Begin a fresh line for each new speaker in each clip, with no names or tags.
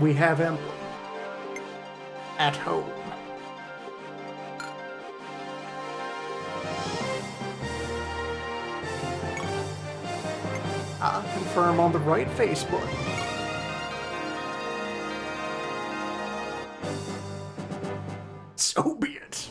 we have Emblem. At home. Confirm on the right face button. So be it.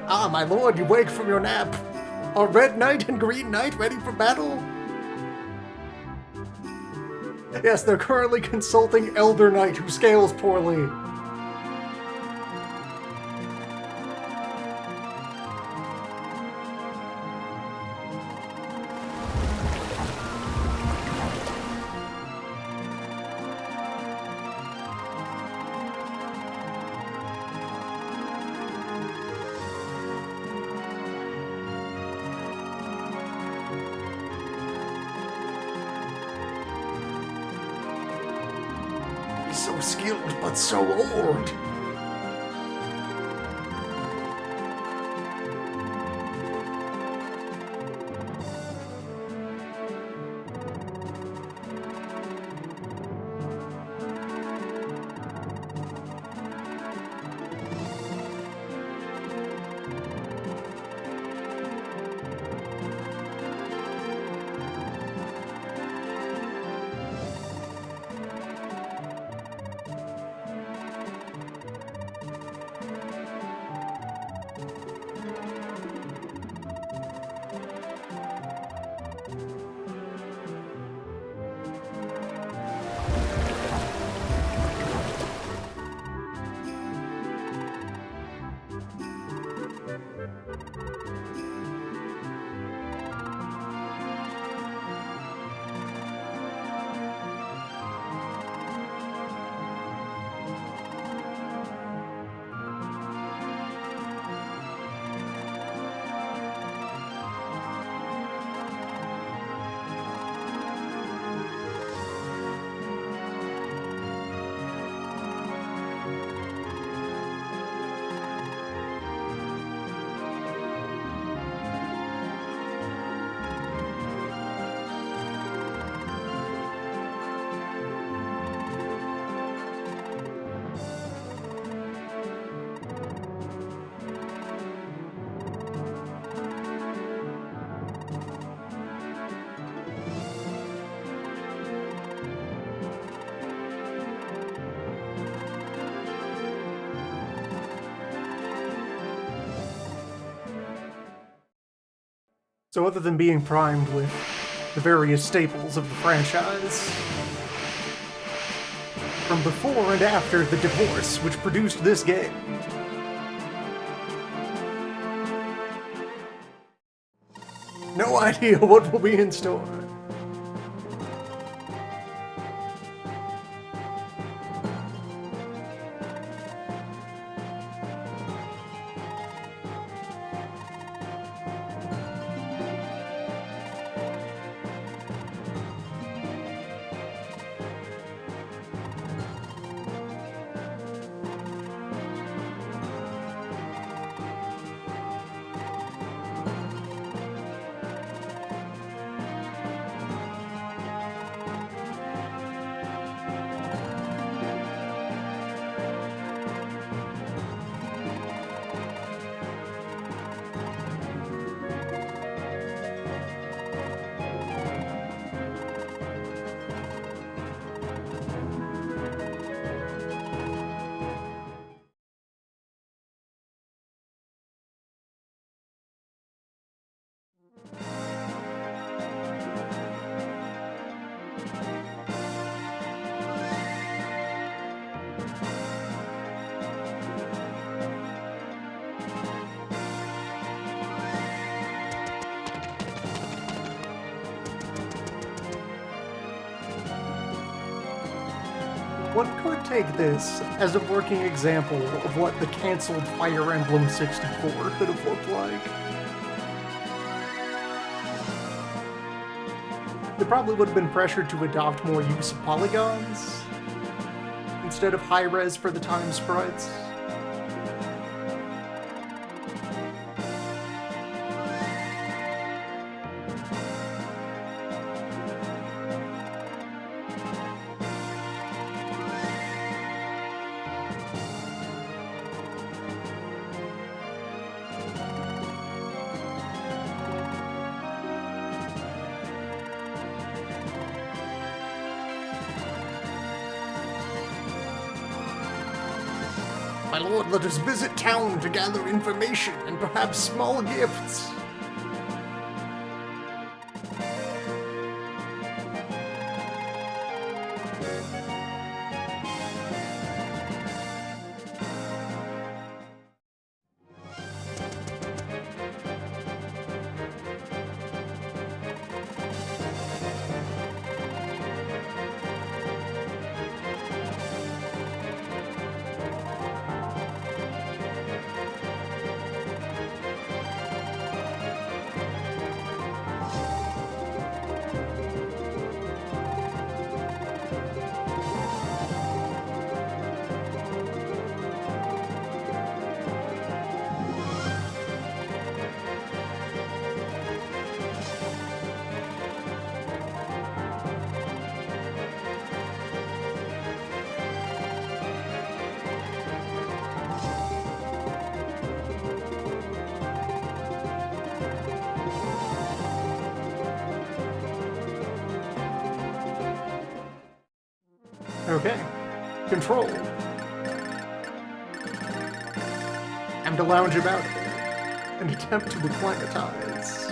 Ah, my lord, you wake from your nap. A red knight and green knight ready for battle? Yes, they're currently consulting Elder Knight who scales poorly. So skilled, but so old. So other than being primed with the various staples of the franchise, from before and after the divorce which produced this game, No idea what will be in store. One could take this as a working example of what the cancelled Fire Emblem 64 could have looked like. They probably would have been pressured to adopt more use of polygons instead of high-res for the time sprites. My lord, let us visit town to gather information and perhaps small gifts. Okay. Control. Time to lounge about a bit and attempt to acclimatize.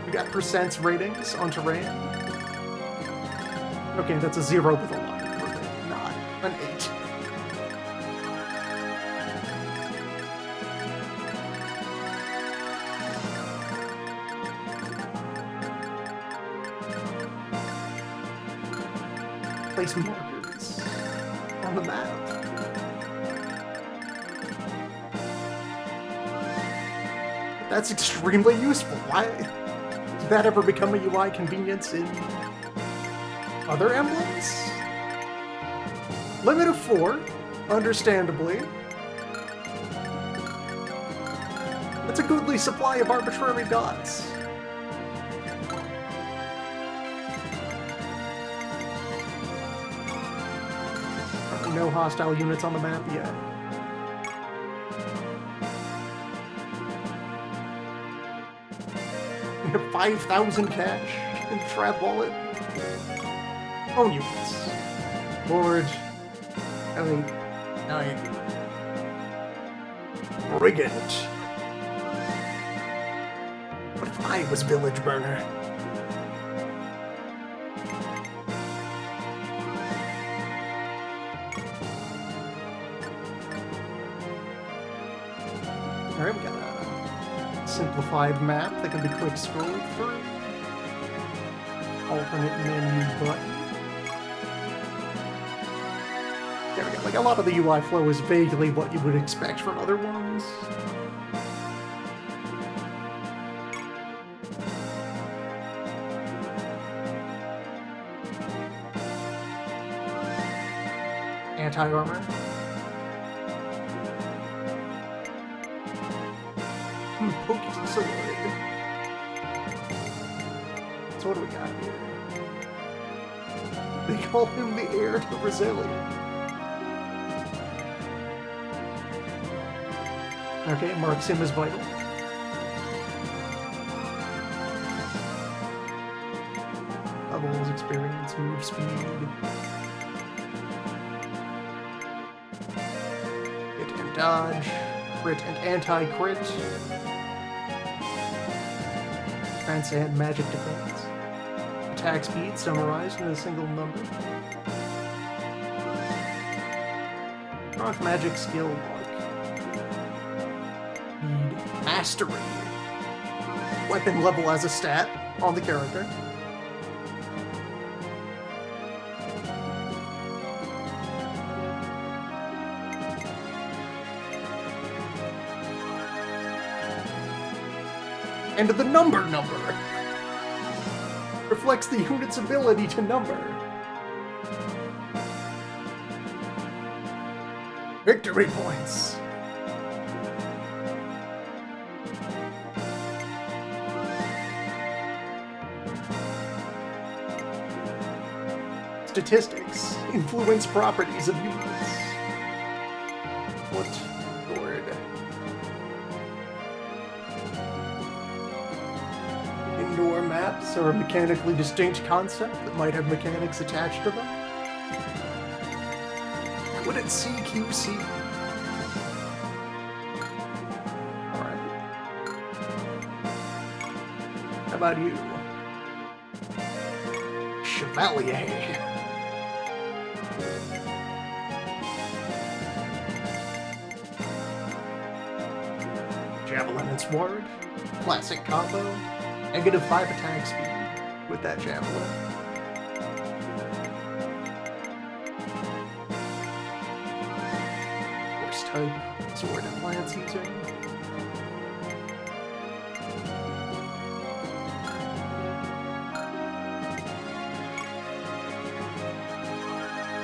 We got percents ratings on terrain. Okay, that's a 0 with a line, not an 8. Place markers on the map. That's extremely useful. Why did that ever become a UI convenience in other emblems? Limit of 4, understandably. That's a goodly supply of arbitrary dots. No hostile units on the map yet. 5,000 cash in the trap wallet. Own units. Lord. Elite. 9. Brigand. What if I was Village Burner? Alright, we got a simplified map that can be quick scrolled through. Alternate menu button. There we go. Like, a lot of the UI flow is vaguely what you would expect from other ones. Anti-armor. Poke's sword. So what do we got here? They call him the heir to Brazilian. Okay, marks him as vital. Levels, experience, move speed. Hit and dodge. Crit and anti-crit. Defense and magic defense. Attack speed summarized in a single number. Strong magic skill mark. Speed mastery. Weapon level as a stat on the character. And the number reflects the unit's ability to number. Victory points. Statistics influence properties of units. What word? Indoor maps are a mechanically distinct concept that might have mechanics attached to them. What at CQC? Alright. How about you? Chevalier. Javelin and sword. Classic combo. -5 attack speed with that javelin. Force type, sword and lance using.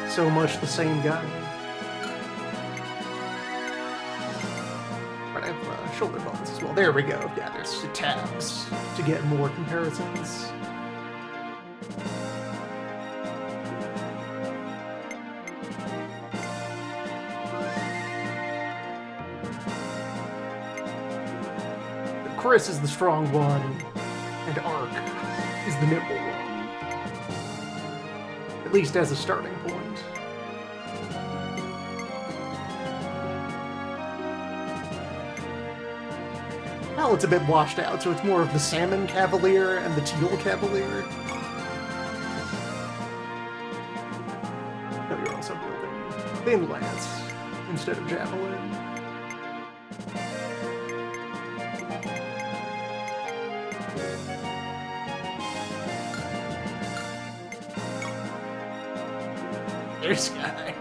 So much the same guy. But I have shoulder buttons as well. There we go. Yeah, there's tabs to get more comparisons. Chris is the strong one, and Ark is the nimble one. At least as a starting point. Well, it's a bit washed out, so it's more of the Salmon Cavalier and the Teal Cavalier. No, you're also building Thin Lance instead of Javelin. This guy.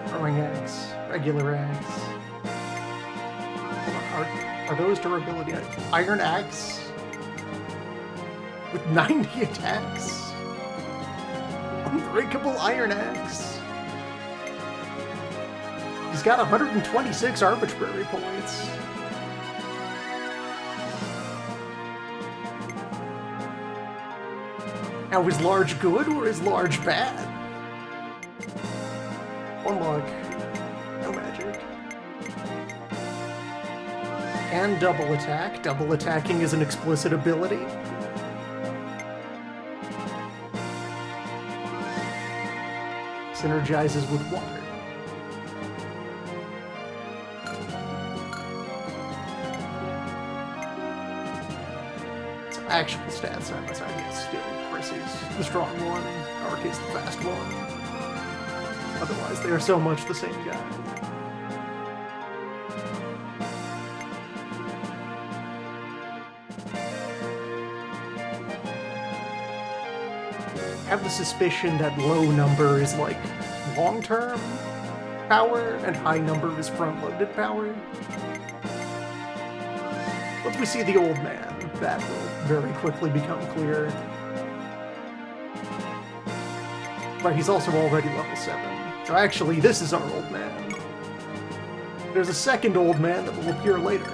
Throwing axe, regular axe. Are those durability? Iron axe with 90 attacks. Unbreakable iron axe. He's got 126 arbitrary points. Now, is large good or is large bad? One luck. No magic. And double attack. Double attacking is an explicit ability. Synergizes with water. So actual stats side by side, yes, still Chris is the strong one, Ark is the fast one. Otherwise, they are so much the same guy. I have the suspicion that low number is like long-term power and high number is front-loaded power. Once we see the old man, that will very quickly become clear. Right, he's also already level 7. So actually, this is our old man. There's a second old man that will appear later.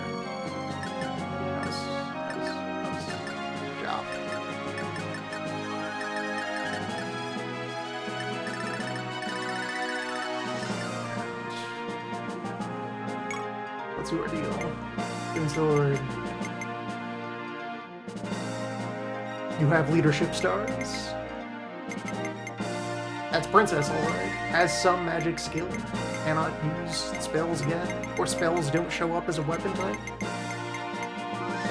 Job. Let's do our deal. Green sword. You have leadership stars. That's Princess, alright. Has some magic skill. Cannot use spells yet, or spells don't show up as a weapon type.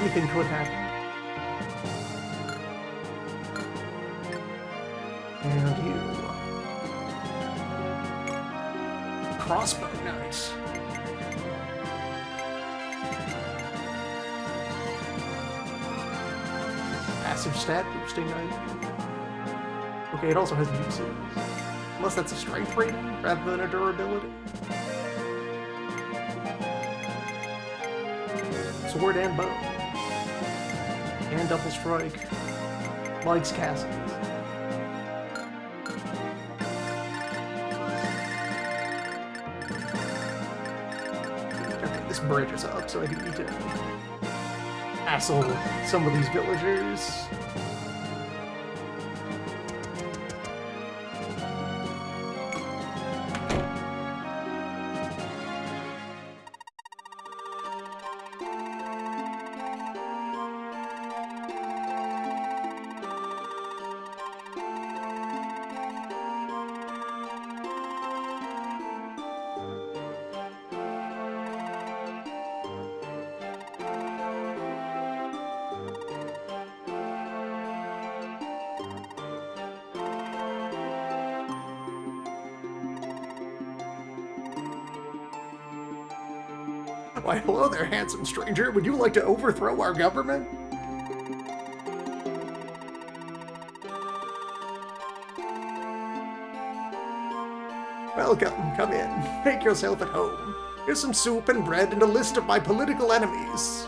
Anything could happen. And you. Crossbow, nice. Passive stat boosting, okay, it also has uses. Unless that's a strength rating rather than a durability. Sword and bow. And double strike. Likes castles. Okay, this bridge is up, so I do need to hassle some of these villagers. Why, hello there, handsome stranger. Would you like to overthrow our government? Welcome, come in. Make yourself at home. Here's some soup and bread and a list of my political enemies.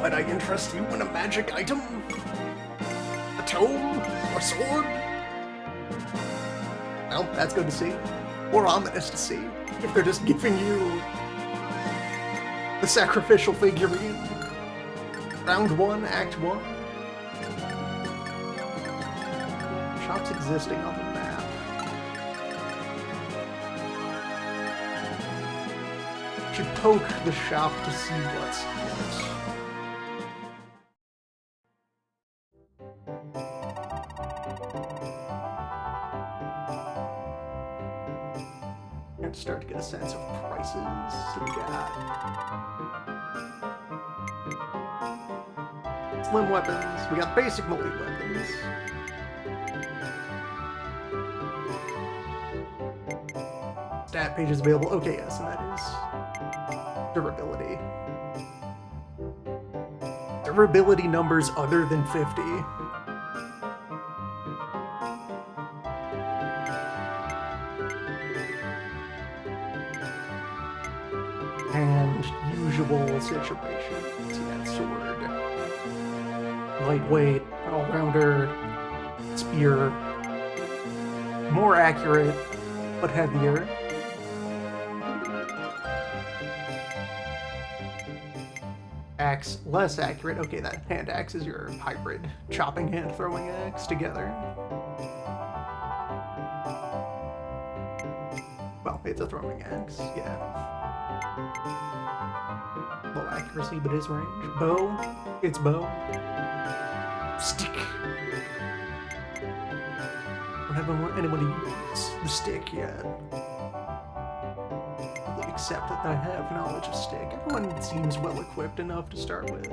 Might I interest you in a magic item? A tome? Or sword? Well, that's good to see. Or ominous to see. If they're just giving you the sacrificial figurine. Round 1, Act 1. Shops existing on the map. Should poke the shop to see what's what. To start to get a sense of prices. So we got slim weapons. We got basic melee weapons. Stat pages available. Okay, yes, and that is durability. Durability numbers other than 50. And usual situation. Let's see that sword. Lightweight, all-rounder, spear. More accurate, but heavier. Axe, less accurate. Okay, that hand axe is your hybrid chopping hand throwing axe together. Well, it's a throwing axe, yeah. Low accuracy, but is range. Bow. It's bow. Stick. Don't have anyone to use the stick yet. Really accept that I have knowledge of stick. Everyone seems well equipped enough to start with.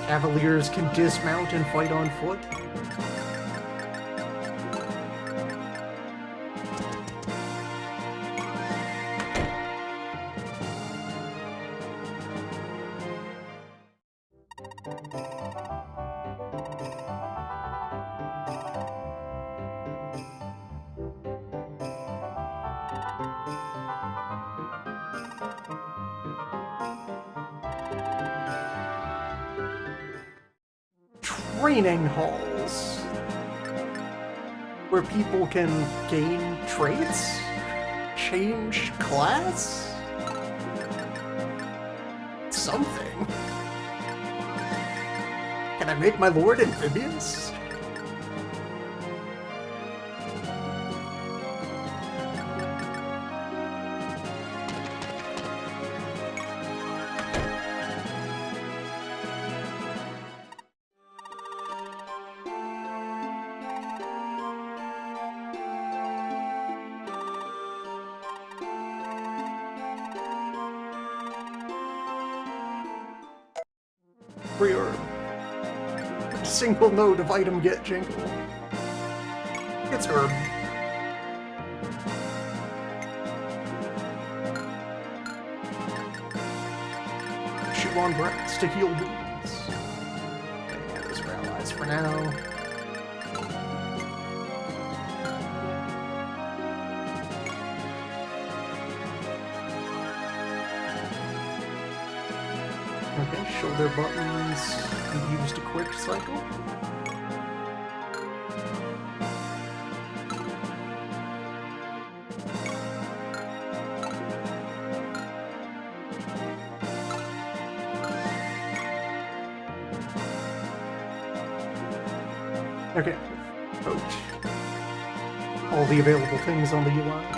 Cavaliers can dismount and fight on foot. Training halls where people can gain traits, change class, something. Can I make my lord amphibious? Reorb. Single node of item get jingle. It's herb. Chew on breaths to heal wounds. Okay, those are allies for now. Okay, shoulder buttons used a quick cycle. Okay, coach. All the available things on the UI.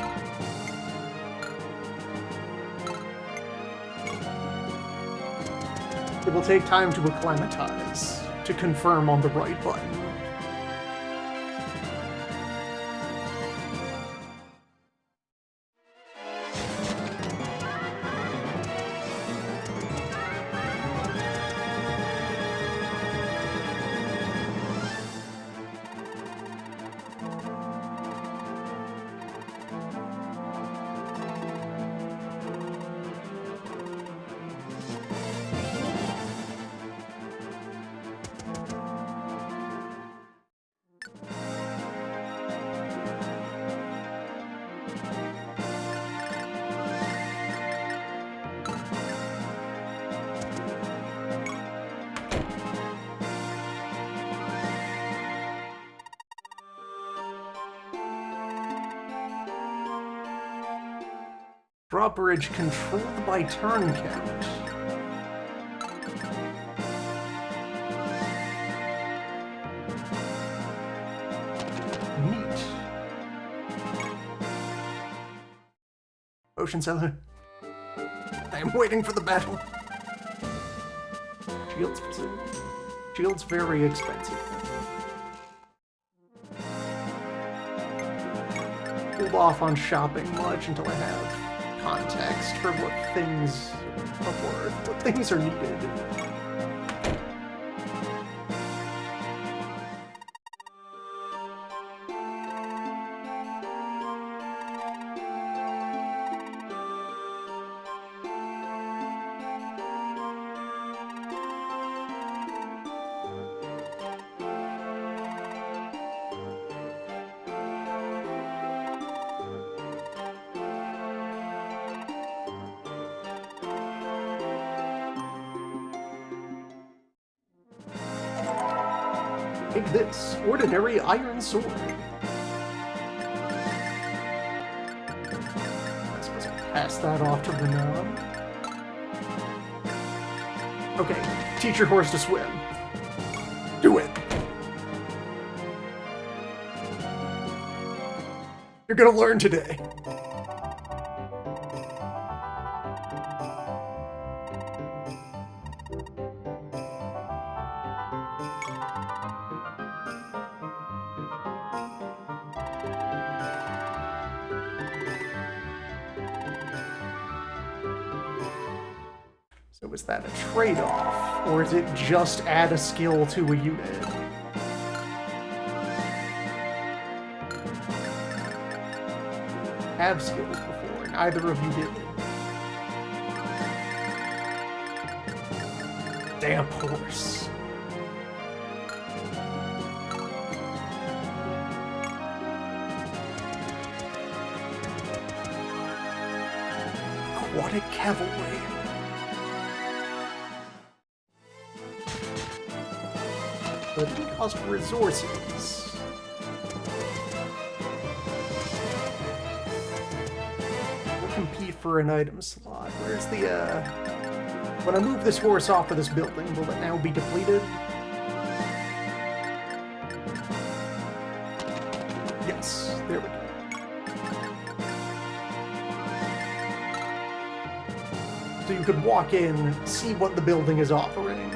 It will take time to acclimatize, to confirm on the right button. Drawbridge controlled by turn count. Neat. Ocean Seller. I am waiting for the battle. Shield's very expensive. Hold off on shopping much until I have context for what things are worth, what things are needed. Take this, ordinary iron sword. I suppose I'll pass that off to Renan. Okay, teach your horse to swim. Do it! You're gonna learn today. is that a trade-off, or is it just add a skill to a unit? Have skills before, and either of you did. Damn horse. Aquatic cavalry. But it didn't cost resources. We'll compete for an item slot. Where's the, when I move this horse off of this building, will it now be depleted? Yes, there we go. So you could walk in, see what the building is offering,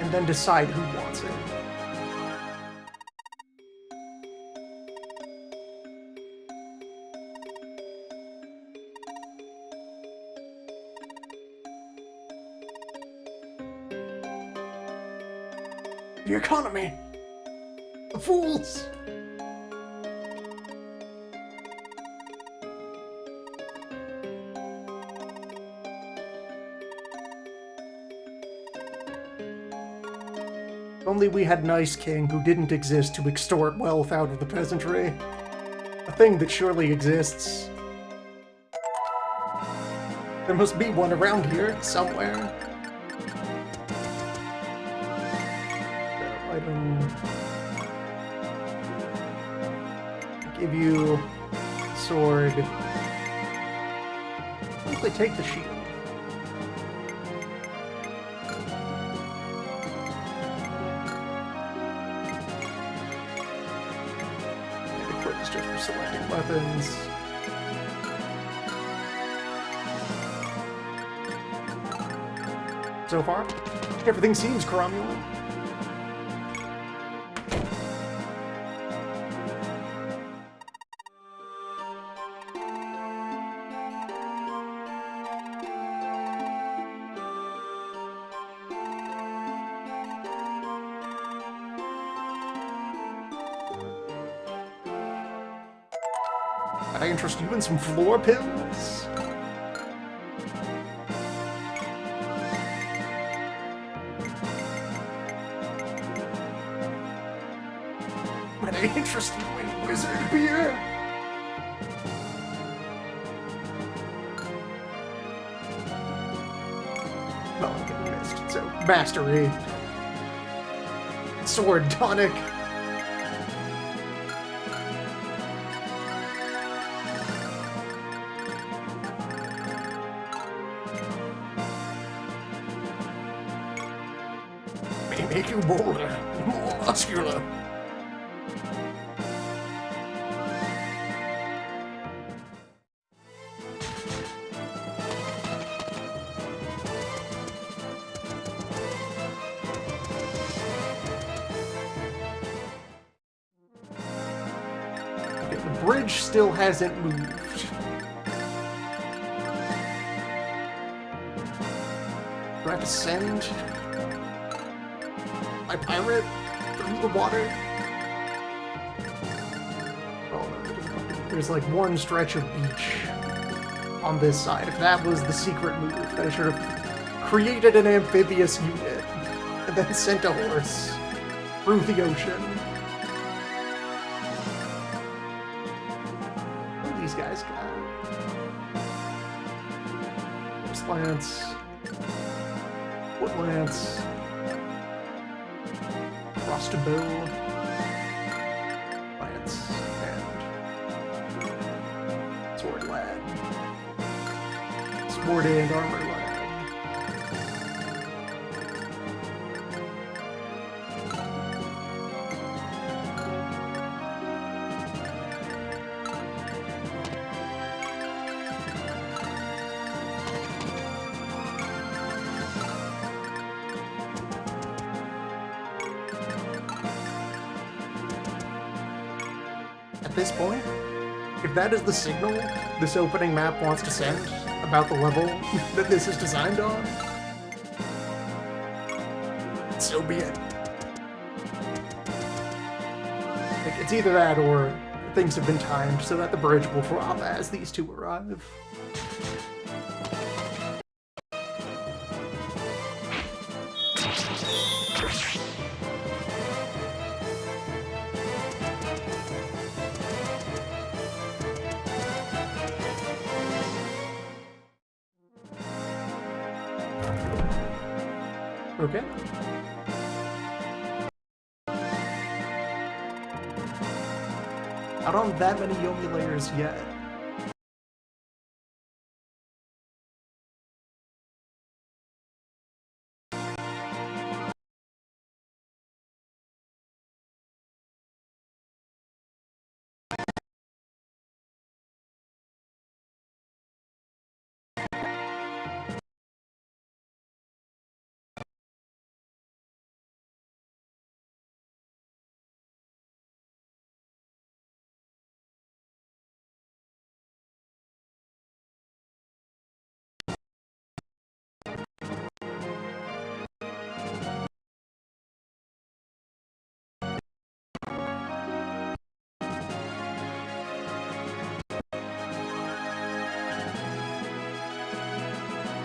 and then decide who wants it. The economy! The fools! If only we had an Ice King who didn't exist to extort wealth out of the peasantry. A thing that surely exists. There must be one around here, somewhere. Give you sword. Simply take the shield. And equip is just for selecting weapons. So far, everything seems cromulent. I interest you in some floor pills? Might I interest you in wizard beer? Well, I'm getting missed, so mastery. Sword tonic. Make you bolder, more muscular. Okay, the bridge still hasn't moved. Do I have to send my pirate through the water? Oh no, there's like one stretch of beach on this side. If that was the secret move, I should have created an amphibious unit and then sent a horse through the ocean. What do these guys got? Horse lance, foot lance, crossbow, lance, and sword lad. Sword and armor lad. At this point, If that is the signal this opening map wants to send about the level that this is designed on, so be it. Like, it's either that or things have been timed so that the bridge will drop as these two arrive. Okay. Not on that many Yomi layers yet.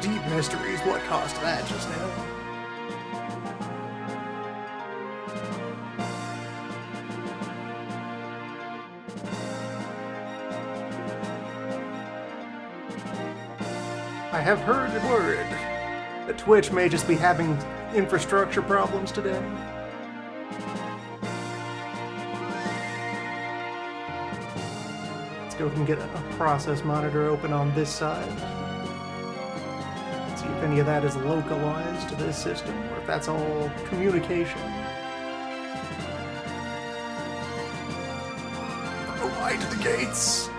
Deep mystery is what caused that just now. I have heard word that Twitch may just be having infrastructure problems today. Let's go ahead and get a process monitor open on this side. See if any of that is localized to this system, or if that's all communication. Go wide to the gates!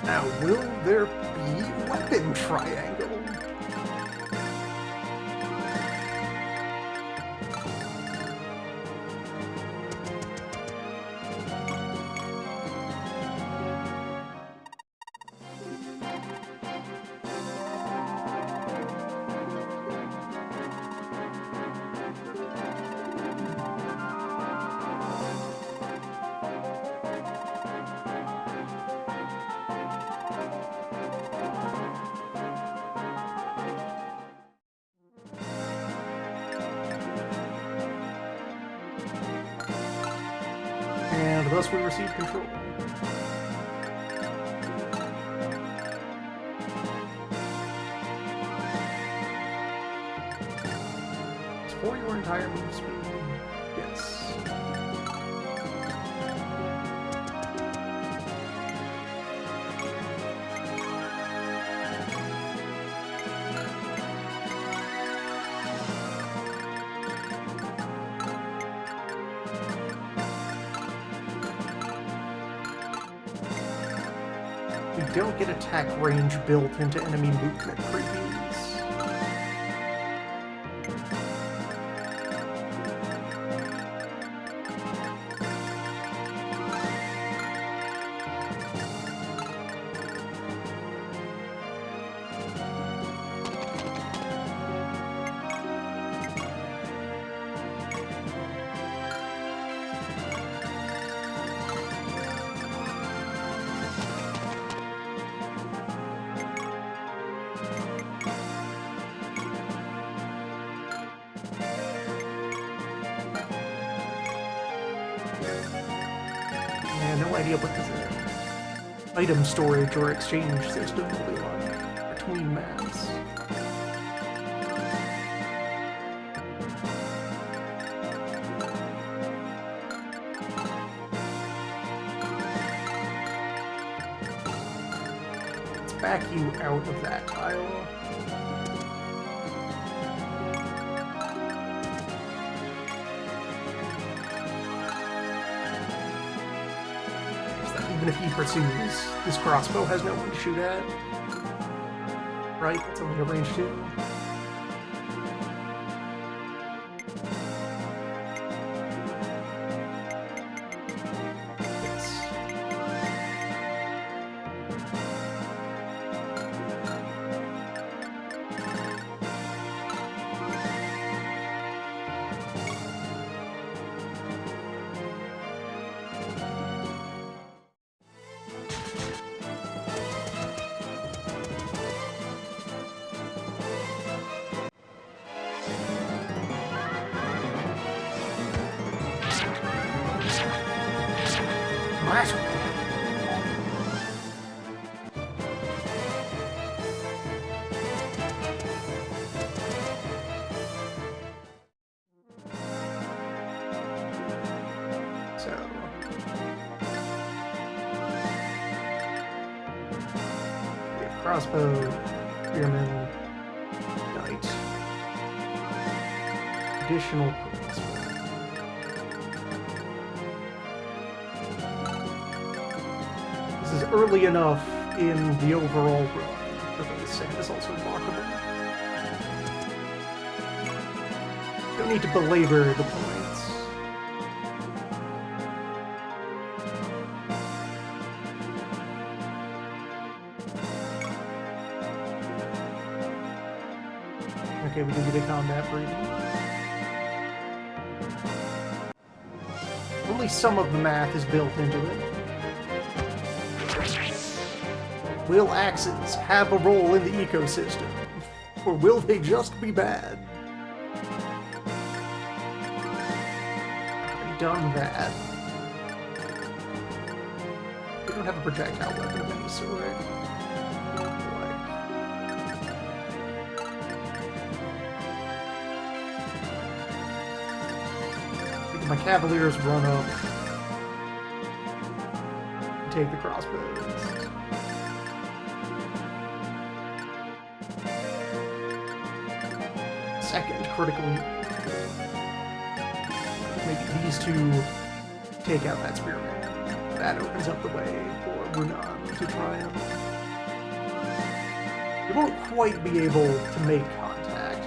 Now, will there be weapon triangle? And thus we receive control. It's for your entire move speed. Yes. We don't get attack range built into enemy movement previews. Yeah, no idea what the item storage or exchange system will be like between maps. Let's back you out of that tile. even if he pursues, this crossbow has no one to shoot at. Right? That's only a range 2. So we have crossbow, spearman, knight, additional crossbow. This is early enough in the overall run, but the sand is also walkable. Don't need to belabor the points. Okay, we did get a combat breathing. Only some of the math is built into it. Will axes have a role in the ecosystem? Or will they just be bad? I've done that. We don't have a projectile weapon of any sort. My cavaliers run up and take the crossbows. Second, critically. Maybe these two take out that spearman. That opens up the way for Runan to triumph. You won't quite be able to make contact.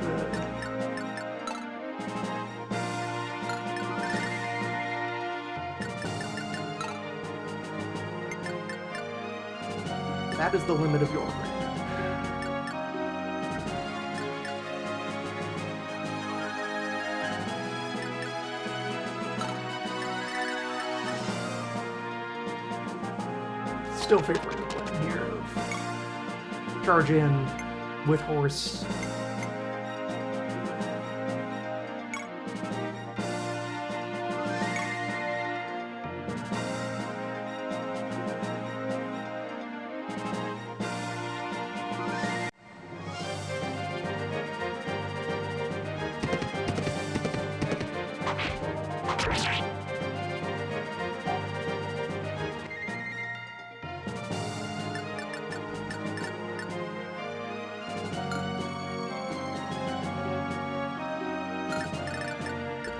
That is the limit of your range. Still favoring the plan here of charge in with horse.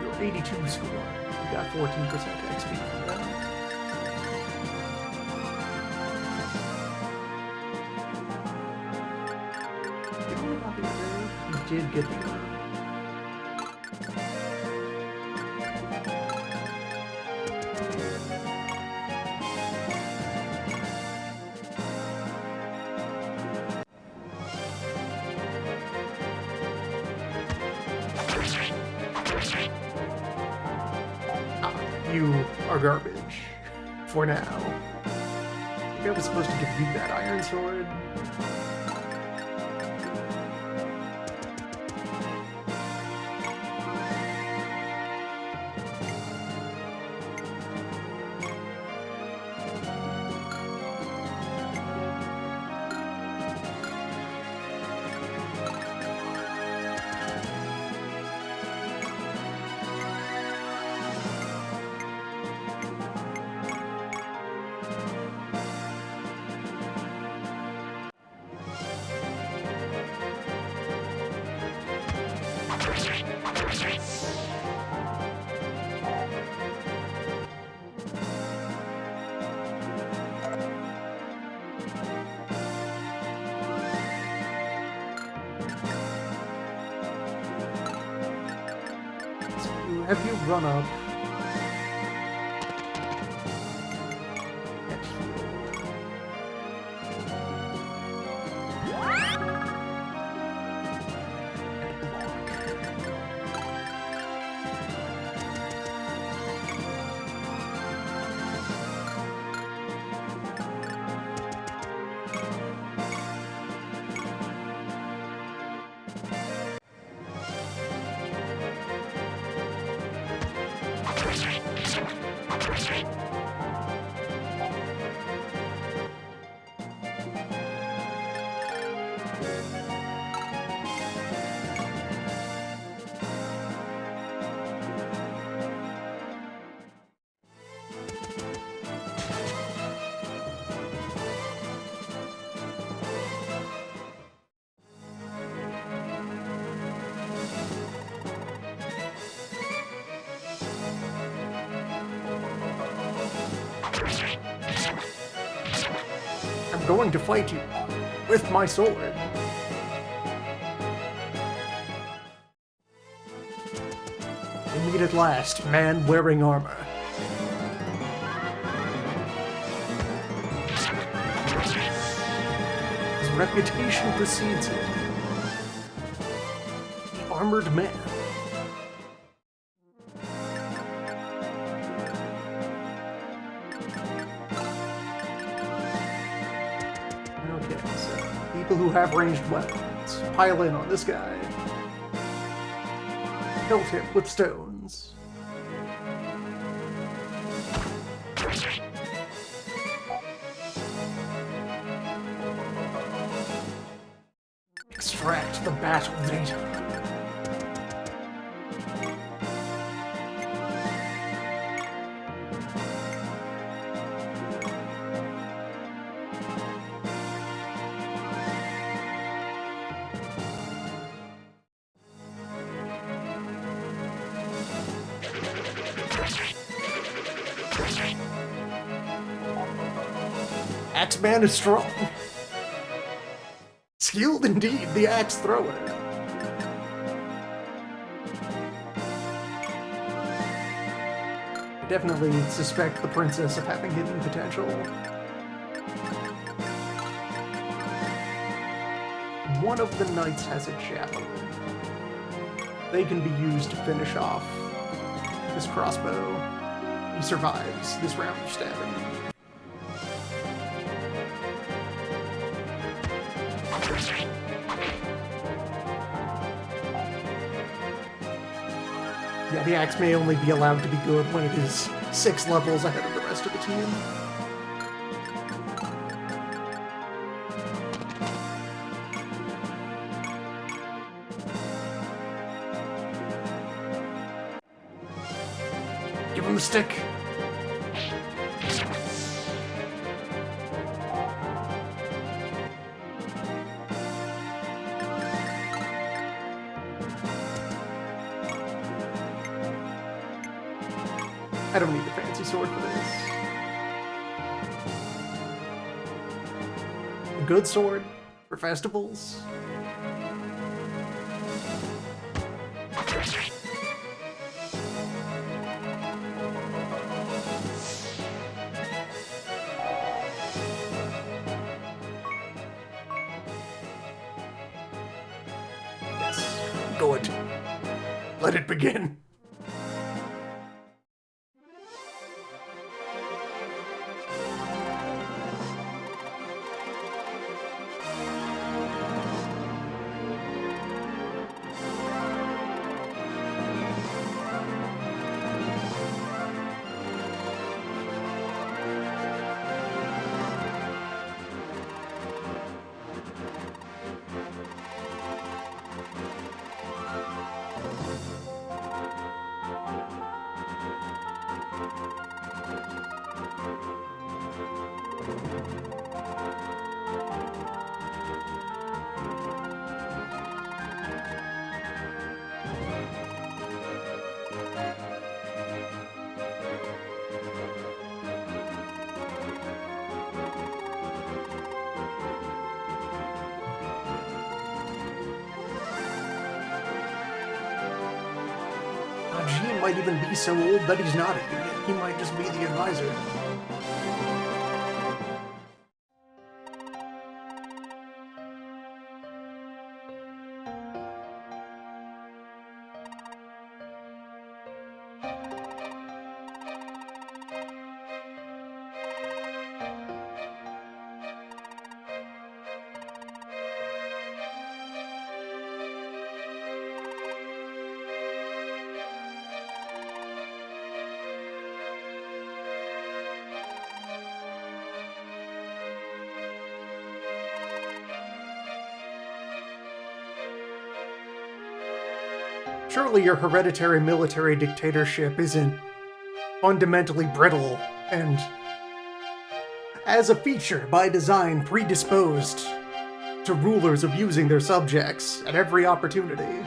Your 82 score. You got 14% XP from that. You did get the order. You are garbage. For now. I think I was supposed to give you that iron sword. have you run up and heal. I'm going to fight you with my sword. We meet at last, man wearing armor. His reputation precedes him. The armored man. Okay, so people who have ranged weapons pile in on this guy. Pelt him with stones. Extract the battle data. Axeman is strong. Skilled indeed, the axe thrower. I definitely suspect the princess of having hidden potential. One of the knights has a javelin. They can be used to finish off this crossbow. He survives this round of stabbing. Yeah, the axe may only be allowed to be good when it is 6 levels ahead of the rest of the team. Give him the stick. I don't need a fancy sword for this. A good sword for festivals. Yes, good. Let it begin. regime might even be so old that he's not a unit. He might just be the advisor. Surely your hereditary military dictatorship isn't fundamentally brittle and, as a feature by design, predisposed to rulers abusing their subjects at every opportunity.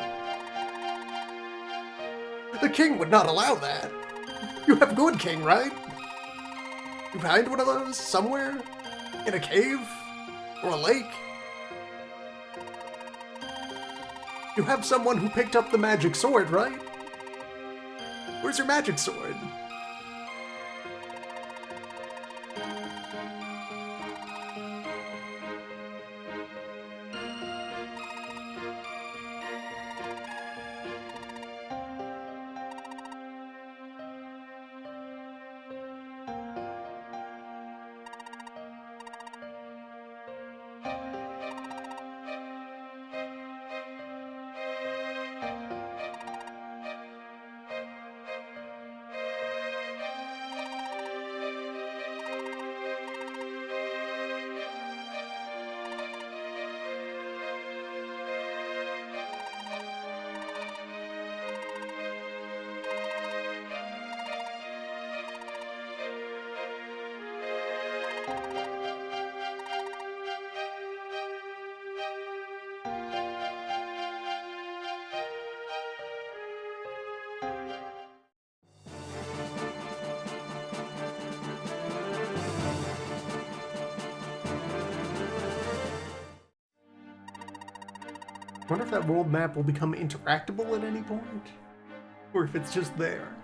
The king would not allow that. You have a good king, right? You find one of those somewhere? In a cave? Or a lake? You have someone who picked up the magic sword, right? Where's your magic sword? I wonder if that world map will become interactable at any point? Or if it's just there.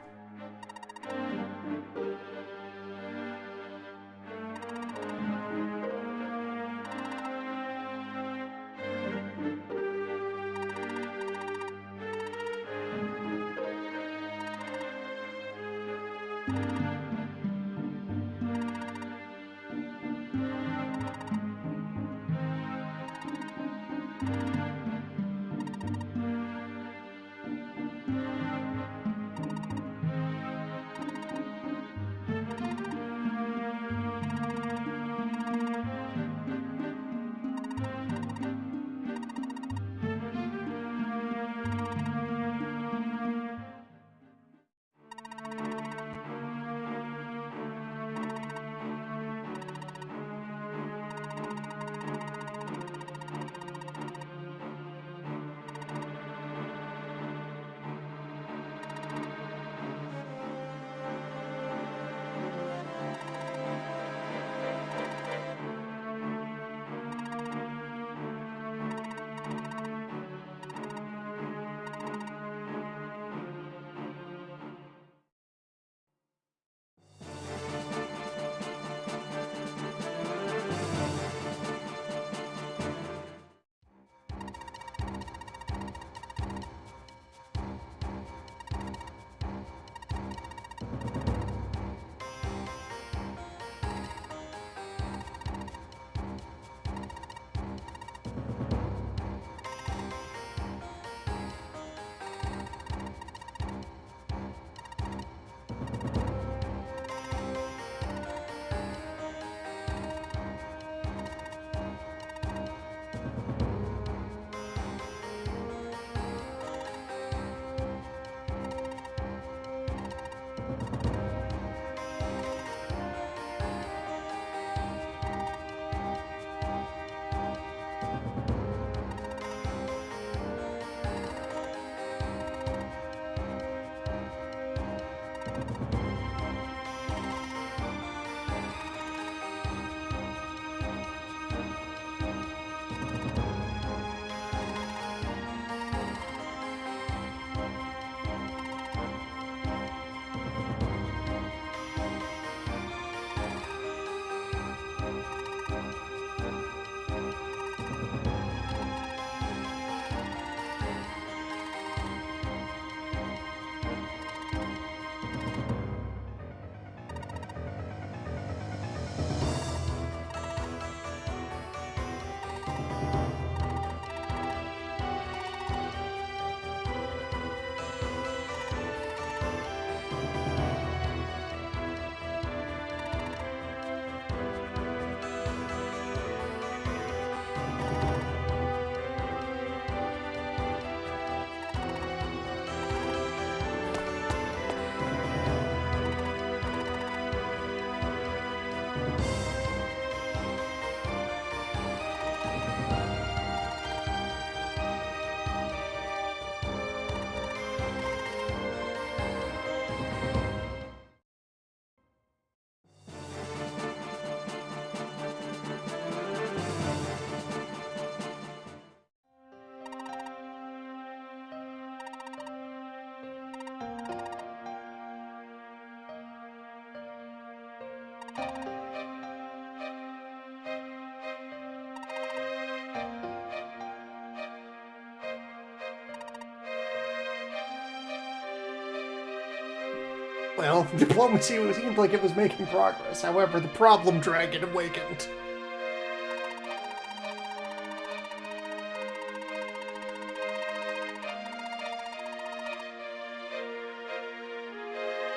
Well, diplomacy seemed like it was making progress. However, the problem dragon awakened.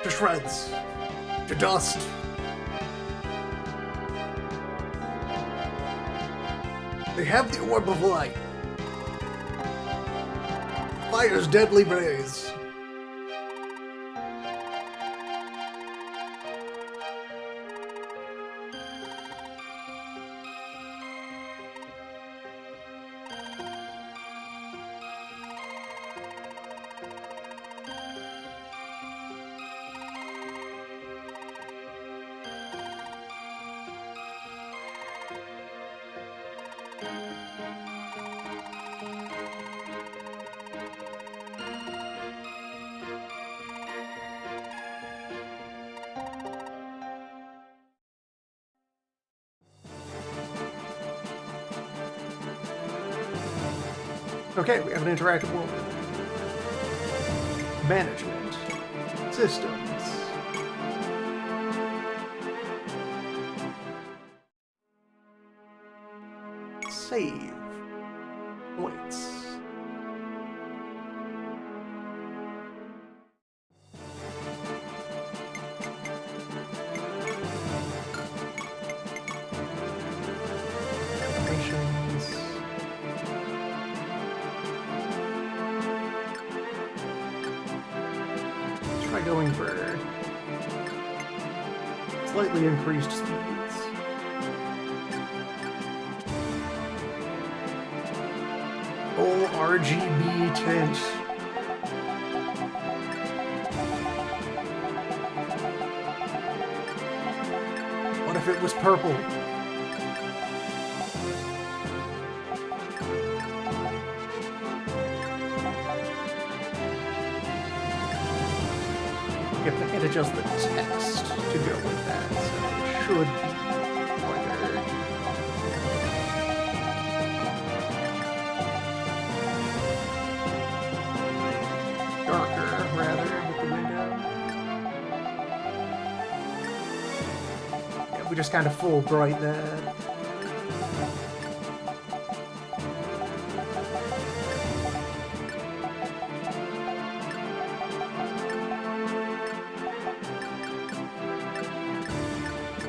To shreds. To dust. They have the orb of light. Fire's deadly blaze. Okay, we have an interactive world. Management. Systems. Save. Points. Missions. Try going for slightly increased speeds. Full RGB tint. What if it was purple? If I can adjust the text to go with that, so it should be wider. Darker, rather, with the window. Yeah, we just kind of full bright that.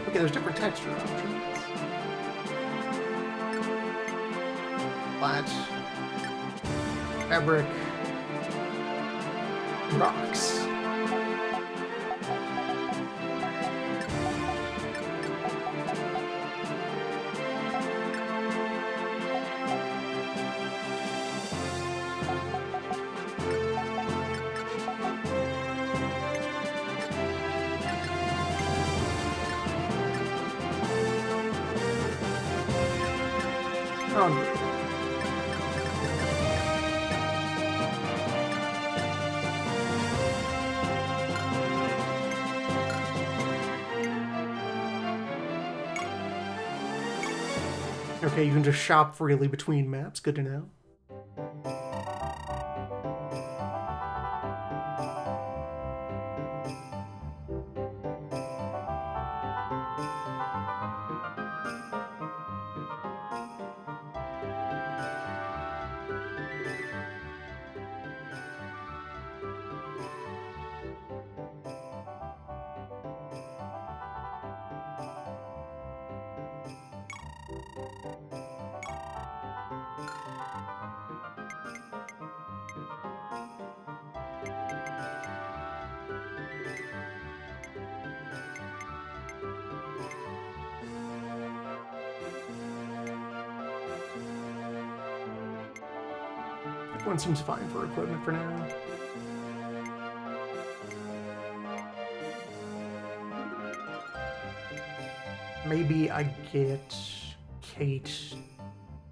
Okay, there's different texture options. Flat. Fabric. Rocks. Hungry. Okay, you can just shop freely between maps. Good to know. One seems fine for equipment for now. Maybe I get Kate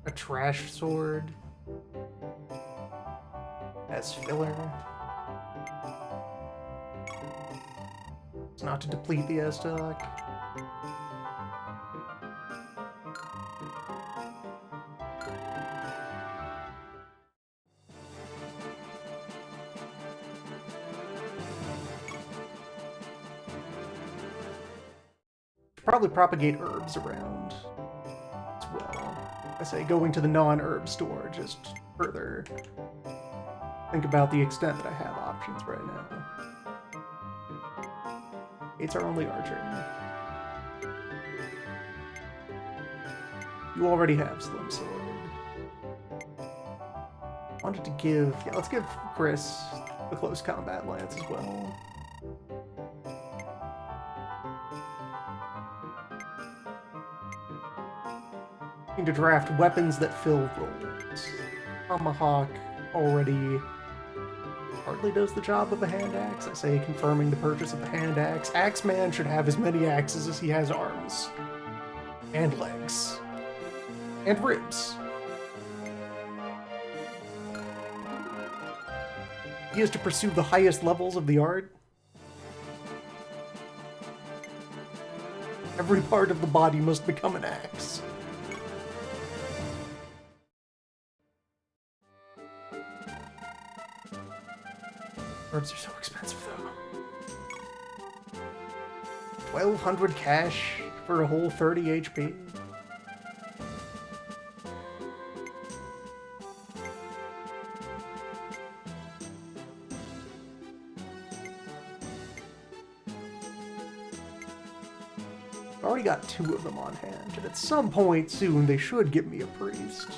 a trash sword as filler. It's not to deplete the S-Stock. probably propagate herbs around as well. I say going to the non-herb store, just further think about the extent that I have options right now. It's our only archer. You already have Slim Sword. Wanted to give... Yeah, let's give Chris the close combat lance as well. Need to draft weapons that fill roles. Tomahawk already hardly does the job of a hand axe. I say confirming the purchase of a hand axe. Axeman should have as many axes as he has arms. And legs. And ribs. He has to pursue the highest levels of the art. Every part of the body must become an axe. Herbs are so expensive, though. 1,200 cash for a whole 30 HP. I already got 2 of them on hand, and at some point soon they should give me a priest.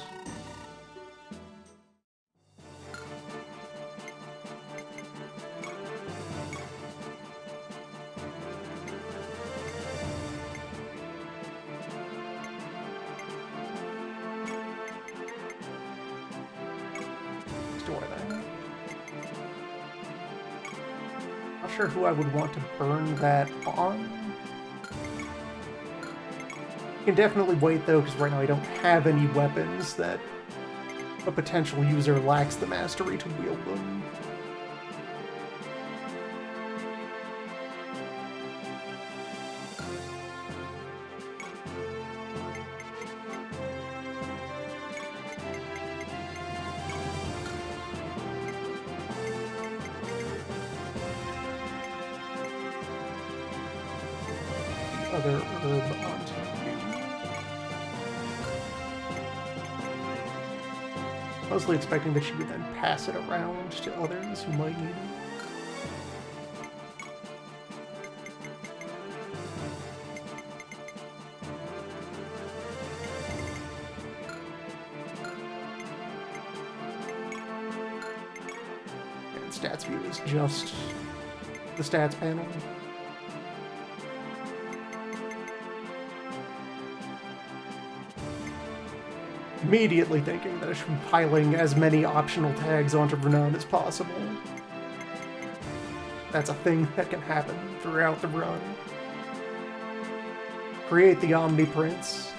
Not sure who I would want to burn that on. I can definitely wait though, because right now I don't have any weapons that a potential user lacks the mastery to wield them. Other herb onto mostly expecting that she would then pass it around to others who might need it. And stats view is just the stats panel. Immediately thinking that I should be piling as many optional tags onto Renown as possible. That's a thing that can happen throughout the run. Create the Omni Prince.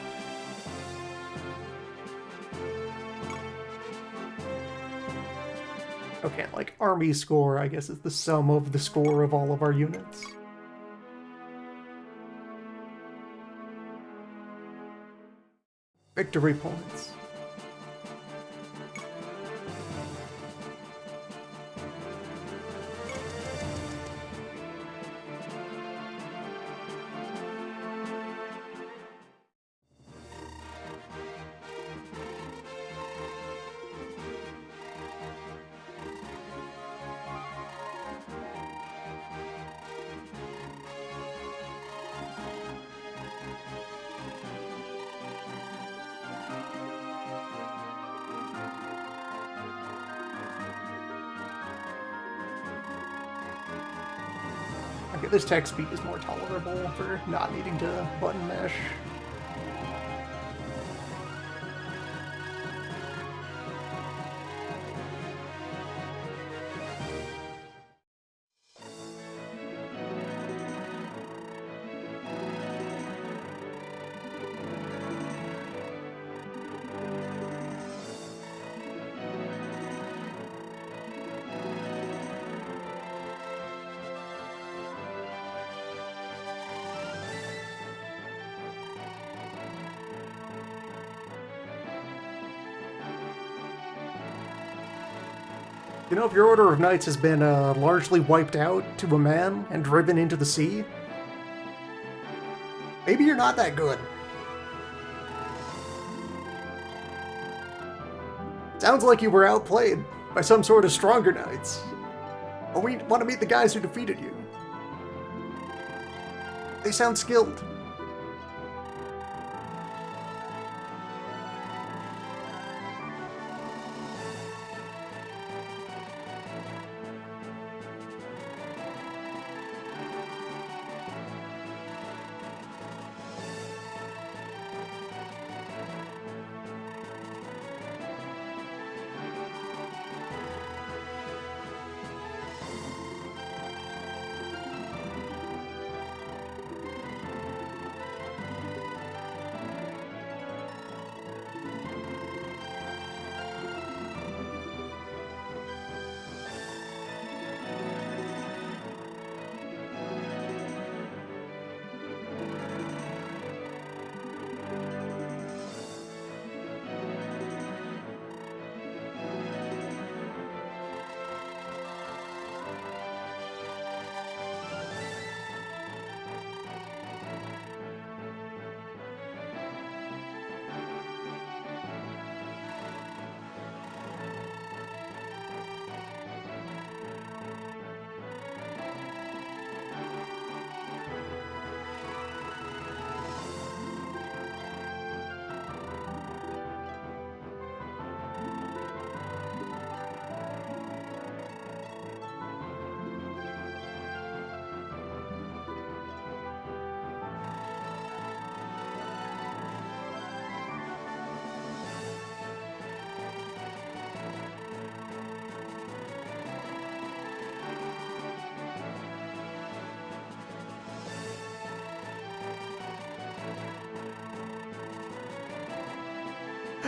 Okay, like army score, I guess, is the sum of the score of all of our units. Victory points. Okay, this text speed is more tolerable for not needing to button mesh. You know, if your Order of Knights has been largely wiped out to a man and driven into the sea, Maybe you're not that good. Sounds like you were outplayed by some sort of stronger knights. Or we want to meet the guys who defeated you. They sound skilled.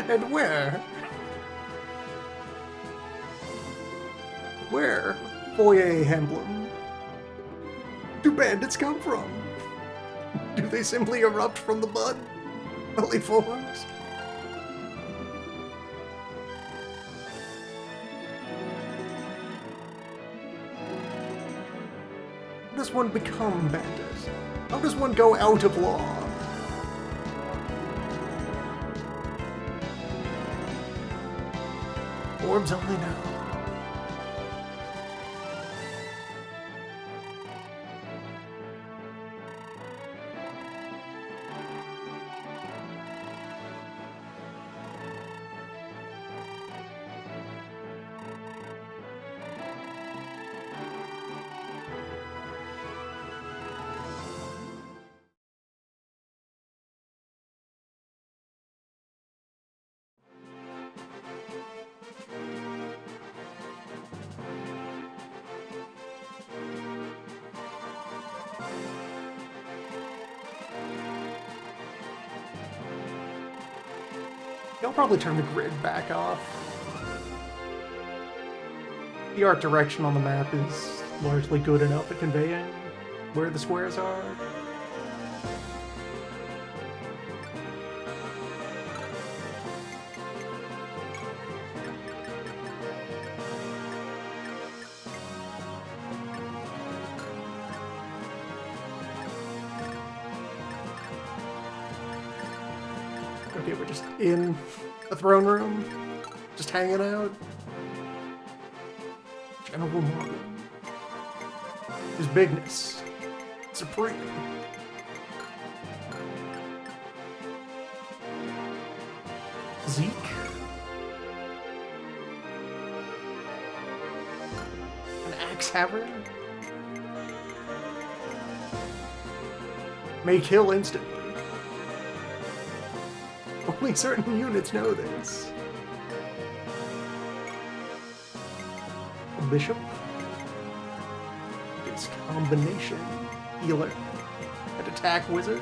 And where? Where, Foyer Emblem, do bandits come from? Do they simply erupt from the mud? Holy forms? How does one become bandit? How does one go out of law? Orbs only know. I'll probably turn the grid back off. The art direction on the map is largely good enough at conveying where the squares are. Okay, we're just in the throne room, just hanging out. General Morgan. His bigness. Supreme. Zeke. An axe haver. May kill instantly. Only certain units know this. A bishop. Its combination. Healer. An attack wizard.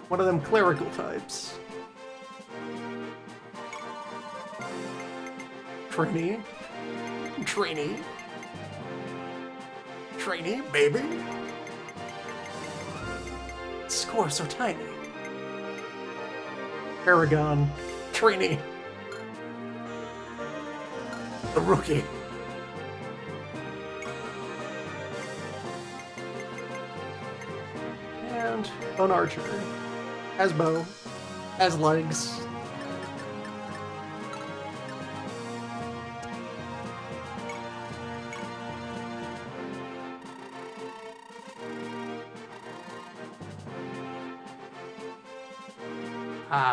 One of them clerical types. Trainee. Trainee. Trainee, baby. Score so tiny. Paragon. Trainee. A rookie. And an archer. Has bow. Has legs.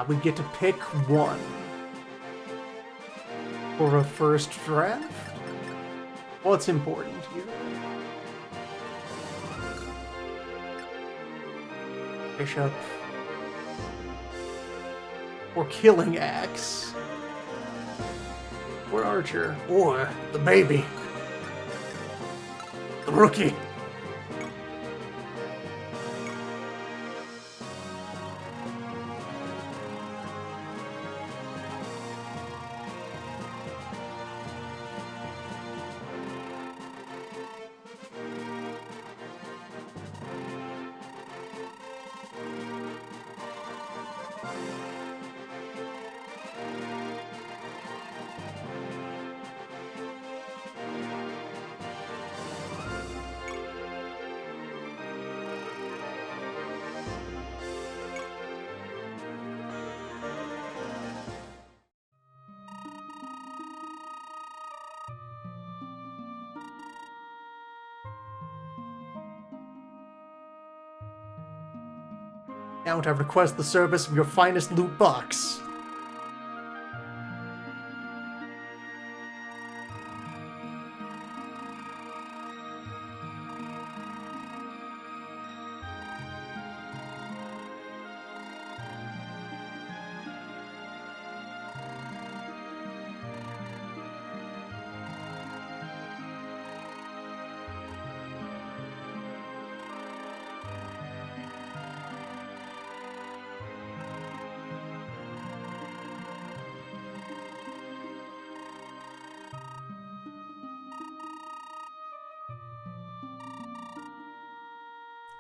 We get to pick one for a first draft. What's important here? Bishop. Or Killing Axe. Or Archer. Or the baby. The rookie. Now to request the service of your finest loot box.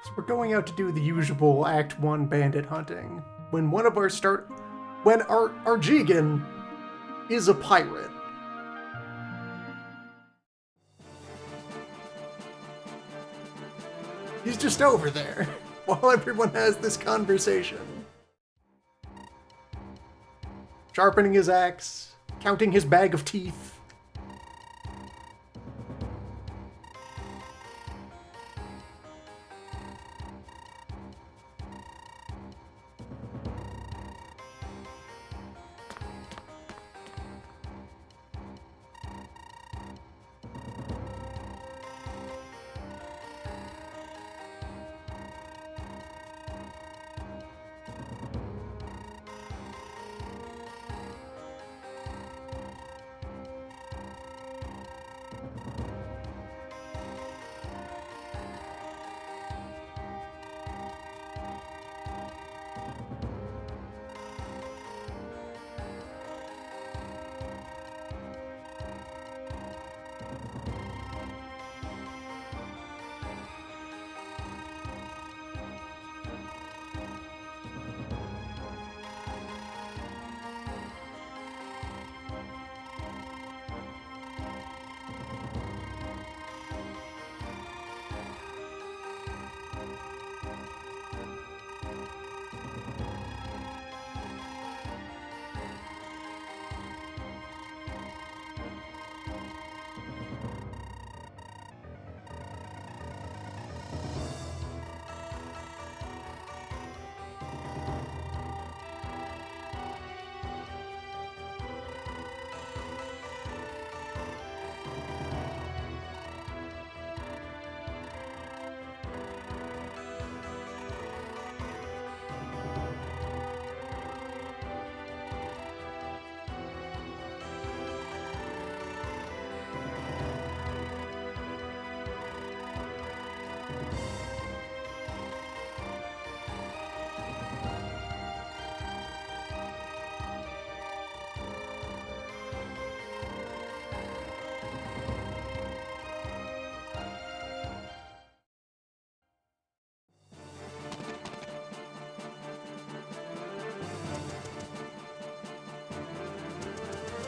So we're going out to do the usual Act 1 bandit hunting. When one of our when our Jigen is a pirate. He's just over there while everyone has this conversation. Sharpening his axe, counting his bag of teeth.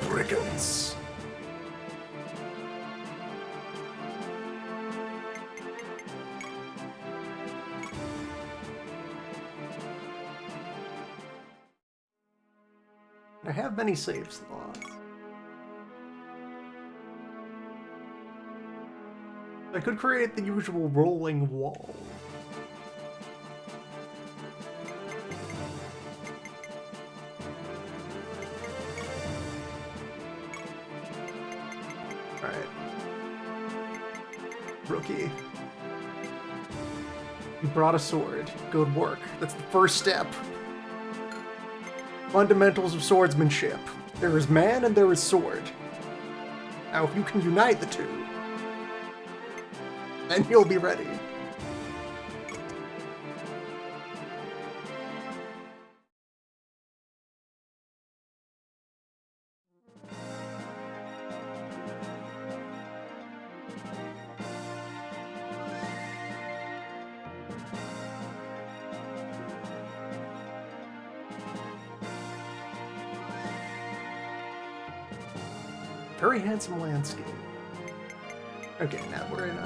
Brigands. I have many save slots. I could create the usual rolling wall. Alright. Rookie. You brought a sword. Good work. That's the first step. Fundamentals of swordsmanship. There is man and there is sword. Now, if you can unite the two, then you'll be ready. Very handsome landscape. Okay, now we're in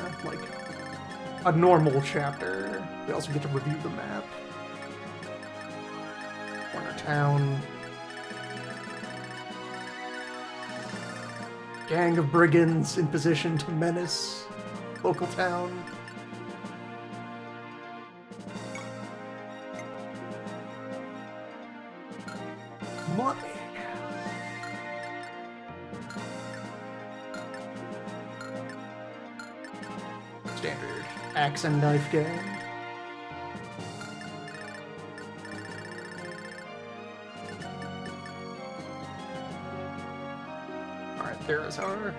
a normal chapter. We also get to review the map. Corner town. Gang of brigands in position to menace local town. Money. Standard axe and knife gang. Alright, there is our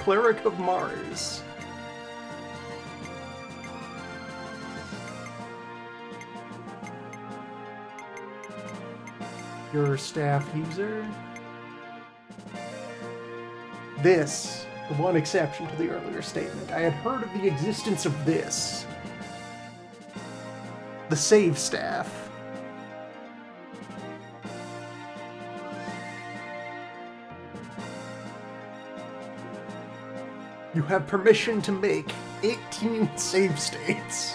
Cleric of Mars. Your staff user. This, the one exception to the earlier statement, I had heard of the existence of this. The save staff. You have permission to make 18 save states.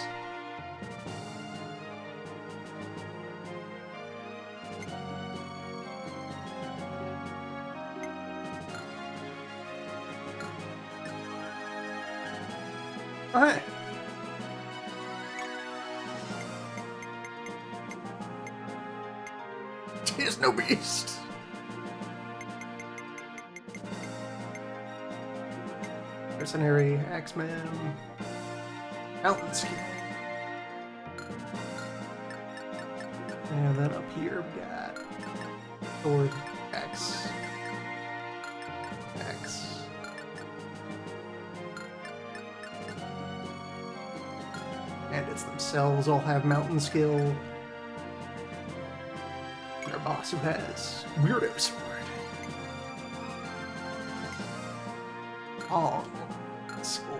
Alright. Tis no beast. Mercenary, Axeman, Mountain Skill. And then up here we got Sword, X. Bandits themselves all have mountain skill. And our boss who has Weirdo Sword. Long Sword.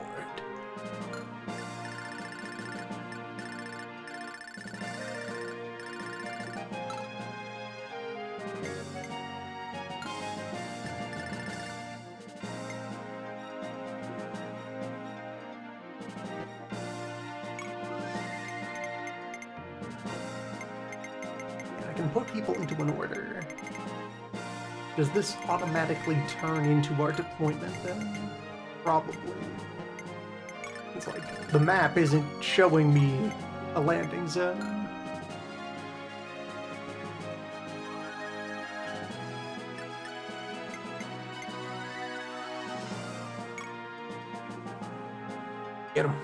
Can put people into an order. Does this automatically turn into our deployment then? Probably. It's like, the map isn't showing me a landing zone. Get him.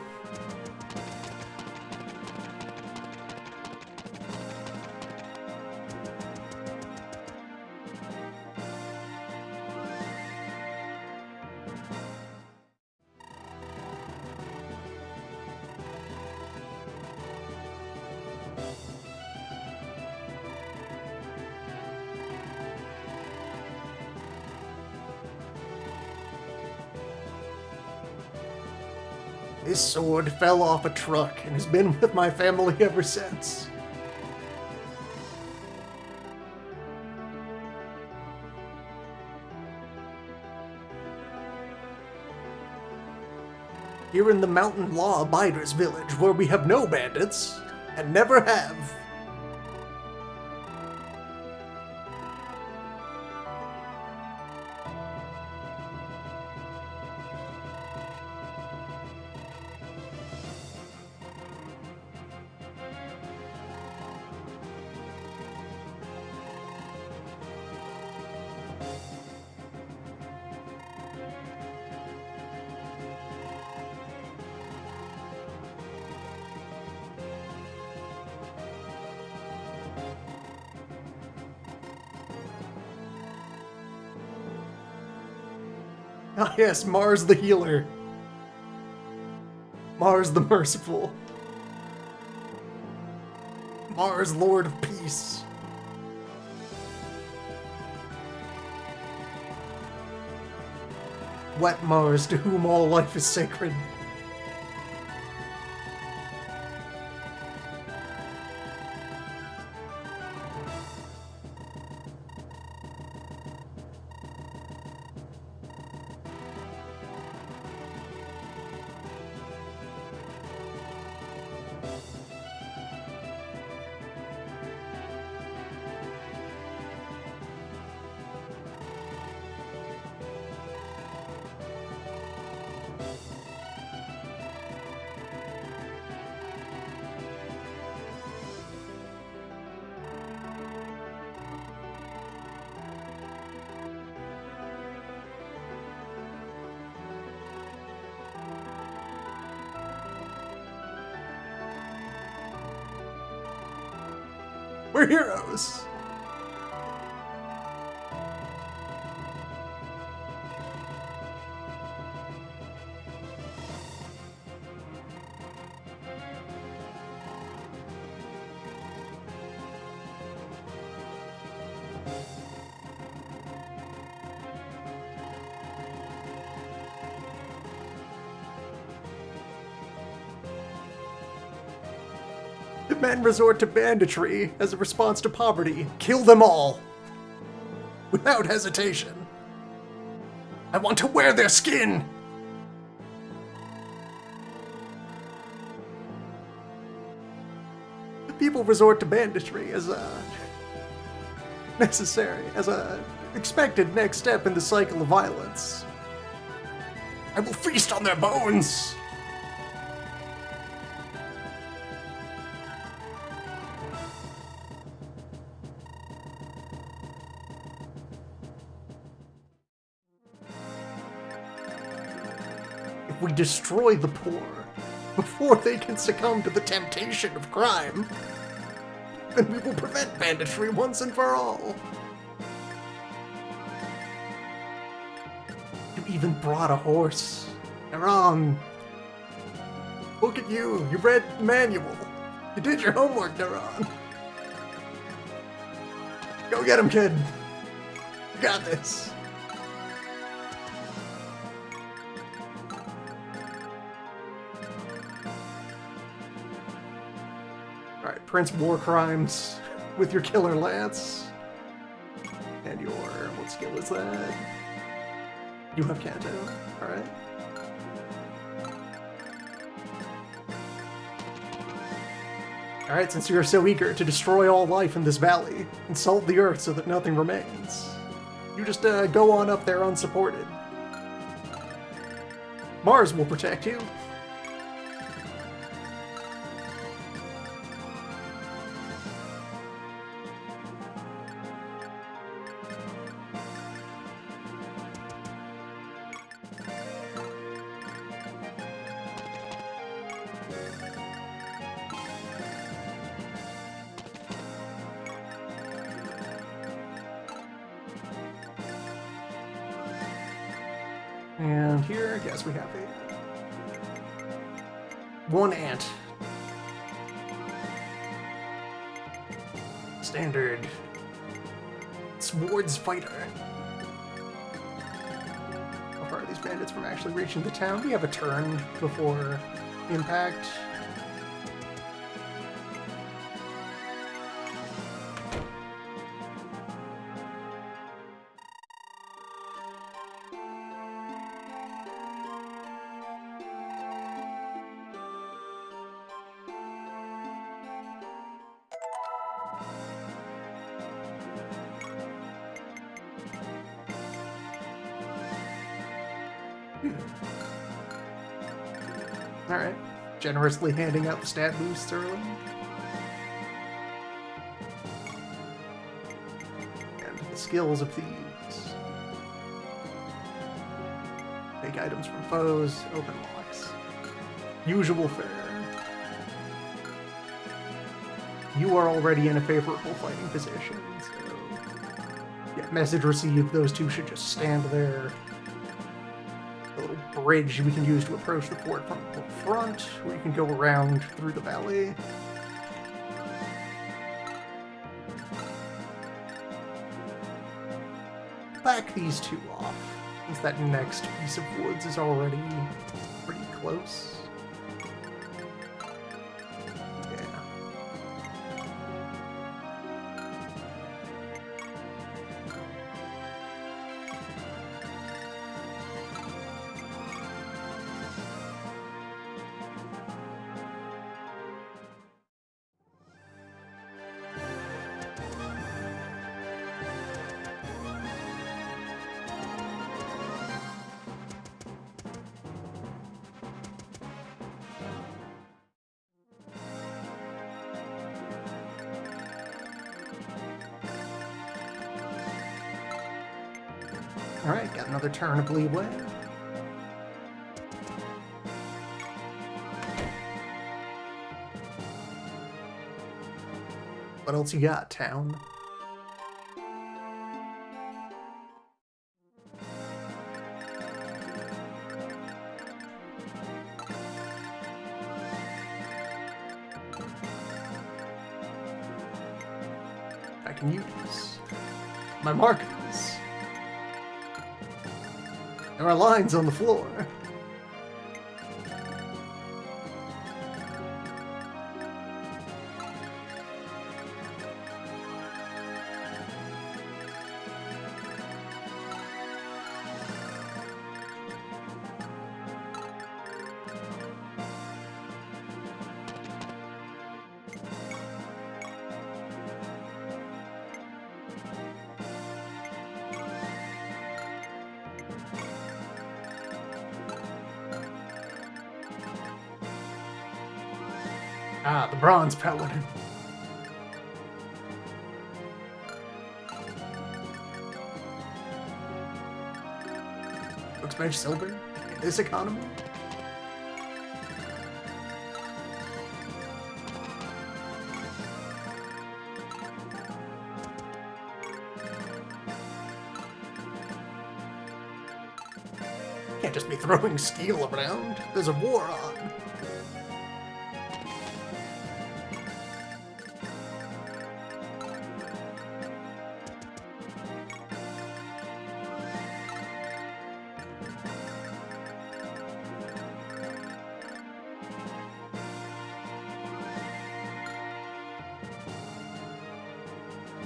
This sword fell off a truck and has been with my family ever since. Here in the mountain law-abiders village, where we have no bandits, and never have. Ah yes, Mars the healer. Mars the merciful. Mars, Lord of Peace. Wet Mars, to whom all life is sacred. We're heroes! The men resort to banditry as a response to poverty. Kill them all! Without hesitation. I want to wear their skin! The people resort to banditry as a expected next step in the cycle of violence. I will feast on their bones! If we destroy the poor before they can succumb to the temptation of crime, then we will prevent banditry once and for all. You even brought a horse. Naran. Look at you. You read the manual. You did your homework, Naran. Go get him, kid. You got this. Alright, Prince War Crimes with your Killer Lance. And your... what skill is that? You have Kanto. Alright. Alright, since you're so eager to destroy all life in this valley, insult the earth so that nothing remains, you just go on up there unsupported. Mars will protect you. And here, I guess we have one ant. Standard swords fighter. How far are these bandits from actually reaching the town? We have a turn before impact. Alright. Generously handing out the stat boosts early. And the skills of thieves. Take items from foes, open locks. Usual fare. You are already in a favorable fighting position, so... yeah, message received, those two should just stand there bridge we can use to approach the fort from the front, or you can go around through the valley. Back these two off, since that next piece of woods is already pretty close. Alright, got another turn of leeway. What else you got, town? I can use my markers. There are lines on the floor. Ah, the Bronze Paladin. Looks much silver in this economy. Can't just be throwing steel around. There's a war on.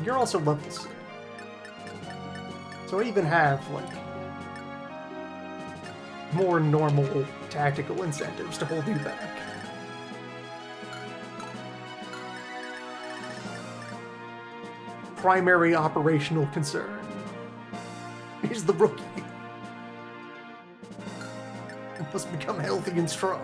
You're also level 6. So I even have, like, more normal tactical incentives to hold you back. Primary operational concern. He's the rookie. He must become healthy and strong.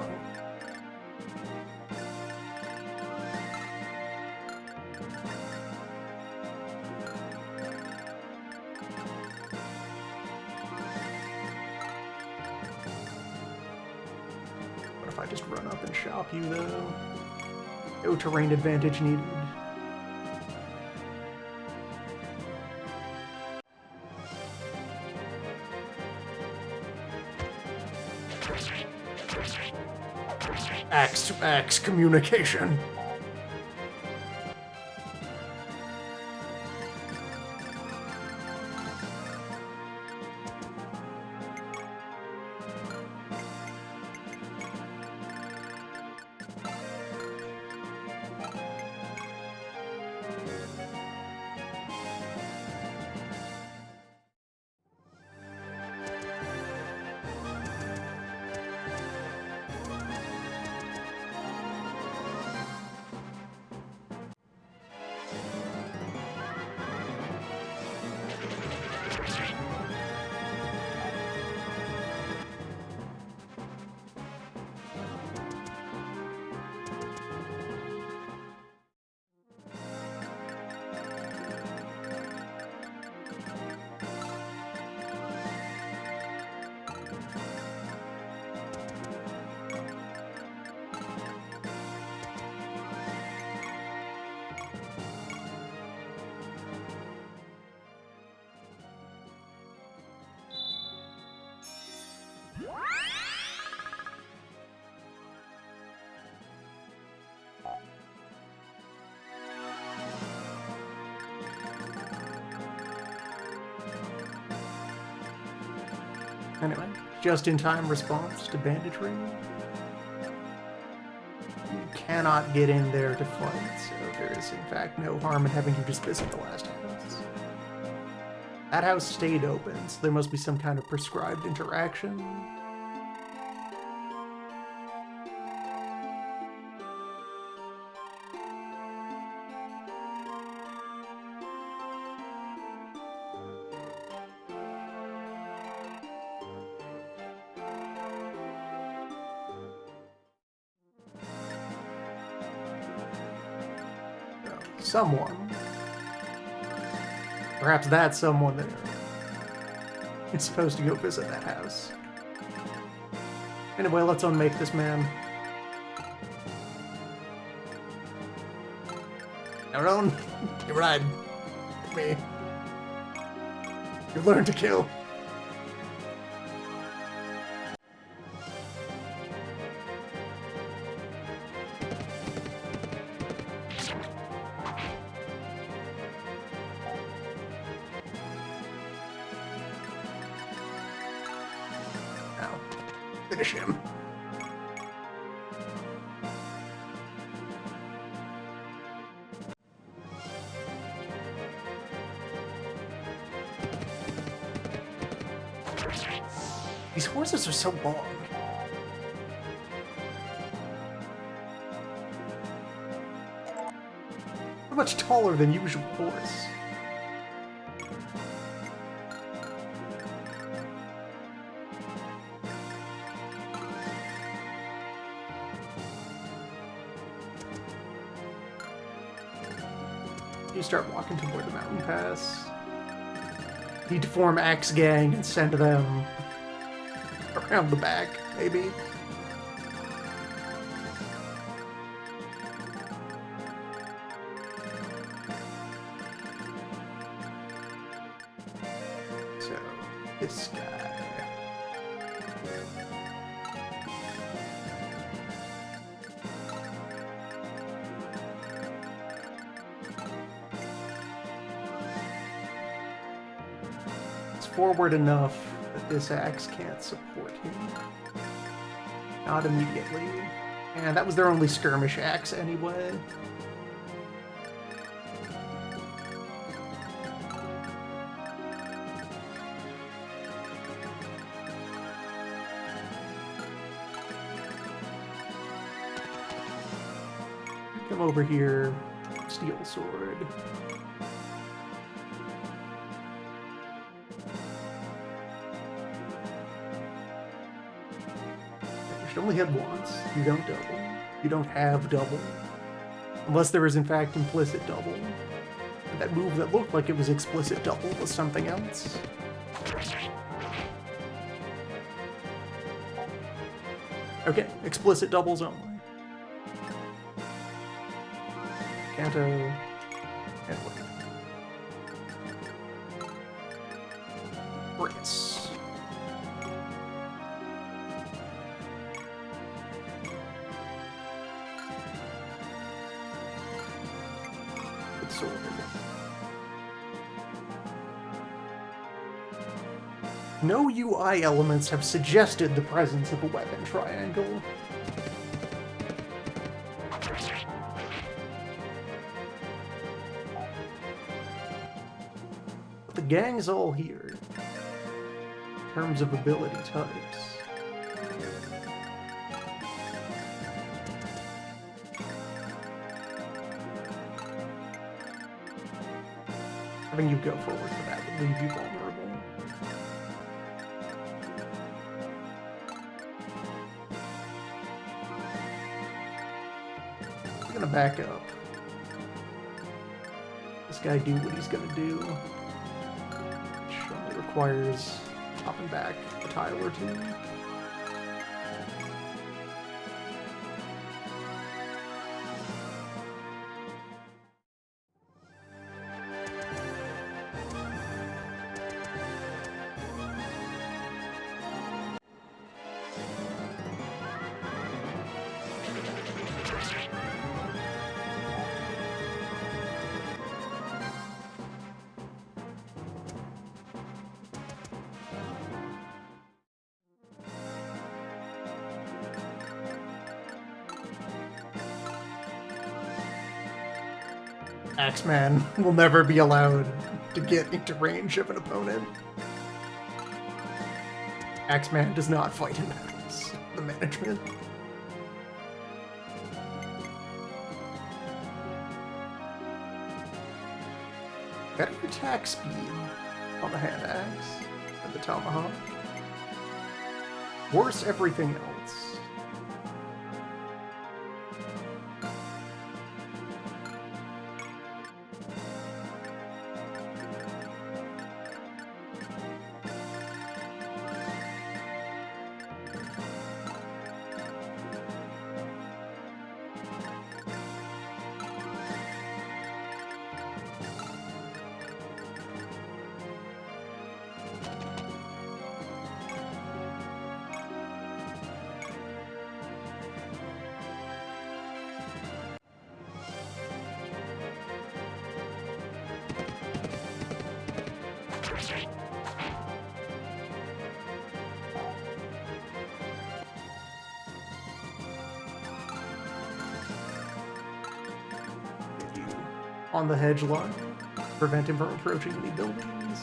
If I just run up and shop you, though. No terrain advantage needed. Axe to axe communication. Anyway, just-in-time response to banditry. You cannot get in there to fight, so there is in fact no harm in having you just visit the last house. That house stayed open, so there must be some kind of prescribed interaction. Someone. Perhaps that's someone that is supposed to go visit that house. Anyway, let's unmake this man. Hold on. You ride. Me. You learn to kill. Finish him. These horses are so long. They're much taller than usual horse. You start walking toward the mountain pass. Need to form Axe Gang and send them around the back, maybe. So, this guy. Forward enough that this axe can't support him. Not immediately. And that was their only skirmish axe anyway. Come over here. Steel sword. You only hit once. You don't double. You don't have double. Unless there is in fact implicit double. And that move that looked like it was explicit double was something else. Okay, explicit doubles only. Canto. And Brace. Sword. No UI elements have suggested the presence of a weapon triangle. But the gang's all here. In terms of ability types. Having you go forward for that would leave you vulnerable. I'm gonna back up. This guy do what he's gonna do. Which only requires popping back a tile or two. Axeman will never be allowed to get into range of an opponent. Axeman does not fight in battles. The management. Better attack speed on the hand axe than the tomahawk. Worse everything else. On the hedge line, prevent him from approaching any buildings.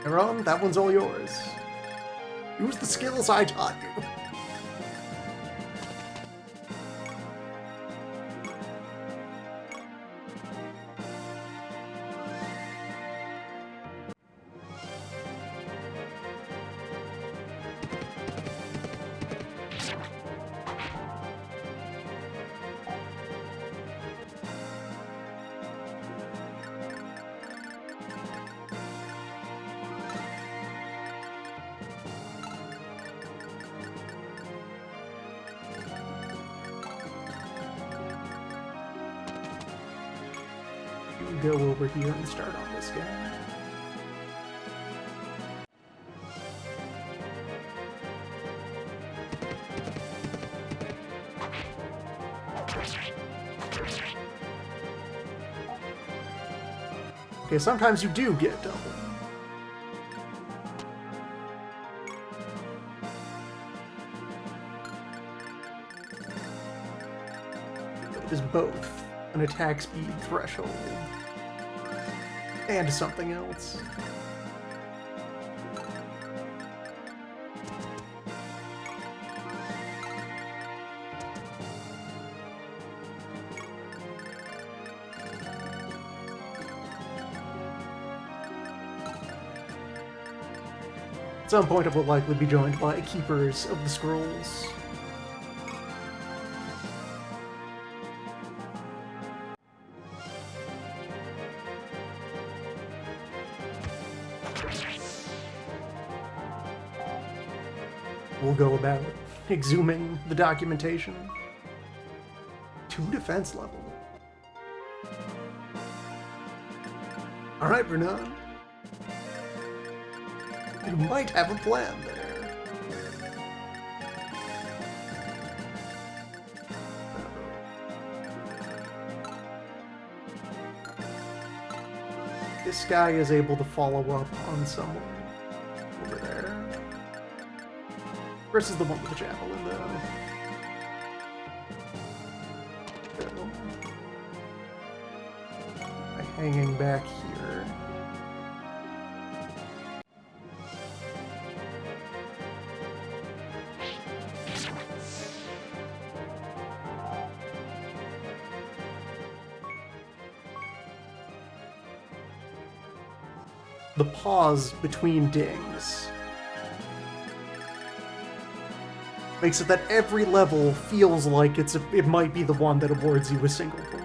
Aaron, that one's all yours. Use the skills I taught you. Go over here and start on this guy. Okay, sometimes you do get double. It is both an attack speed threshold and something else. At some point it will likely be joined by Keepers of the Scrolls. We'll go about exhuming the documentation to defense level. Alright, Renan. You might have a plan there. This guy is able to follow up on someone over there. Versus the one with the javelin, though. By hanging back here. The pause between dings makes it that every level feels like it might be the one that awards you a single point.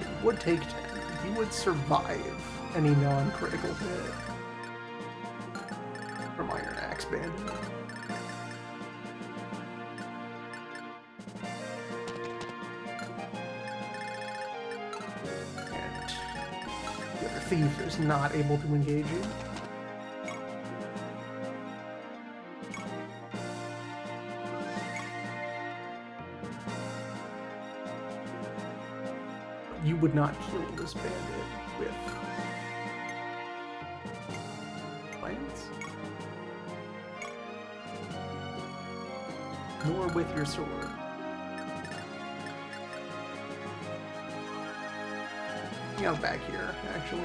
It would take 10. You would survive any non-critical hit from Iron Axe Bandit. thief is not able to engage you. You would not kill this bandit with lance, nor with your sword. Out back here, actually.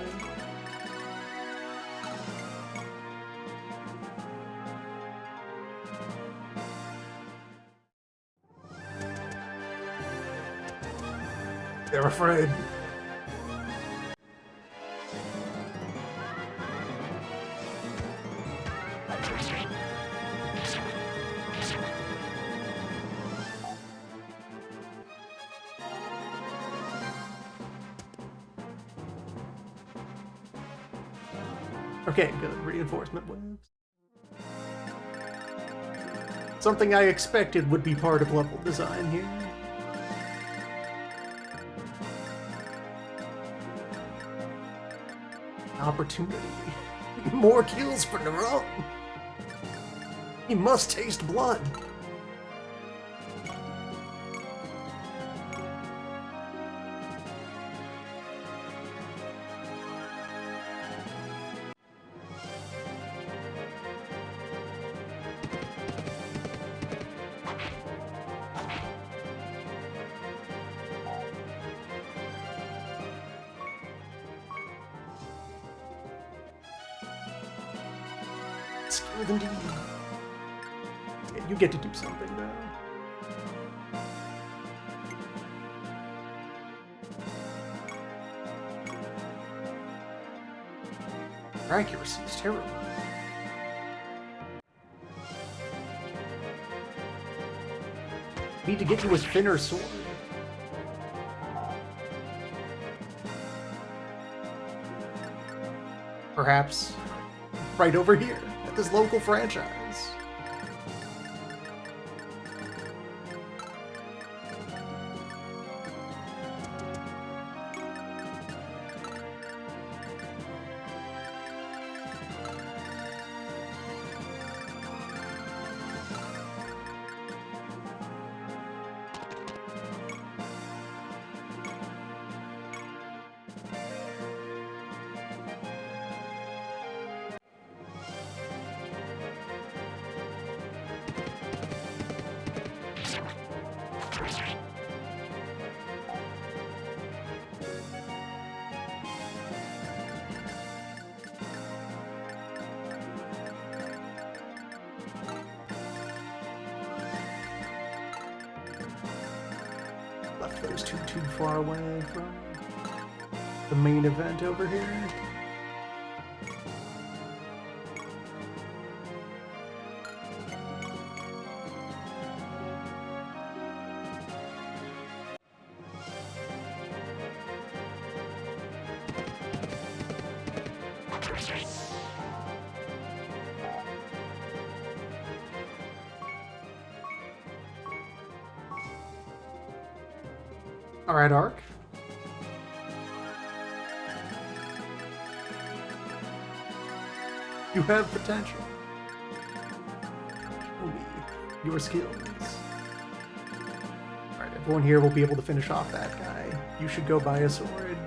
They're afraid. Okay, good. Reinforcement webs. Something I expected would be part of level design here. Opportunity. More kills for Neron. He must taste blood. Skilled indeed. Yeah, you get to do something now. Your accuracy is terrible. Need to get you a thinner sword. Perhaps right over here at this local franchise. Left those two too far away from the main event over here. Alright, Ark. You have potential. Show me your skills. Alright, everyone here will be able to finish off that guy. You should go buy a sword.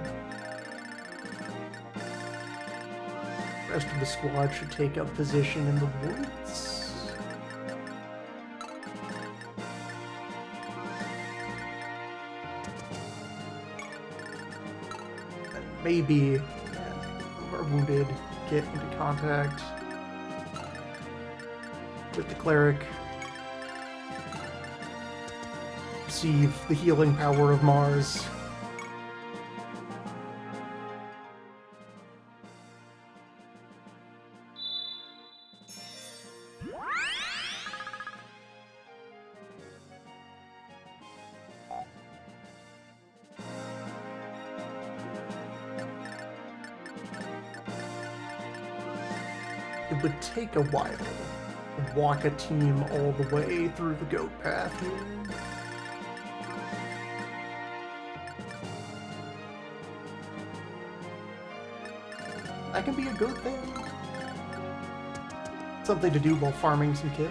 The rest of the squad should take up position in the woods. Maybe who are wounded get into contact with the cleric, receive the healing power of Mars. It would take a while to walk a team all the way through the goat path here. That can be a good thing. Something to do while farming some kills.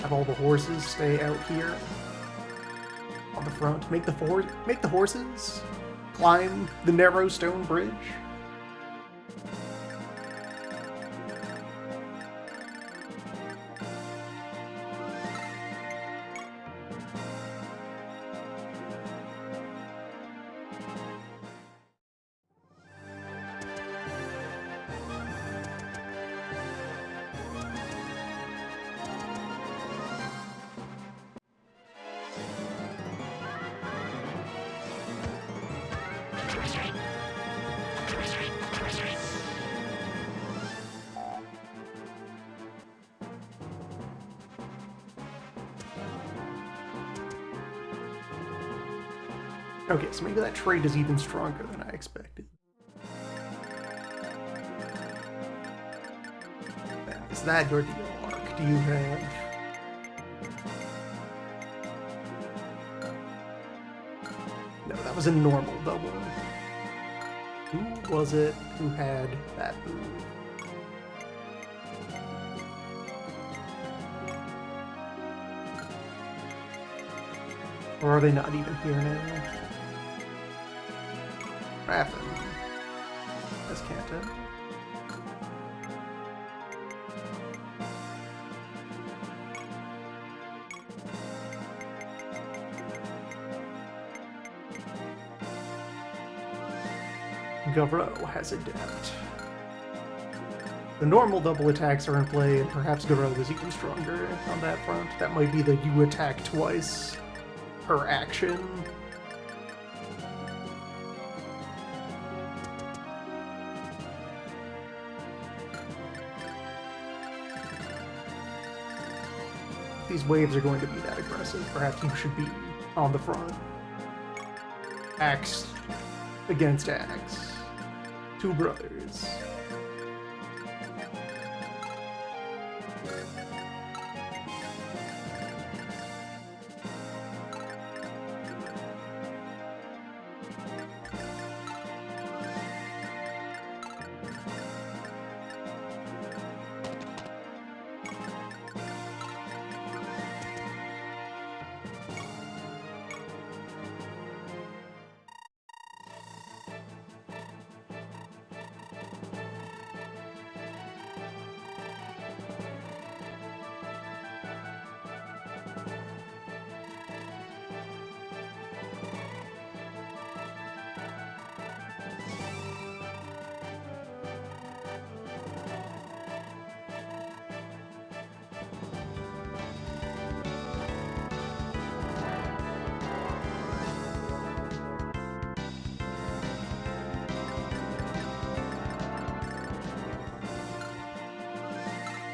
Have all the horses stay out here on the front. Make the horses climb the narrow stone bridge. Okay, so maybe that trait is even stronger than I expected. Is that your deal, Arc? Do you have... No, that was a normal double. Who was it who had that move? Or are they not even here now? Raffin. That's Canton. Garou has Adept. The normal double attacks are in play, and perhaps Garou is even stronger on that front. That might be the you attack twice per action. These waves are going to be that aggressive. Perhaps you should be on the front. Axe against axe. Two brothers.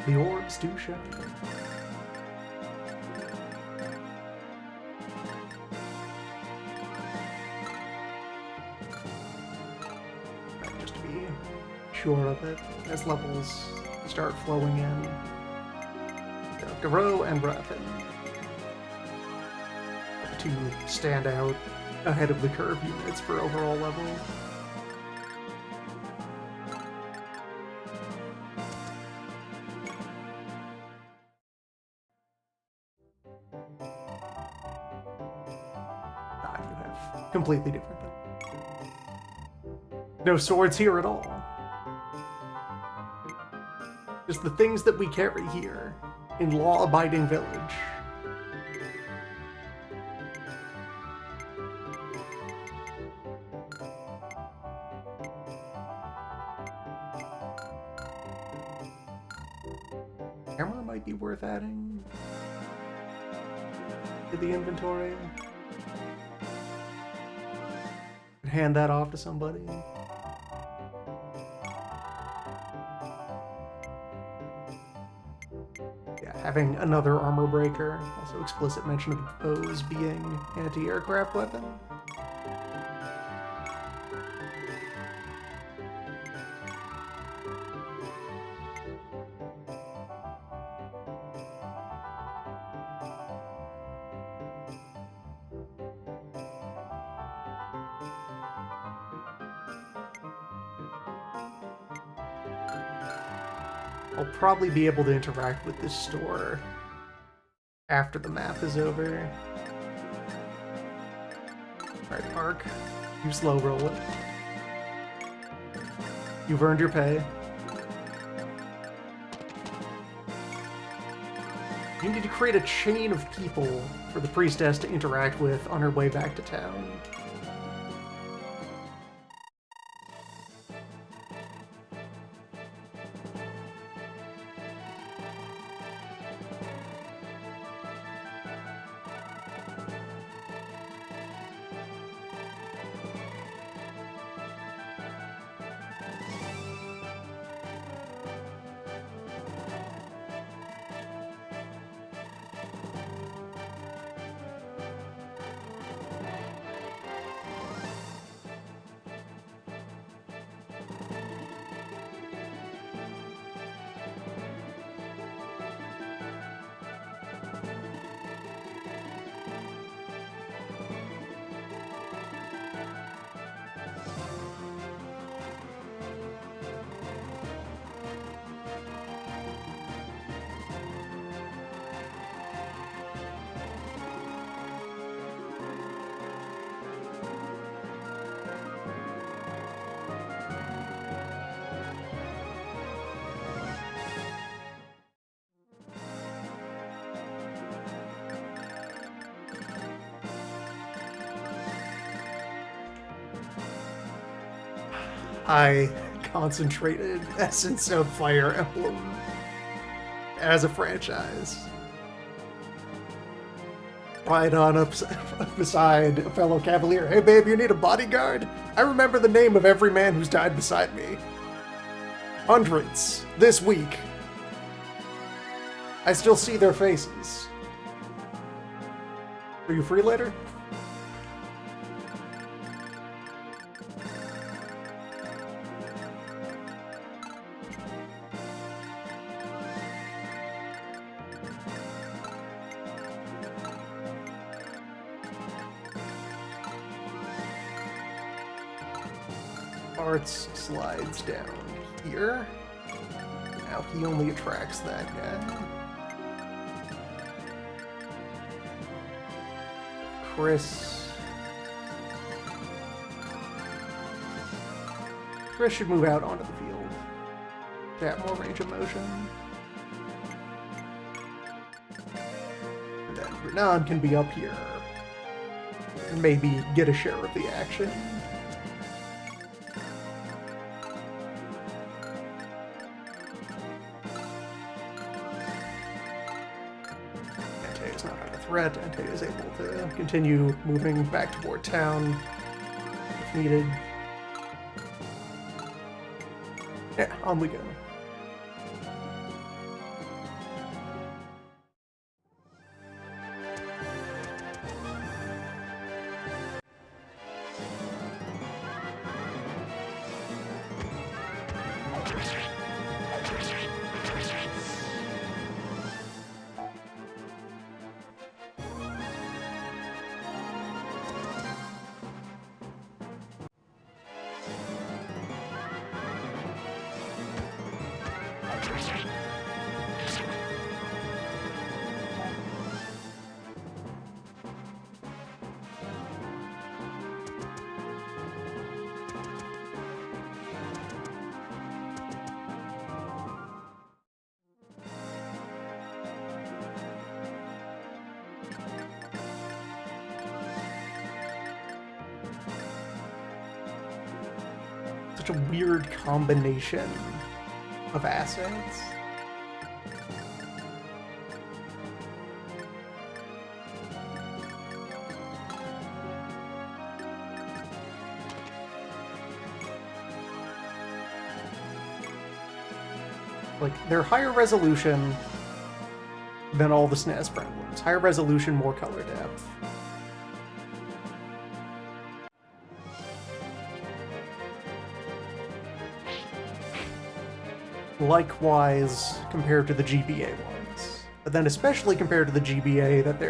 The orbs do shine. Right, just to be sure of it, as levels start flowing in. Garou and Raffin. To stand out ahead of the curve units for overall level. Completely different. No swords here at all. Just the things that we carry here in law-abiding village. Camera might be worth adding to the inventory. Hand that off to somebody. Yeah, having another armor breaker. Also explicit mention of bows being anti-aircraft weapon. I'll probably be able to interact with this store after the map is over. Alright, Park. You slow roll it. You've earned your pay. You need to create a chain of people for the priestess to interact with on her way back to town. I concentrated essence of Fire Emblem as a franchise. Ride on up beside a fellow cavalier. Hey babe, you need a bodyguard? I remember the name of every man who's died beside me. Hundreds. This week. I still see their faces. Are you free later? Arts slides down here. Now he only attracts that guy. Chris should move out onto the field to have more range of motion. And then Renan can be up here and maybe get a share of the action. Threat, Ente is able to continue moving back toward town if needed. Yeah, on we go. Such a weird combination of assets. Like, they're higher resolution than all the SNES emblems. Higher resolution, more color depth. Likewise, compared to the GBA ones. But then especially compared to the GBA, that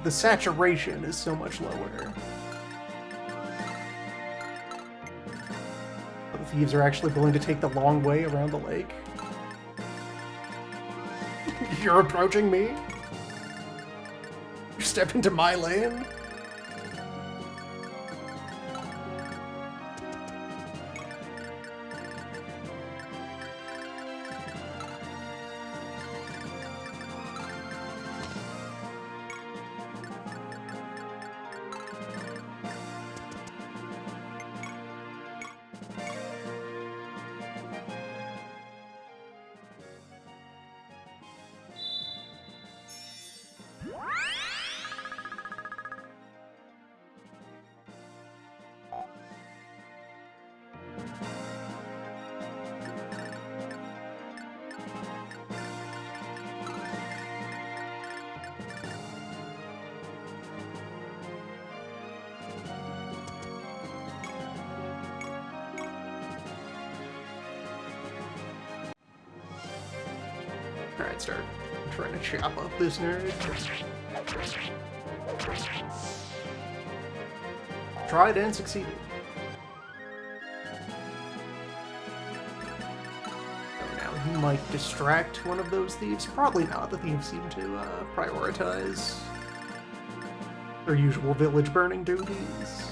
the saturation is so much lower. The thieves are actually willing to take the long way around the lake. You're approaching me? You step into my lane? Alright, start trying to chop up this nerd. Tried and succeeded. So now he might distract one of those thieves. Probably not. The thieves seem to prioritize their usual village burning duties.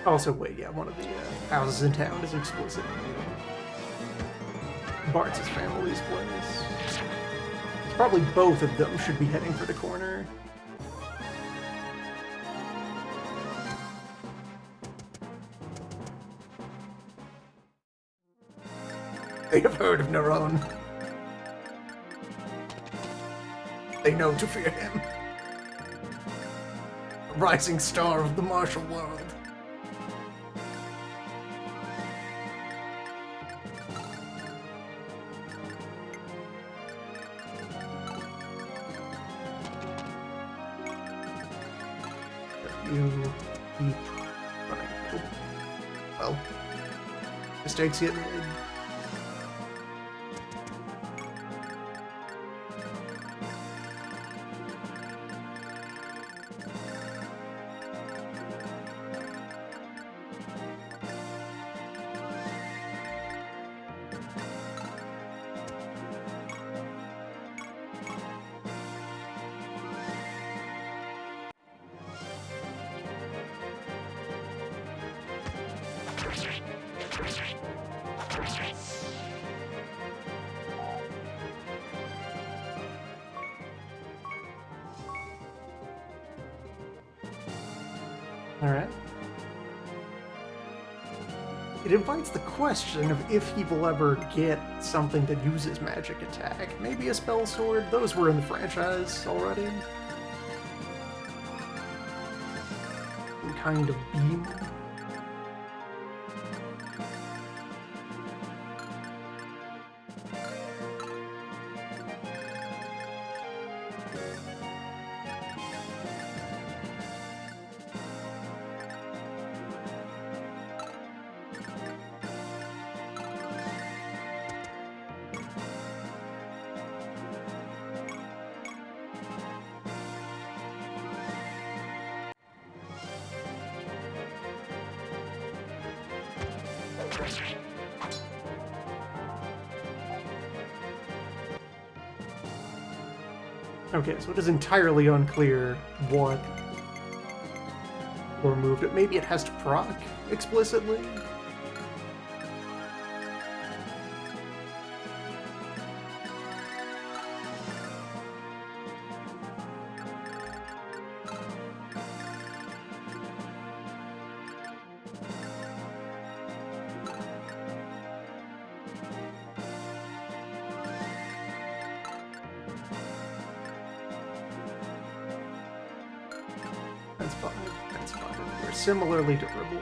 Also, wait, yeah, one of the houses in town is explicit. Bart's family's place. Probably both of them should be heading for the corner. They have heard of Neron. They know to fear him. A rising star of the martial world. You keep running. Well, mistakes get made. Alright. It invites the question of if he will ever get something that uses magic attack. Maybe a spell sword? Those were in the franchise already. Some kind of beam. Okay, so it is entirely unclear what were moved. Maybe it has to proc explicitly? That's fine. That's fine. They're similarly durable.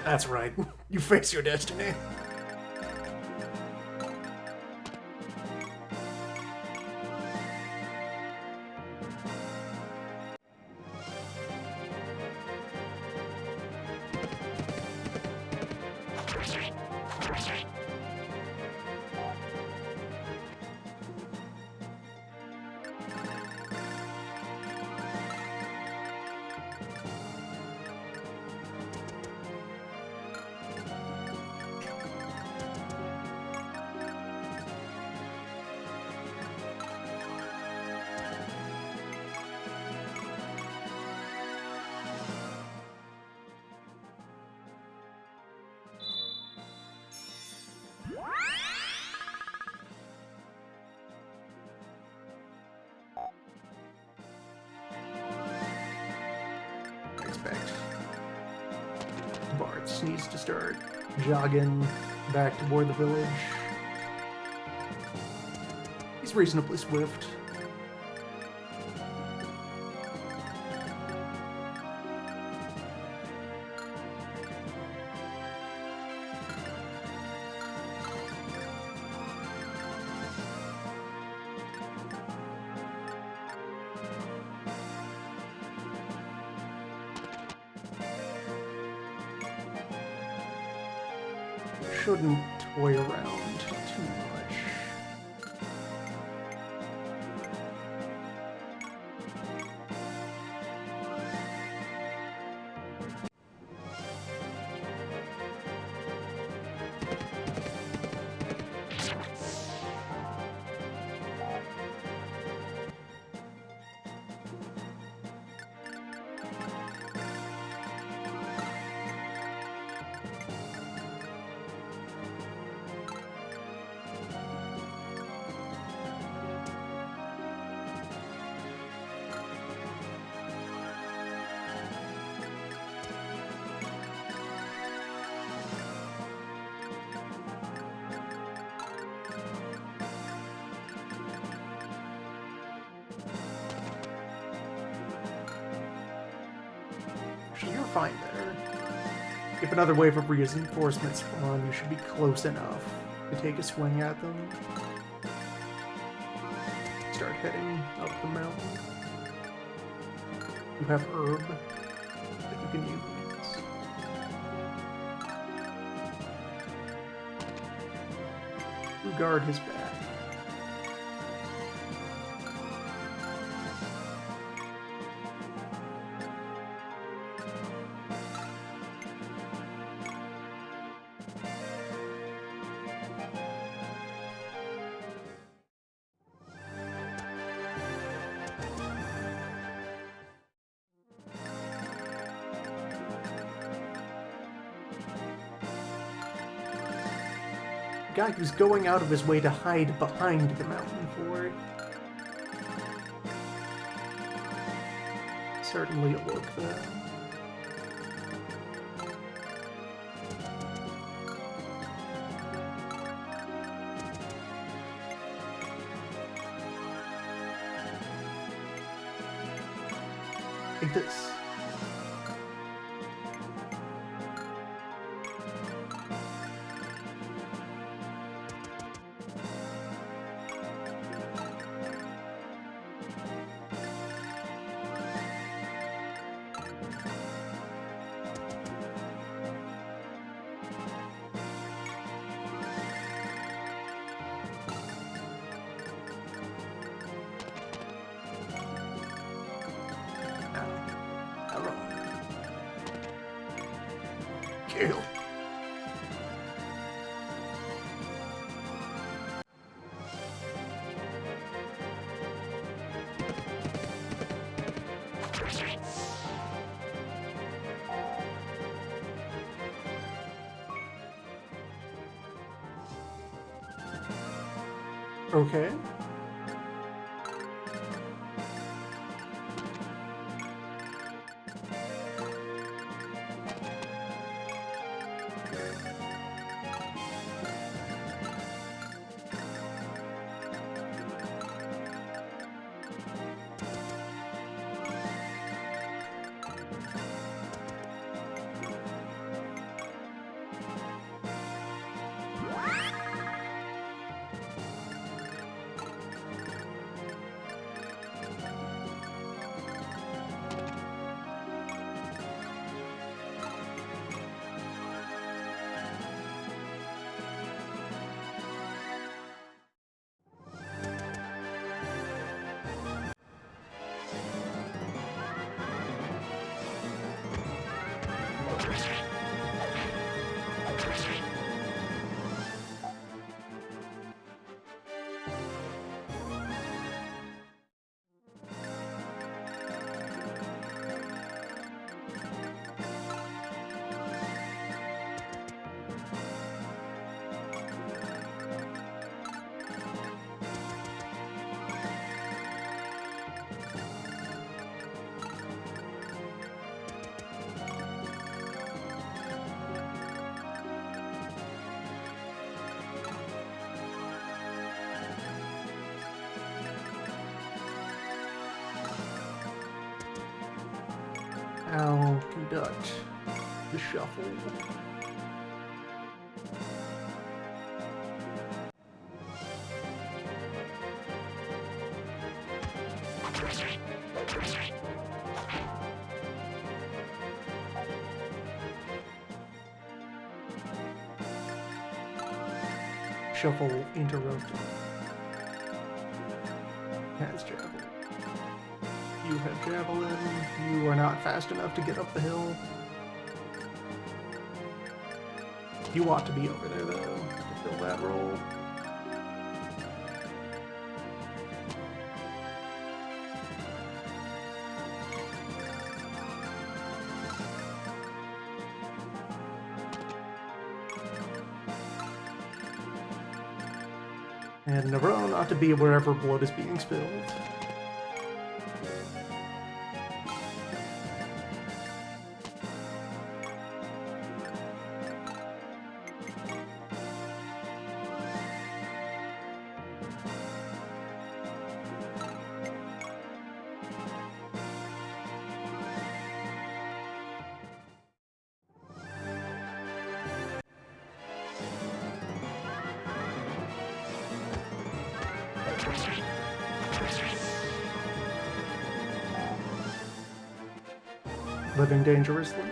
That's right. You face your destiny. Expect Bartz needs to start jogging back toward the village. He's reasonably swift. Shouldn't toy around too much. Actually, you're fine there. If another wave of reinforcements spawn, you should be close enough to take a swing at them. Start heading up the mountain. You have herb that you can use. You guard his back. guy who's going out of his way to hide behind the mountain for it. Certainly a look, though. Like this. Kill. Okay. I'll conduct the shuffle. Shuffle interrupted. Has javelin. You have javelin. You are not fast enough to get up the hill. You ought to be over there, though, to fill that role. And Navarone ought to be wherever blood is being spilled. Living dangerously.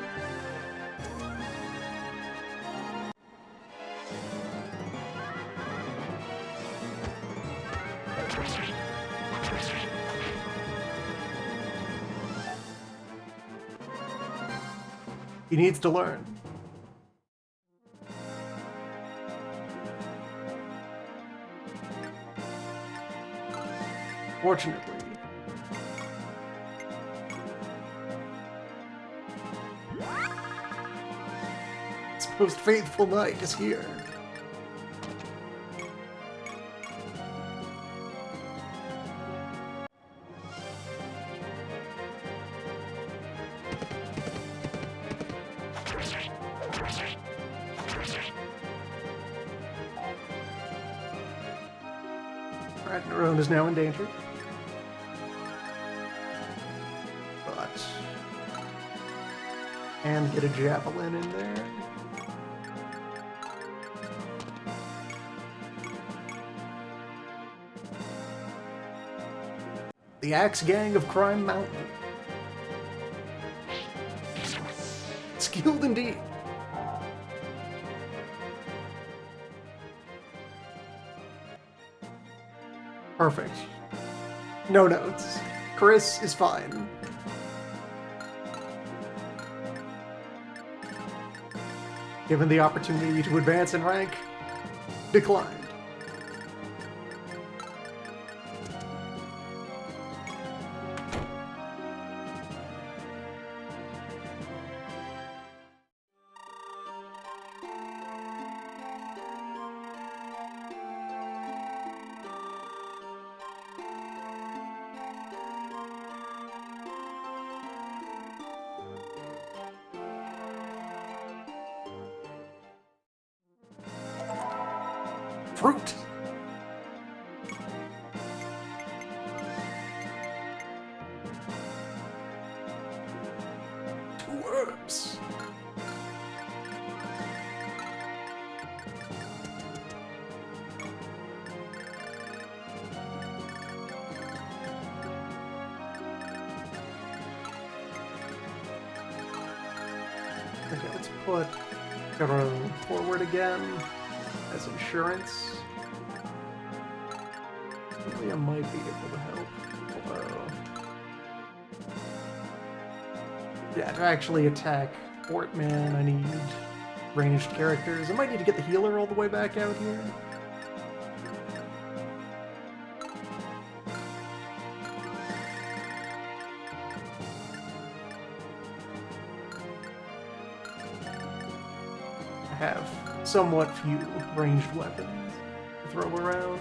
He needs to learn. Fortunately, his most faithful knight is here. Alright, Nerone is now in danger. But... and get a javelin in there. The Axe Gang of Crime Mountain. Skilled indeed. Perfect. No notes. Chris is fine. Given the opportunity to advance in rank, declined. Fruit. Two herbs. Okay, let's put Nerone forward again as insurance. I might be able to help. Although... yeah, to actually attack Ortman, I need ranged characters. I might need to get the healer all the way back out here. I have somewhat few ranged weapons to throw around.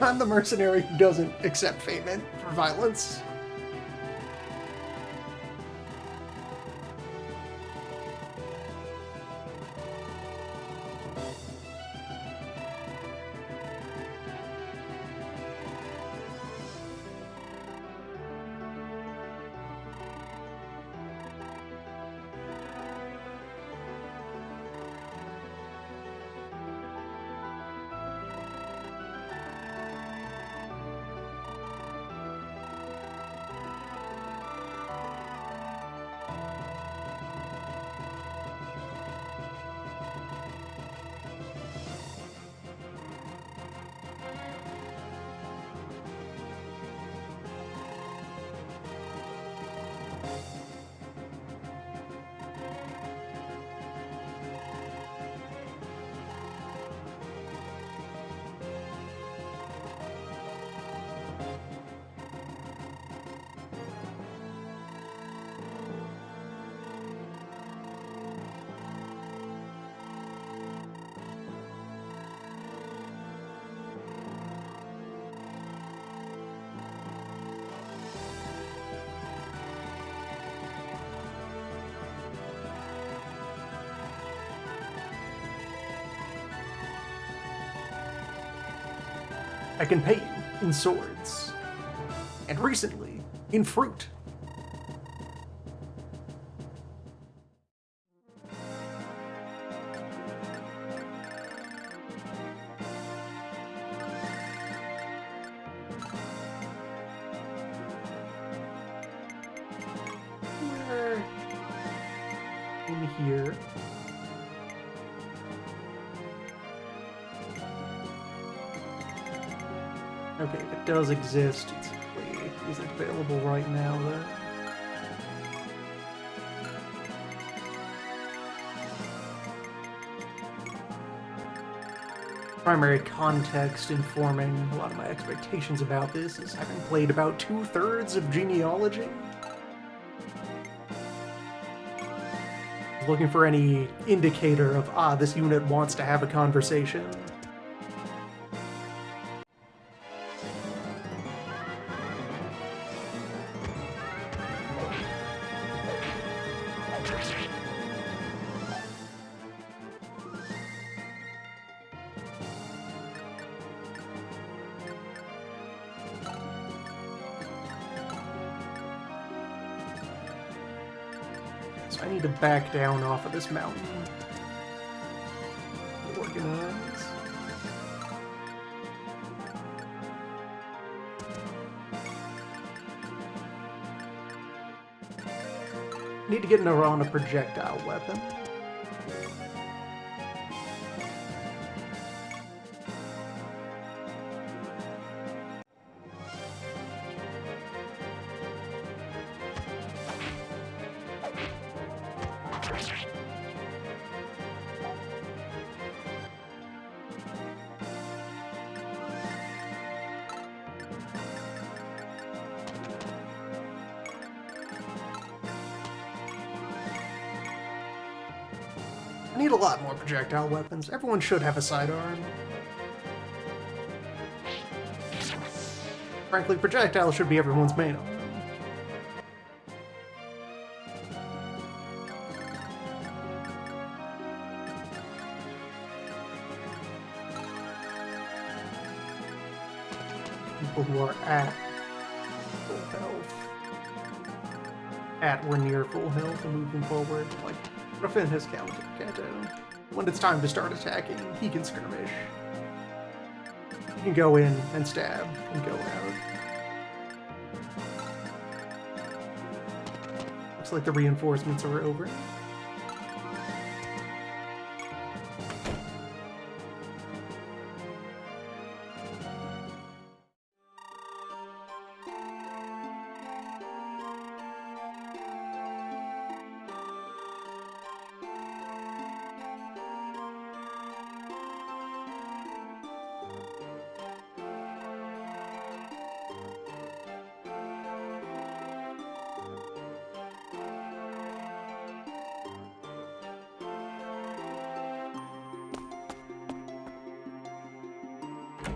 I'm the mercenary who doesn't accept payment for violence. I can pay you in swords, and recently, in fruit. Where in here? Okay, if it does exist, it's simply isn't available right now, though. Primary context informing a lot of my expectations about this is having played about 2/3 of genealogy. Looking for any indicator of, this unit wants to have a conversation. So I need to back down off of this mountain. Organize. Need to get on a projectile weapon. I need a lot more projectile weapons. Everyone should have a sidearm. Frankly, projectiles should be everyone's main arm. People who are at full health. At or near full health and moving forward, like Ruffin has counted Kato. When it's time to start attacking, he can skirmish. He can go in and stab and go out. Looks like the reinforcements are over.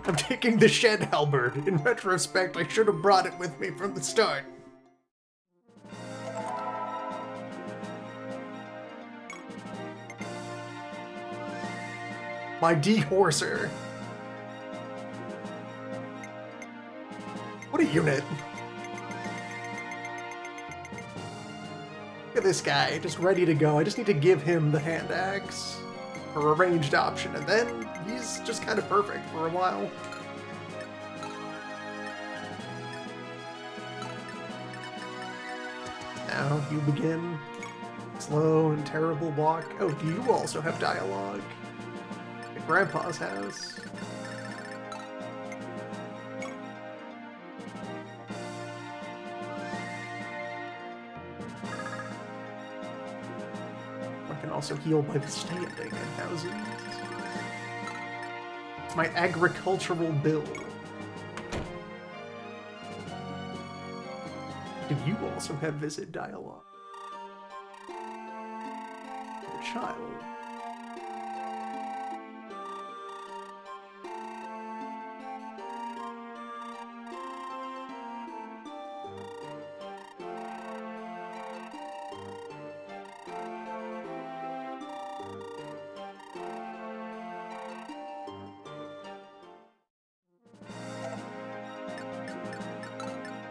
I'm taking the shed halberd. In retrospect, I should have brought it with me from the start. My dehorser. What a unit. Look at this guy, just ready to go. I just need to give him the hand axe. Or a ranged option, and then he's just kind of perfect for a while. Now you begin. Slow and terrible walk. Oh, do you also have dialogue? At Grandpa's house. Also heal by the standing in houses. It's my agricultural bill. Do you also have visit dialogue? Your child.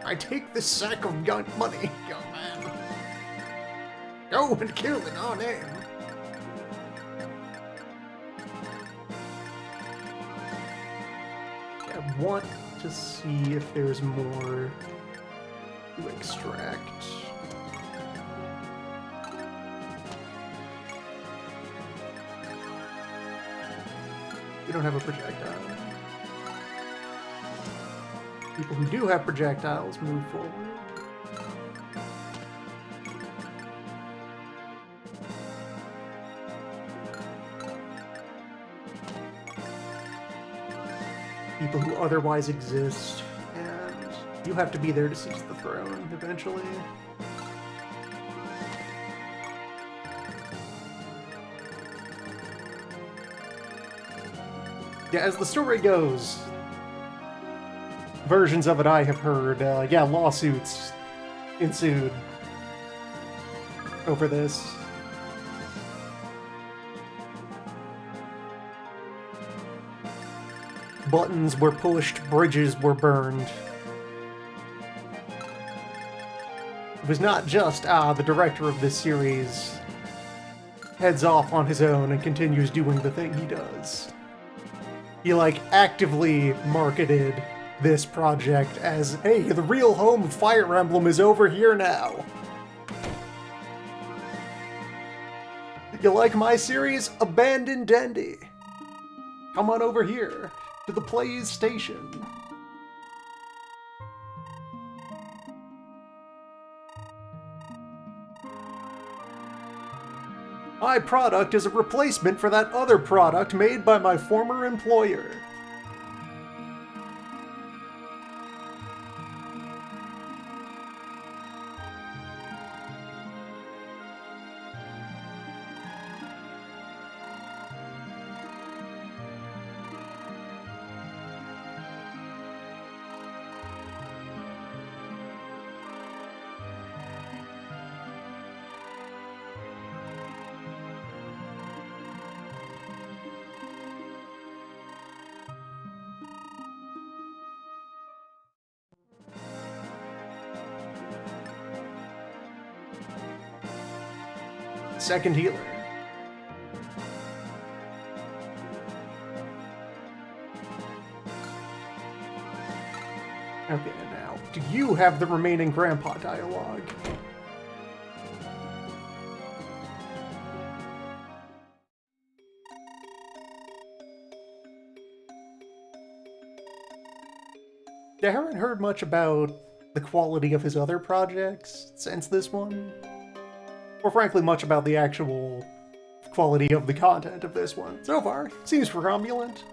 I take this sack of money, young man. Go and kill in our name. I want to see if there's more to extract. We don't have a projectile. People who do have projectiles move forward. People who otherwise exist, and you have to be there to seize the throne eventually. Yeah, as the story goes, versions of it I have heard, yeah, lawsuits ensued. over this. Buttons were pushed, bridges were burned. It was not just, the director of this series heads off on his own and continues doing the thing he does. He, like, actively marketed this project as, hey, the real home of Fire Emblem is over here now. You like my series? Abandoned Dendy. Come on over here to the Plays Station. My product is a replacement for that other product made by my former employer. Second healer. Okay, now, do you have the remaining grandpa dialogue? I haven't heard much about the quality of his other projects since this one. Or frankly, much about the actual quality of the content of this one. So far, seems cromulent.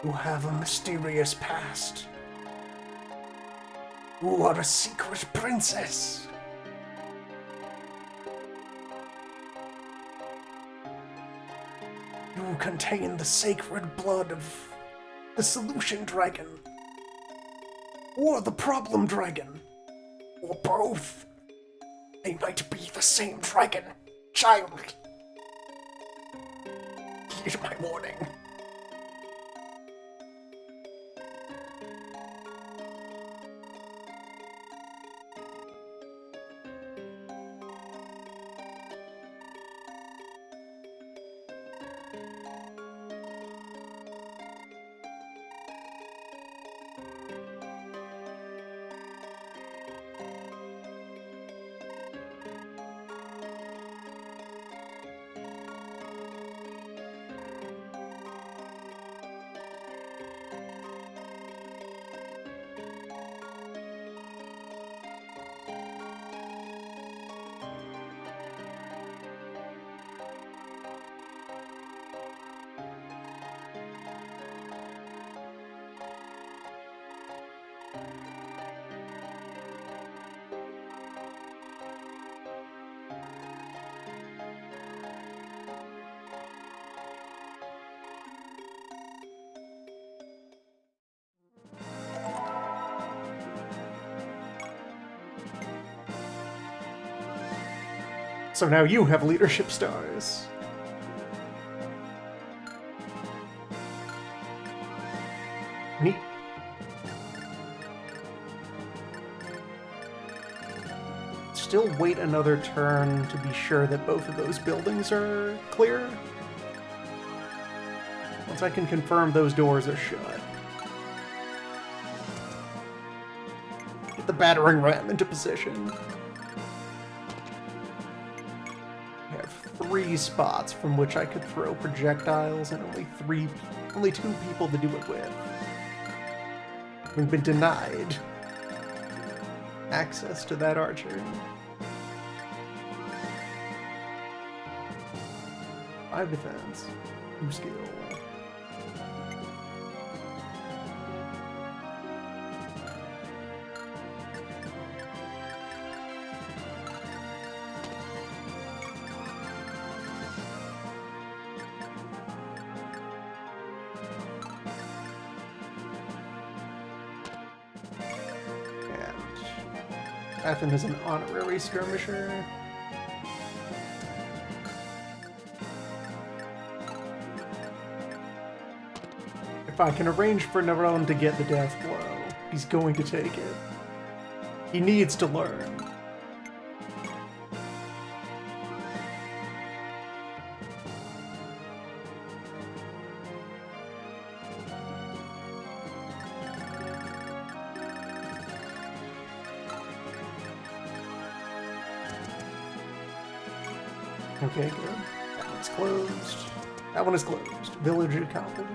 You have a mysterious past. You are a secret princess. You contain the sacred blood of the Solution Dragon. Or the Problem Dragon. Or both. They might be the same dragon. Child. Heed my warning. So now you have leadership stars. Neat. Still wait another turn to be sure that both of those buildings are clear. Once I can confirm those doors are shut. Get the battering ram into position. 3 spots from which I could throw projectiles and only 2 people to do it with. We've been denied access to that archer. 5 defense, 2 skill. Athen is an honorary skirmisher. If I can arrange for Naron to get the death blow, he's going to take it. He needs to learn. Okay, good. That one's closed. That one is closed. Village accomplished.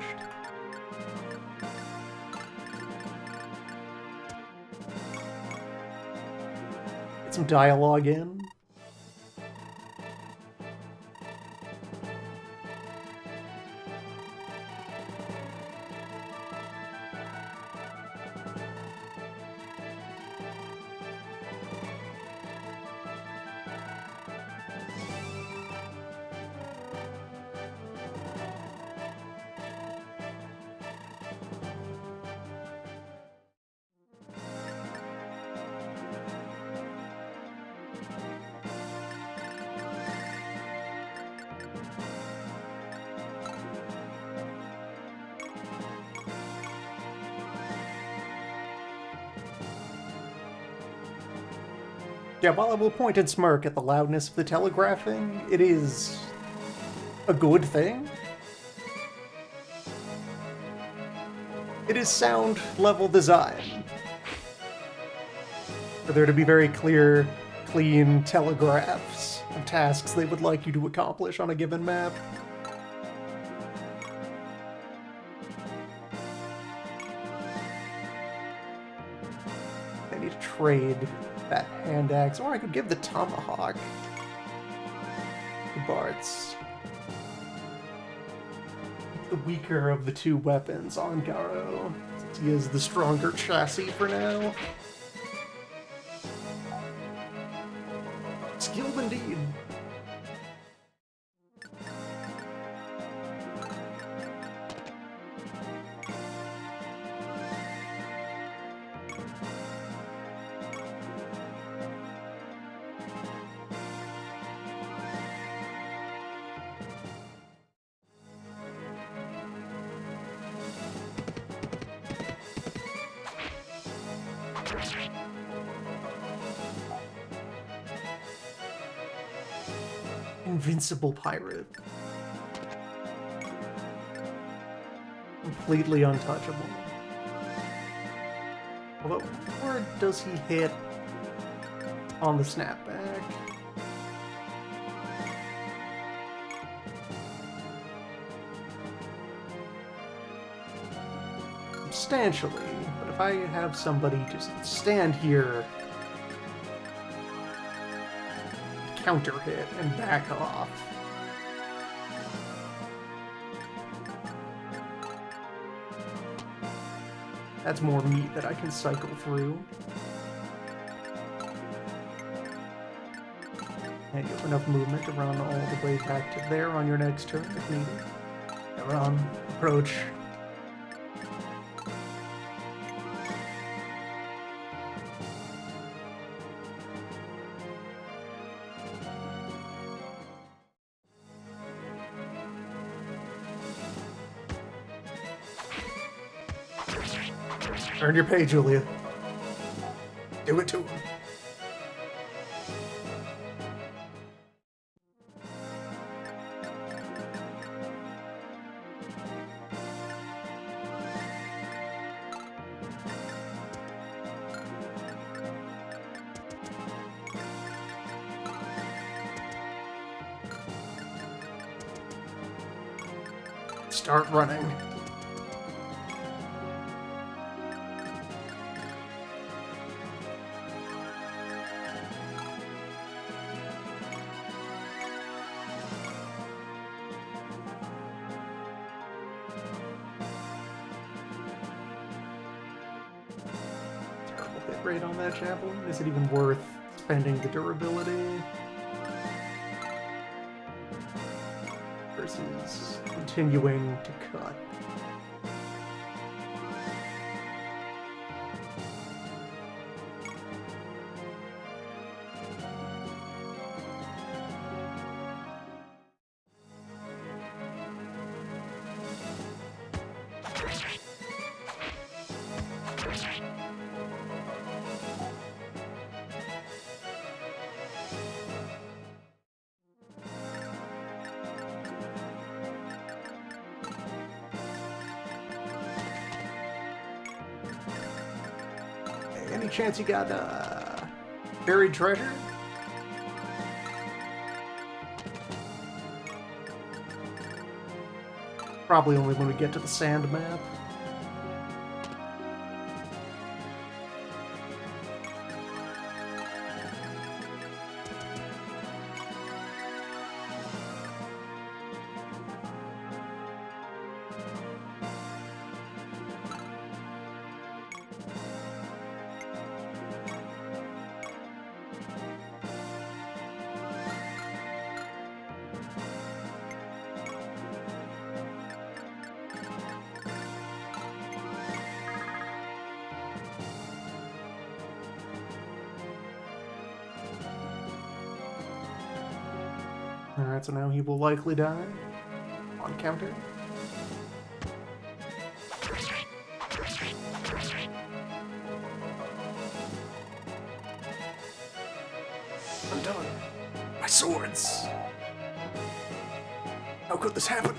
Get some dialogue in. Yeah, while I will point and smirk at the loudness of the telegraphing, it is a good thing. It is sound level design. For there to be very clear, clean telegraphs of tasks they would like you to accomplish on a given map. I need to trade that hand axe, or I could give the tomahawk to Bartz. The weaker of the two weapons on Garo, since he is the stronger chassis for now. Skilled indeed. Invincible pirate. Completely untouchable. Although, where does he hit on the snapback? Substantially, but if I have somebody just stand here, counter hit and back off. That's more meat that I can cycle through. And you have enough movement to run all the way back to there on your next turn if needed. Run, approach. Earn your pay, Julia. Do it to him. Start running. upgrade on that javelin? Is it even worth spending the durability? Versus continuing to cut. Any chance you got buried treasure? Probably only when we get to the sand map. Alright, so now he will likely die on counter. I'm done. My swords! How could this happen?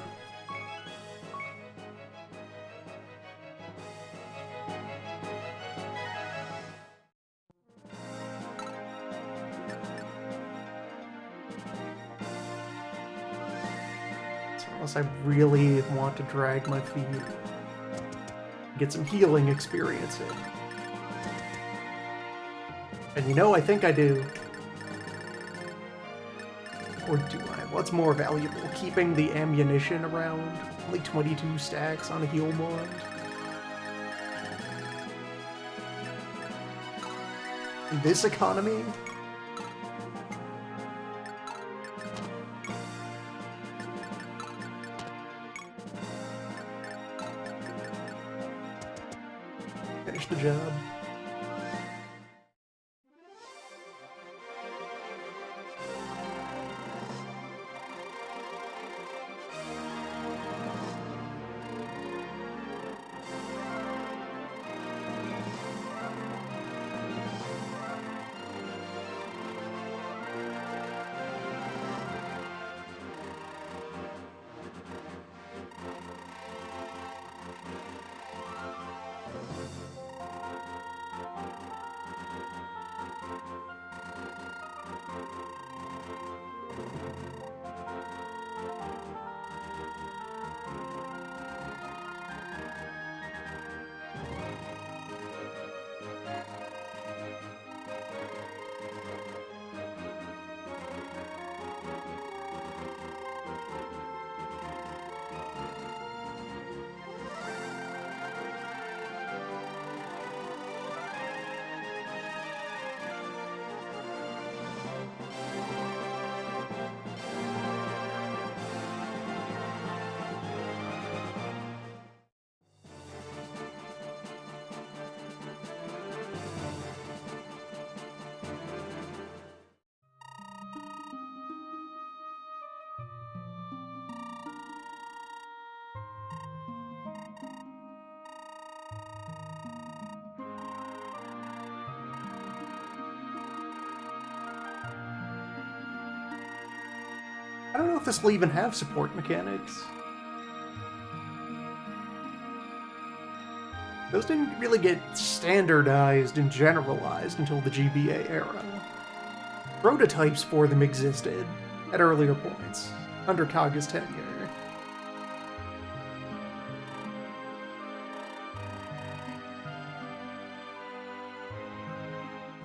Unless I really want to drag my feet, get some healing experience in. And you know, I think I do. Or do I? What's more valuable, keeping the ammunition around? Only 22 stacks on a heal mod? In this economy? Finish the job. I don't know if this will even have support mechanics. Those didn't really get standardized and generalized until the GBA era. Prototypes for them existed at earlier points, under Kaga's tenure.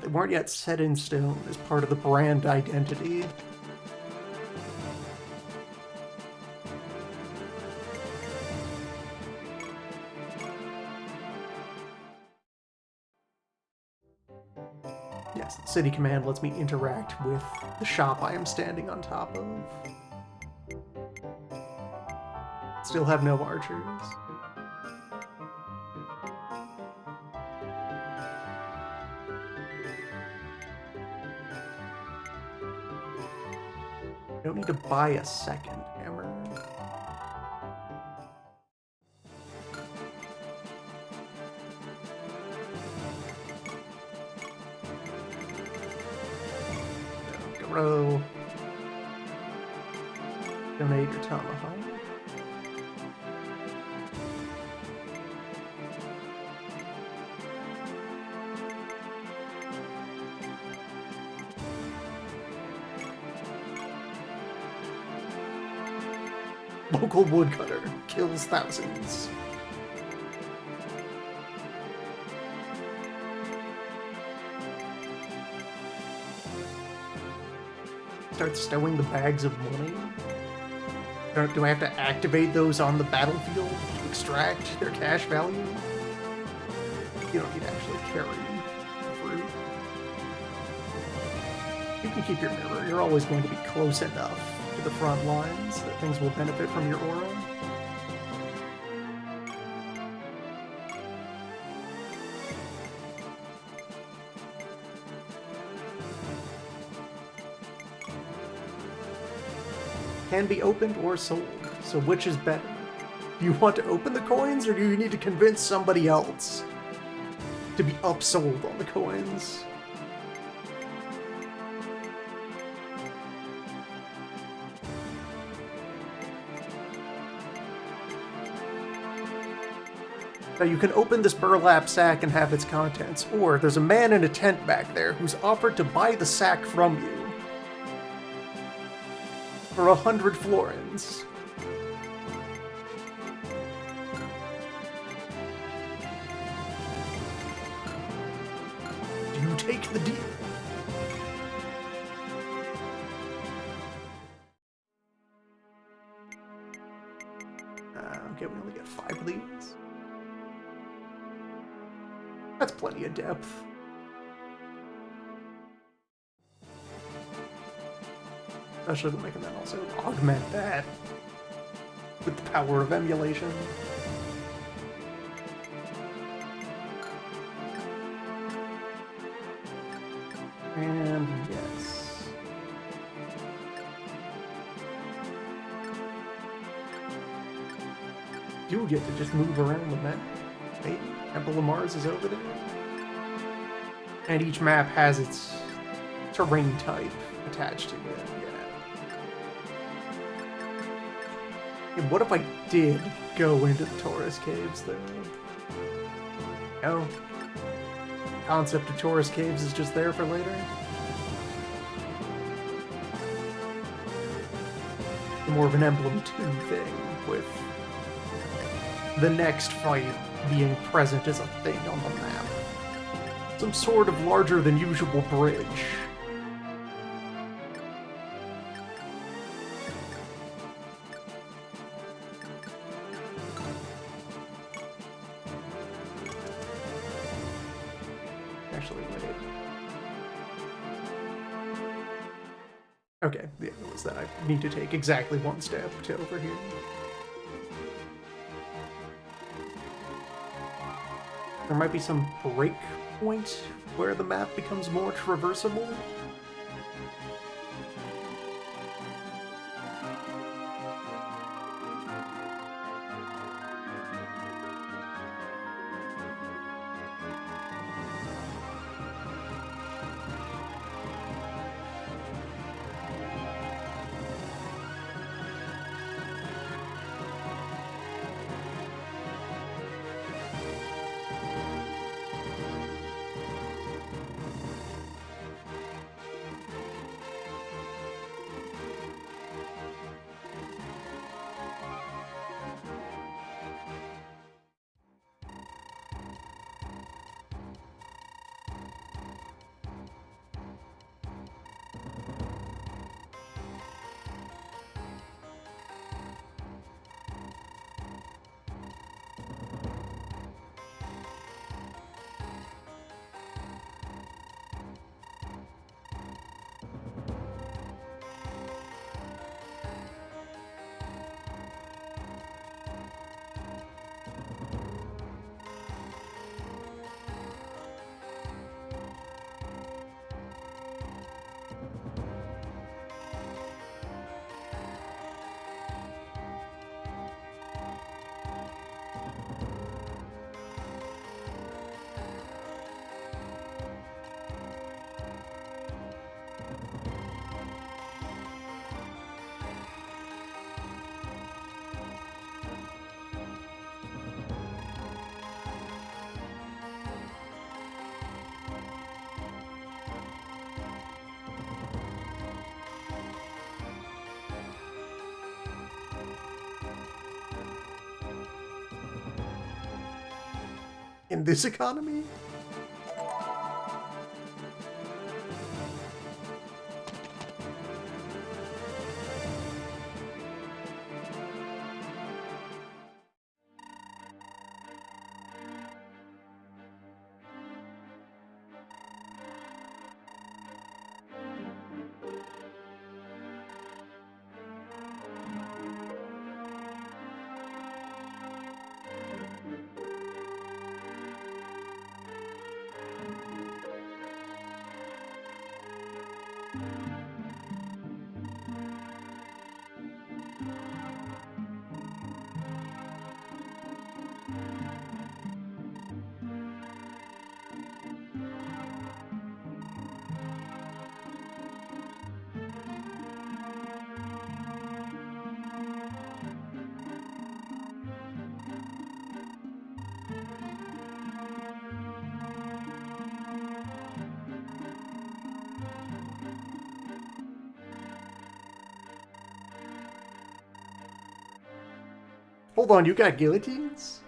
They weren't yet set in stone as part of the brand identity. Yes, City Command lets me interact with the shop I am standing on top of. Still have no archers. Don't need to buy a second hammer. Go. Donate your tomahawk. Local woodcutter kills thousands. Start stowing the bags of money. Do I have to activate those on the battlefield to extract their cash value? You don't need to actually carry fruit. You can keep your mirror. You're always going to be close enough to the front lines that things will benefit from your aura. Can be opened or sold, so which is better? Do you want to open the coins, or do you need to convince somebody else to be upsold on the coins? Now you can open this burlap sack and have its contents, or there's a man in a tent back there who's offered to buy the sack from you for 100 florins. Do you take the deal? Okay, we only get 5 of these. That's plenty of depth. Especially we can then also augment that with the power of emulation. And yes. You get to just move around the map. Maybe Temple of Mars is over there. And each map has its terrain type attached to it. And what if I did go into the Taurus Caves, though? No? The concept of Taurus Caves is just there for later? More of an Emblem 2 thing, with the next fight being present as a thing on the map. Some sort of larger than usual bridge. Actually, wait. Okay, yeah, it was that I need to take exactly one step to over here. There might be some break point where the map becomes more traversable. in this economy? Hold on, you got guillotines?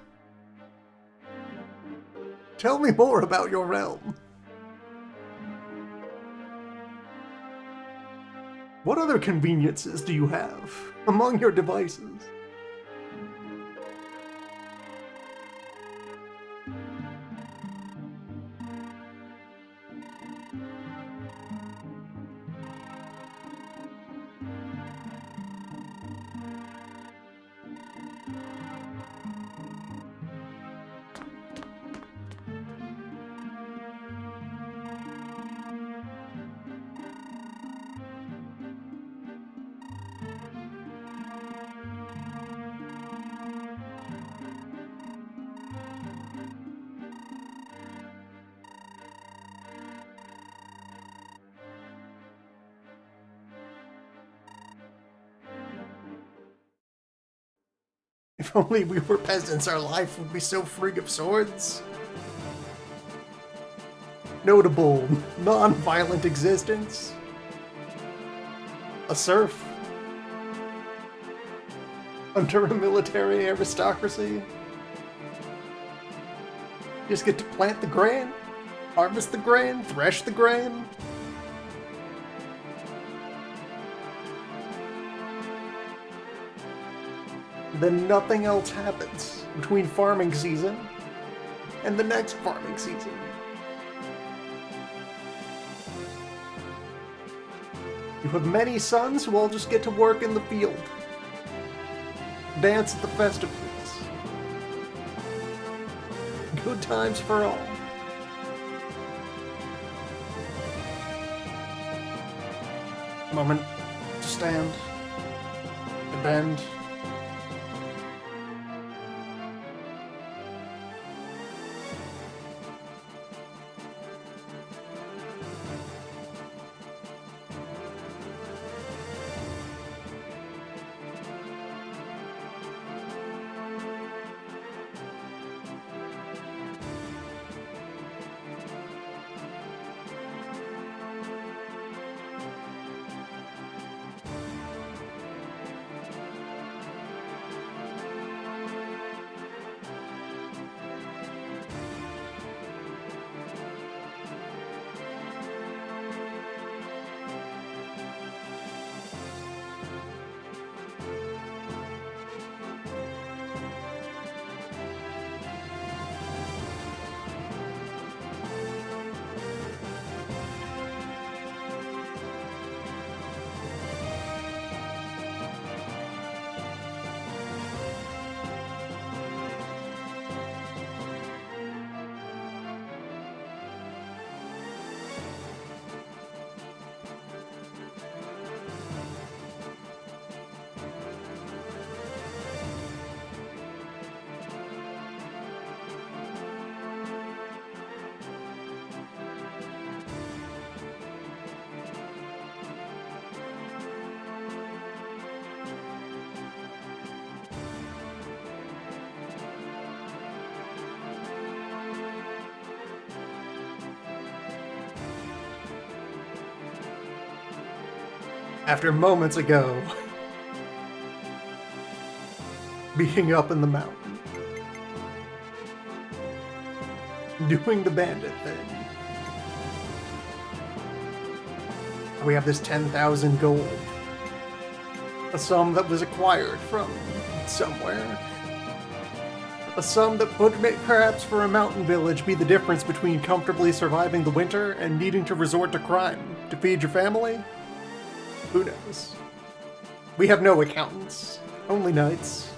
Tell me more about your realm. What other conveniences do you have among your devices? If only we were peasants, our life would be so free of swords. Notable non-violent existence. A serf. Under a military aristocracy. You just get to plant the grain, harvest the grain, thresh the grain. Then nothing else happens between farming season and the next farming season. You have many sons who all just get to work in the field, dance at the festivals. Good times for all. Moment to stand, to bend. After moments ago, being up in the mountain. doing the bandit thing. We have this 10,000 gold. A sum that was acquired from somewhere. A sum that would perhaps for a mountain village be the difference between comfortably surviving the winter and needing to resort to crime to feed your family? Who knows? We have no accountants, only knights.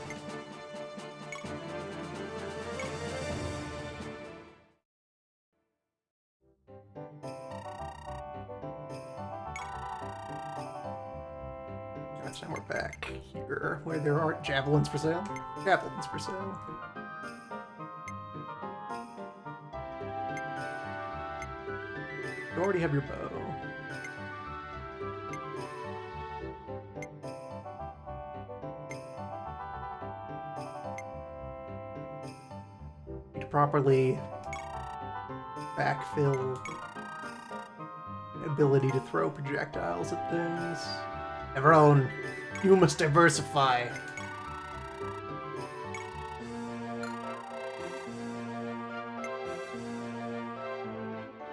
That's now we're back here, where there aren't javelins for sale. Javelins for sale. You already have your bow. Need to properly backfill ability to throw projectiles at things. Everyone, you must diversify.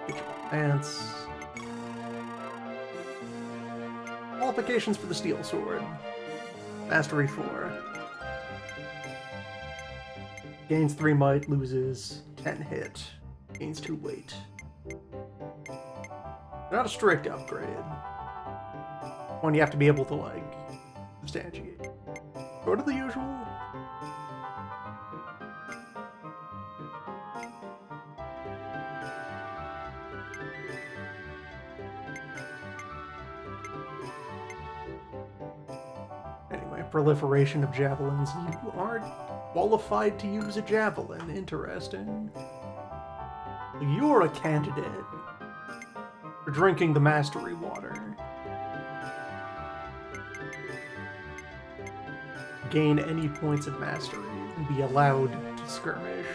Get your pants. Qualifications for the steel sword. Mastery 4. Gains 3 might, loses 10 hit. Gains 2 weight. Not a strict upgrade. One you have to be able to, like, substantiate. Sort of the usual. Anyway, proliferation of javelins. You are qualified to use a javelin. Interesting. You're a candidate for drinking the mastery water. Gain any points of mastery and be allowed to skirmish.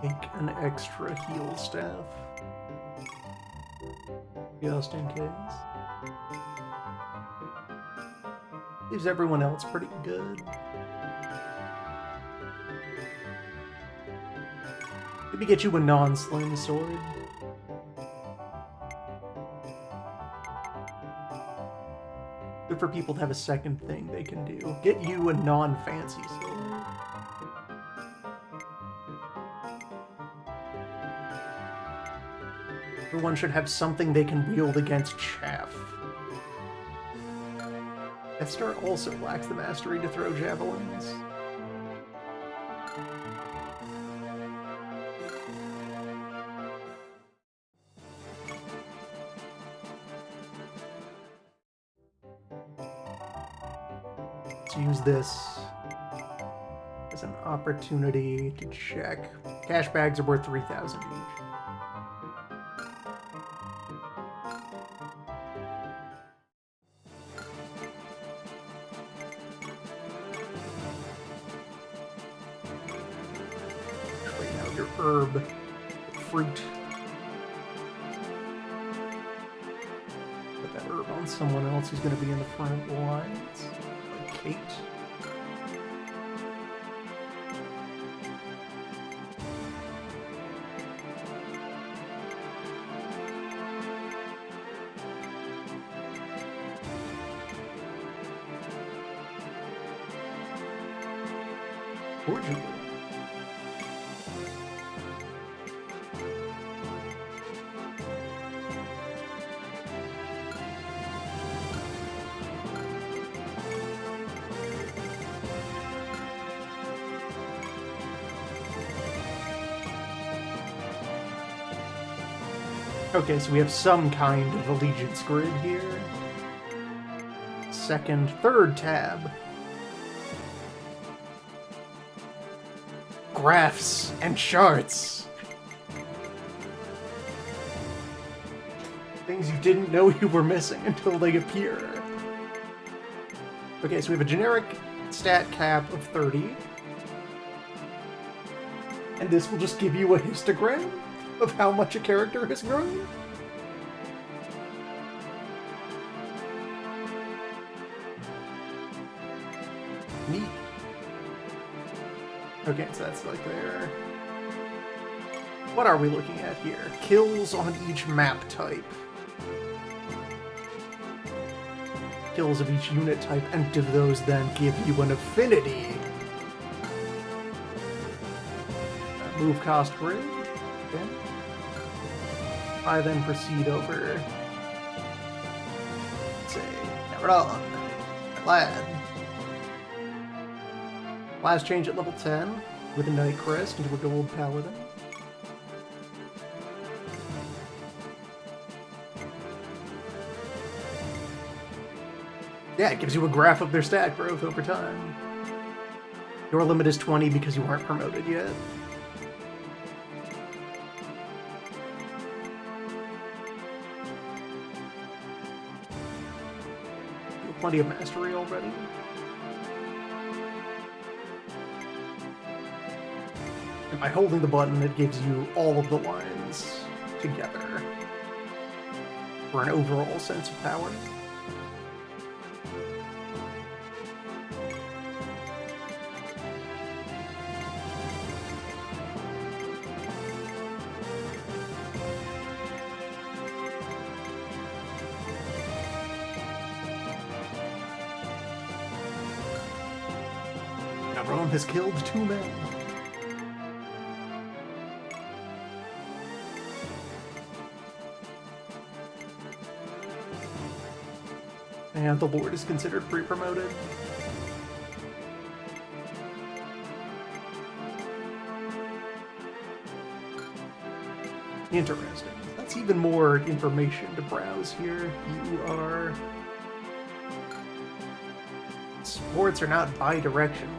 Take an extra heal staff. Just in case. Leaves everyone else pretty good. Maybe get you a non-sling sword. Good for people to have a second thing they can do. Get you a non-fancy sword. Everyone should have something they can wield against chaff. Esther also lacks the mastery to throw javelins. Let's use this as an opportunity to check. Cash bags are worth 3,000 each. Herb, fruit. Put that herb on someone else who's going to be in the front lines. Like Kate. Fortunately. Okay, so we have some kind of allegiance grid here. Third tab. Graphs and charts. Things you didn't know you were missing until they appear. Okay, so we have a generic stat cap of 30. And this will just give you a histogram of how much a character has grown. Neat. Okay, so that's like there. What are we looking at here? Kills on each map type. Kills of each unit type, and do those then give you an affinity? Move cost grid. Okay. I then proceed over. Let's say, Neverdon, Lad. Last change at level 10 with a Night Crest into a Gold Paladin. Yeah, it gives you a graph of their stat growth over time. Your limit is 20 because you aren't promoted yet. You have plenty of mastery already. And by holding the button, it gives you all of the lines together for an overall sense of power. Rome has killed 2 men. And the Lord is considered pre-promoted. Interesting. That's even more information to browse here. You are... Sports are not bi-directional.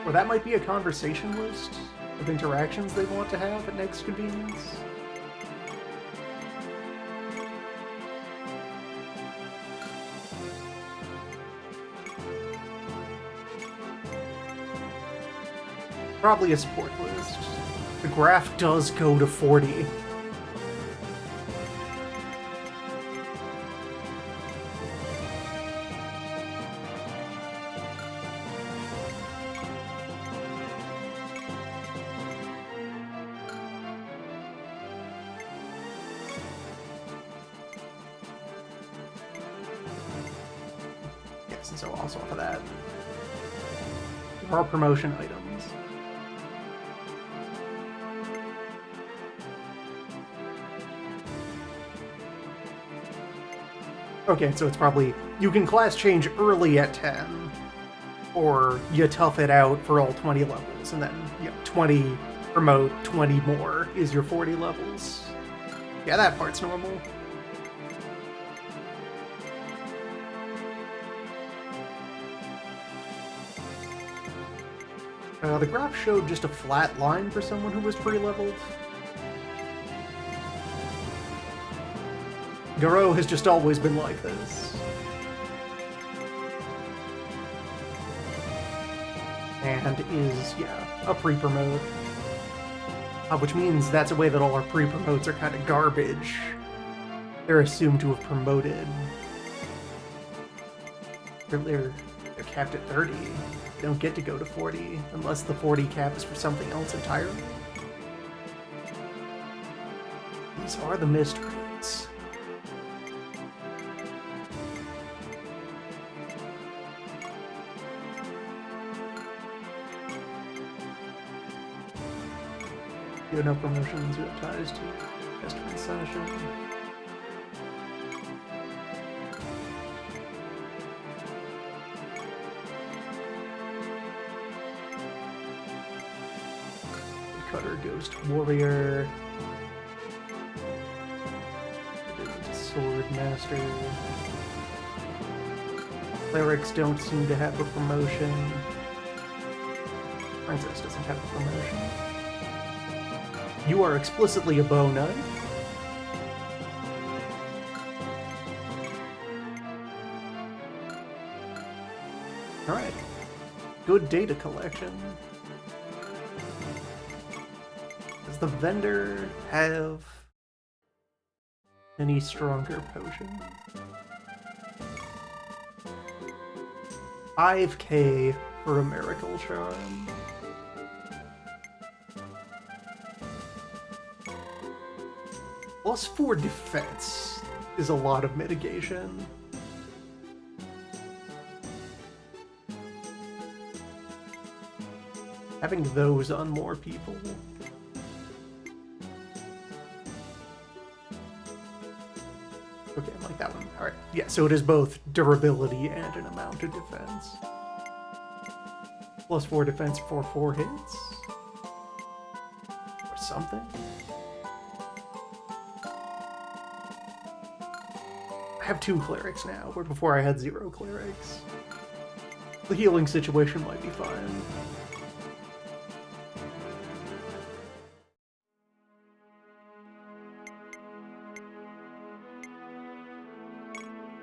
Or that might be a conversation list of interactions they want to have at next convenience. Probably a support list. The graph does go to 40. Yes, and so also off of that, there are promotion items. Okay, so it's probably, you can class change early at 10, or you tough it out for all 20 levels, and then, 20 promote, 20 more is your 40 levels. Yeah, that part's normal. The graph showed just a flat line for someone who was pre-leveled. Garou has just always been like this. And is, a pre-promote. Which means that's a way that all our pre-promotes are kind of garbage. They're assumed to have promoted. They're capped at 30. They don't get to go to 40 unless the 40 cap is for something else entirely. These are the mysteries. You have no promotions, you have ties to customer session. Cutter, Ghost Warrior. Sword Master. Clerics don't seem to have a promotion. Princess doesn't have a promotion. You are explicitly a bow knight. Alright. Good data collection. Does the vendor have any stronger potions? 5k for a miracle charm. +4 defense is a lot of mitigation. Having those on more people. Okay, I like that one. Alright, yeah, so it is both durability and an amount of defense. +4 defense for 4 hits? Or something? I have 2 clerics now, where before I had 0 clerics. The healing situation might be fine.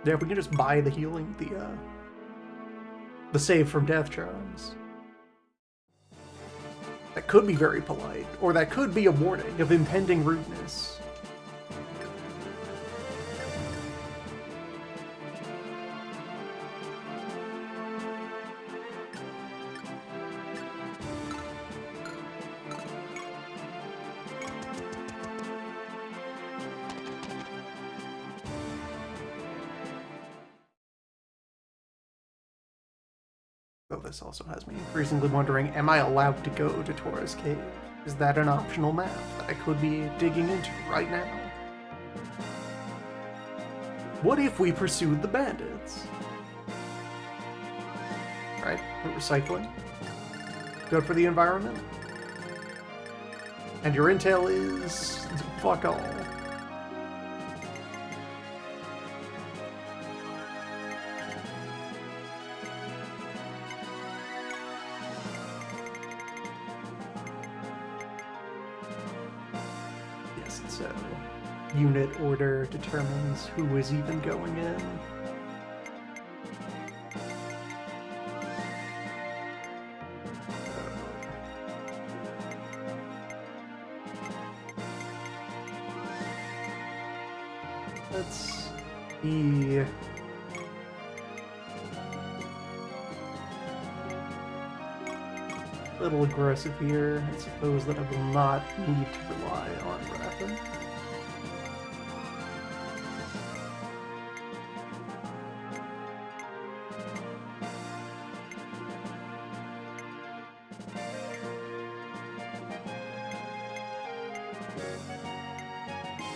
Yeah, if we can just buy the healing, the save from death charms. That could be very polite, or that could be a warning of impending rudeness. Though this also has me increasingly wondering, am I allowed to go to Torres Cave? Is that an optional map that I could be digging into right now? What if we pursued the bandits? Right, we're recycling. Good for the environment. And your intel is fuck all. So, unit order determines who is even going in. Let's be... a little aggressive here. I suppose that I will not need to rely on Rapid.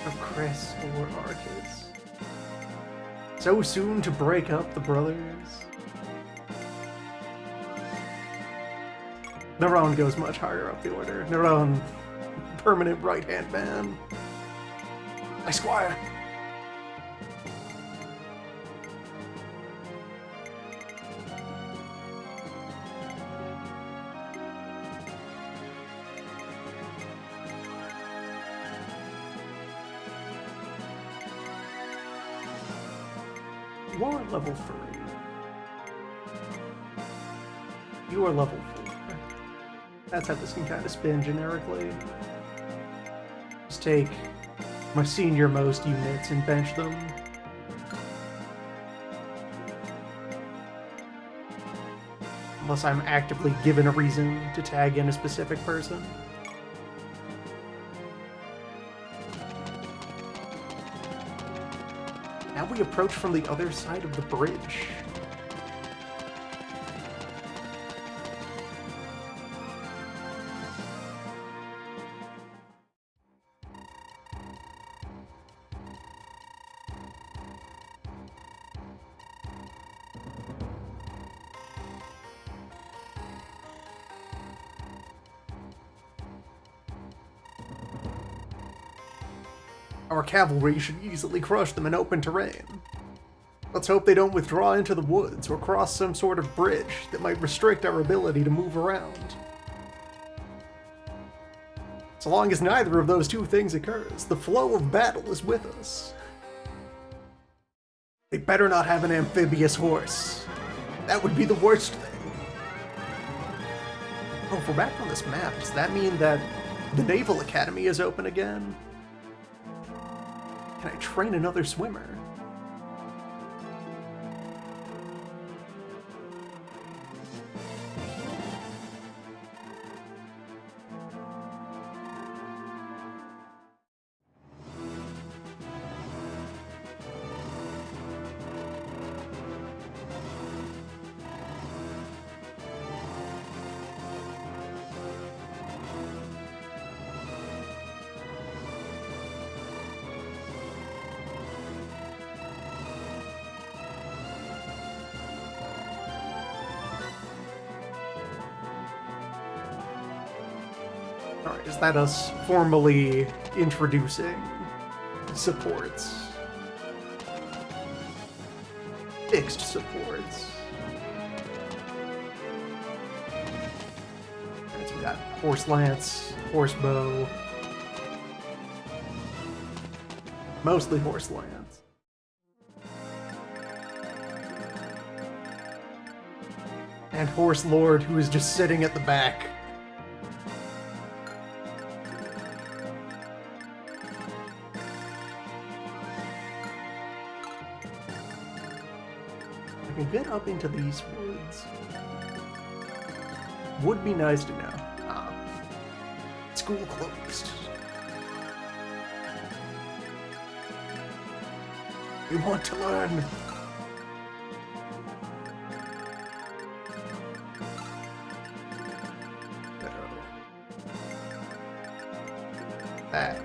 Of Chris or Arcus. So soon to break up the brothers. Neron goes much higher up the order. Neron, permanent right-hand man. My squire. You are level 3. You are level 4. That's how this can kind of spin generically. Just take my senior-most units and bench them. Unless I'm actively given a reason to tag in a specific person. Now we approach from the other side of the bridge. Our cavalry should easily crush them in open terrain. Let's hope they don't withdraw into the woods or cross some sort of bridge that might restrict our ability to move around. So long as neither of those two things occurs, the flow of battle is with us. They better not have an amphibious horse. That would be the worst thing. Oh, if we're back on this map, does that mean that the Naval Academy is open again? Can I train another swimmer? Alright, is that us formally introducing supports? Fixed supports. Alright, so we got Horse Lance, Horse Bow. Mostly Horse Lance. And Horse Lord, who is just sitting at the back. Get up into these woods. Would be nice to know. Ah. School closed. We want to learn. That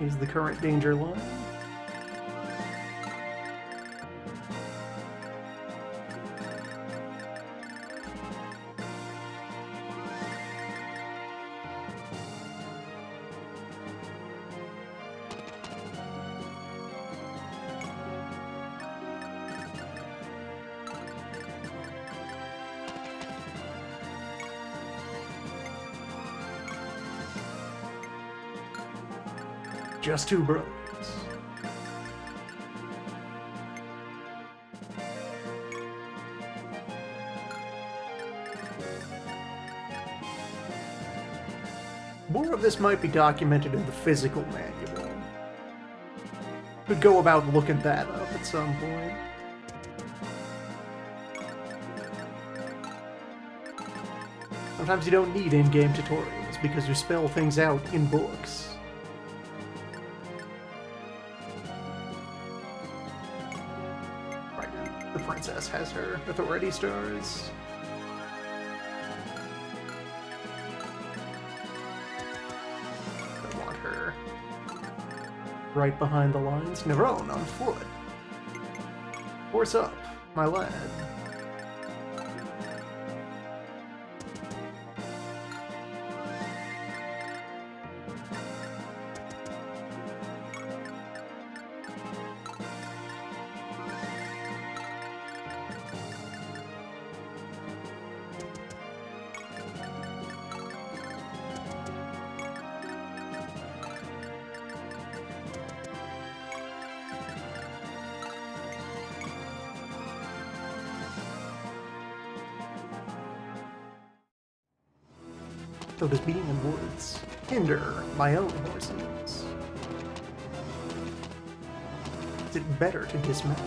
is the current danger line. Just two brothers. More of this might be documented in the physical manual. Could go about looking that up at some point. Sometimes you don't need in-game tutorials because you spell things out in books. The princess has her authority stars. I want her right behind the lines. Nerone on foot. Horse up, my lad. So does being in woods hinder my own horses? Is it better to dismount?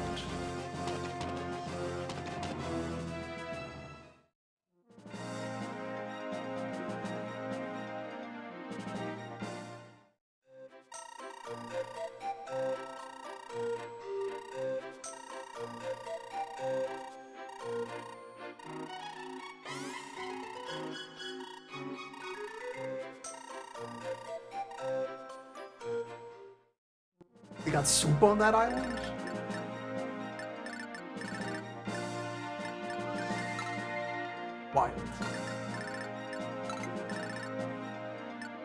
They got soup on that island? Wild.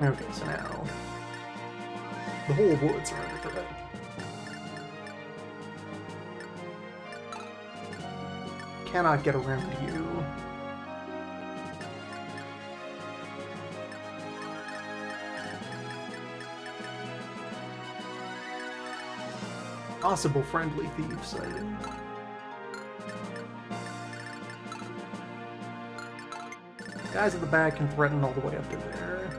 Okay, so now the whole woods are under threat. Cannot get around you. Possible friendly thief sighting. Guys at the back can threaten all the way up to there.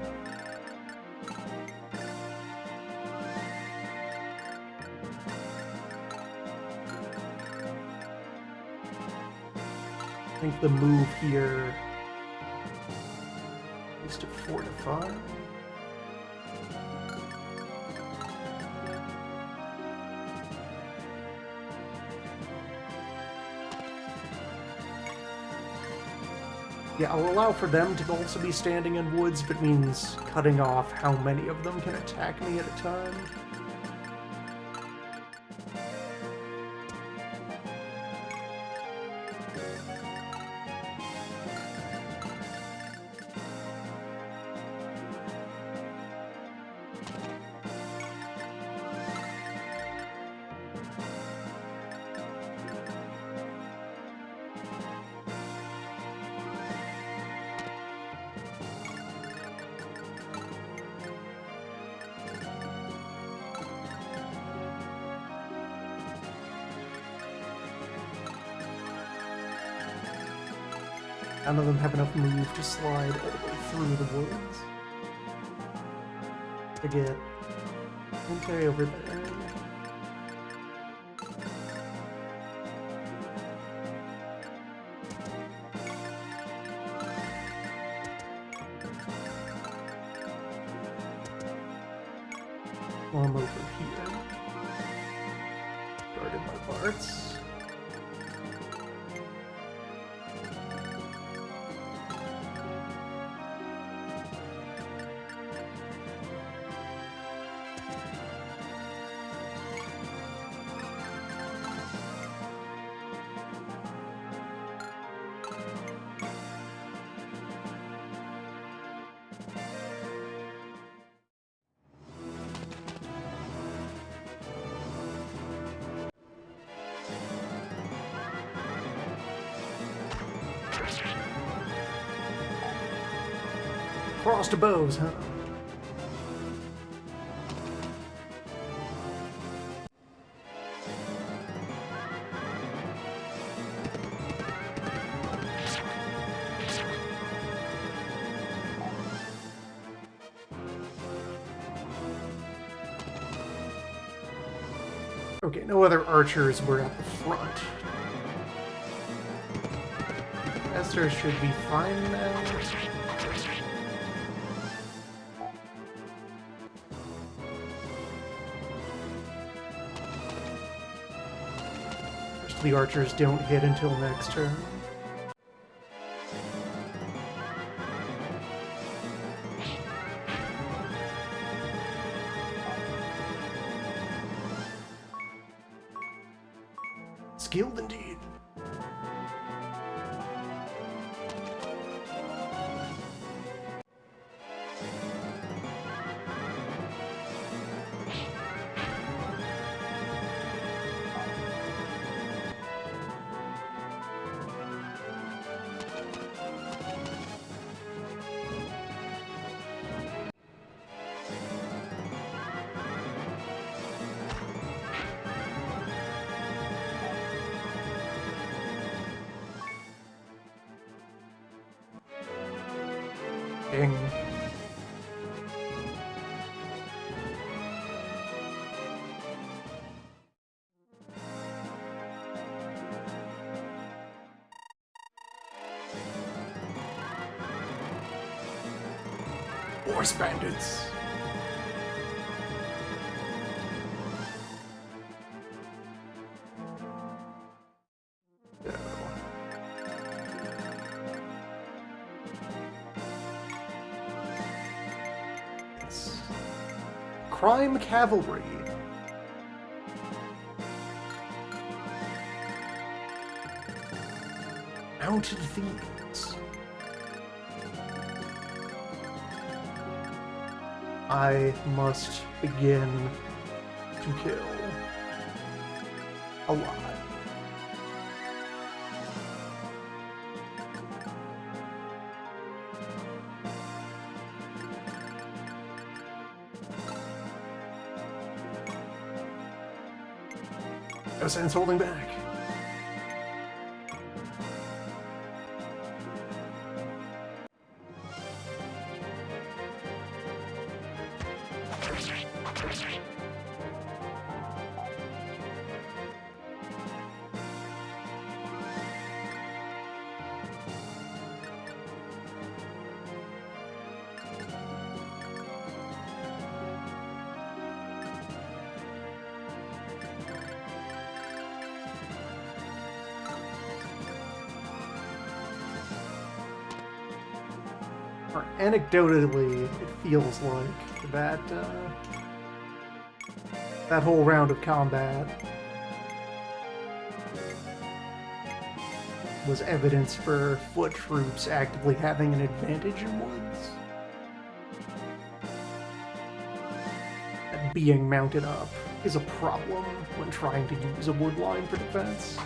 I think the move here is to fortify. Yeah, I'll allow for them to also be standing in woods, but means cutting off how many of them can attack me at a time. None of them have enough move to slide all the way through the woods. I get Entei over there. While I'm over here. Guarded by Barts. Crossed bows, huh? Okay, no other archers were at the front. Esther should be fine now. The archers don't hit until next turn. Skilled indeed. Ding. Horse bandits. Crime Cavalry. Mounted Thieves. I must begin to kill a lot. No sense holding back. Or anecdotally, it feels like that that whole round of combat was evidence for foot troops actively having an advantage in woods. And being mounted up is a problem when trying to use a wood line for defense.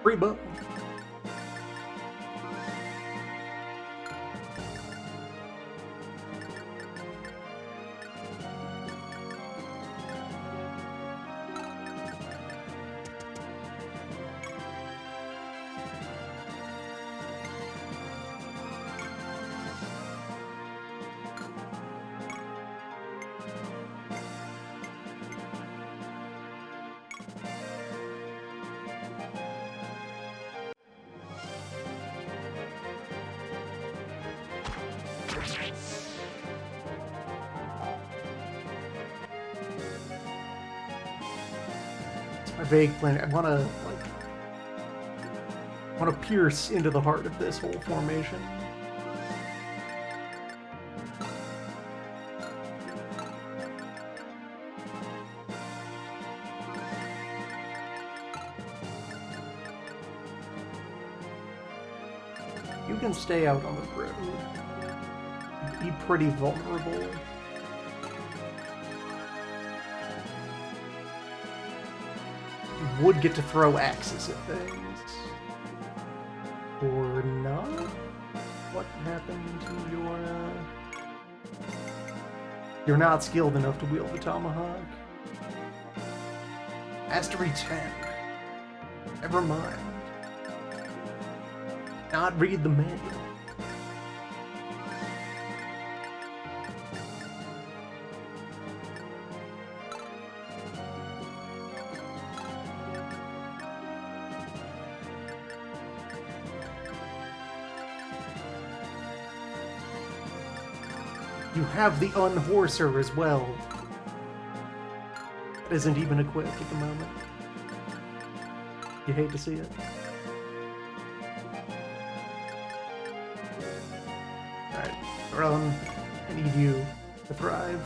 Free bow. My vague plan. I want to pierce into the heart of this whole formation. You can stay out on the road. Be pretty vulnerable. You would get to throw axes at things. Or not? What happened to your... You're not skilled enough to wield the tomahawk. Mastery 10. Never mind. Not read the manual. You have the unhorser as well. It isn't even equipped at the moment. You hate to see it. Alright, Rowan, I need you to thrive.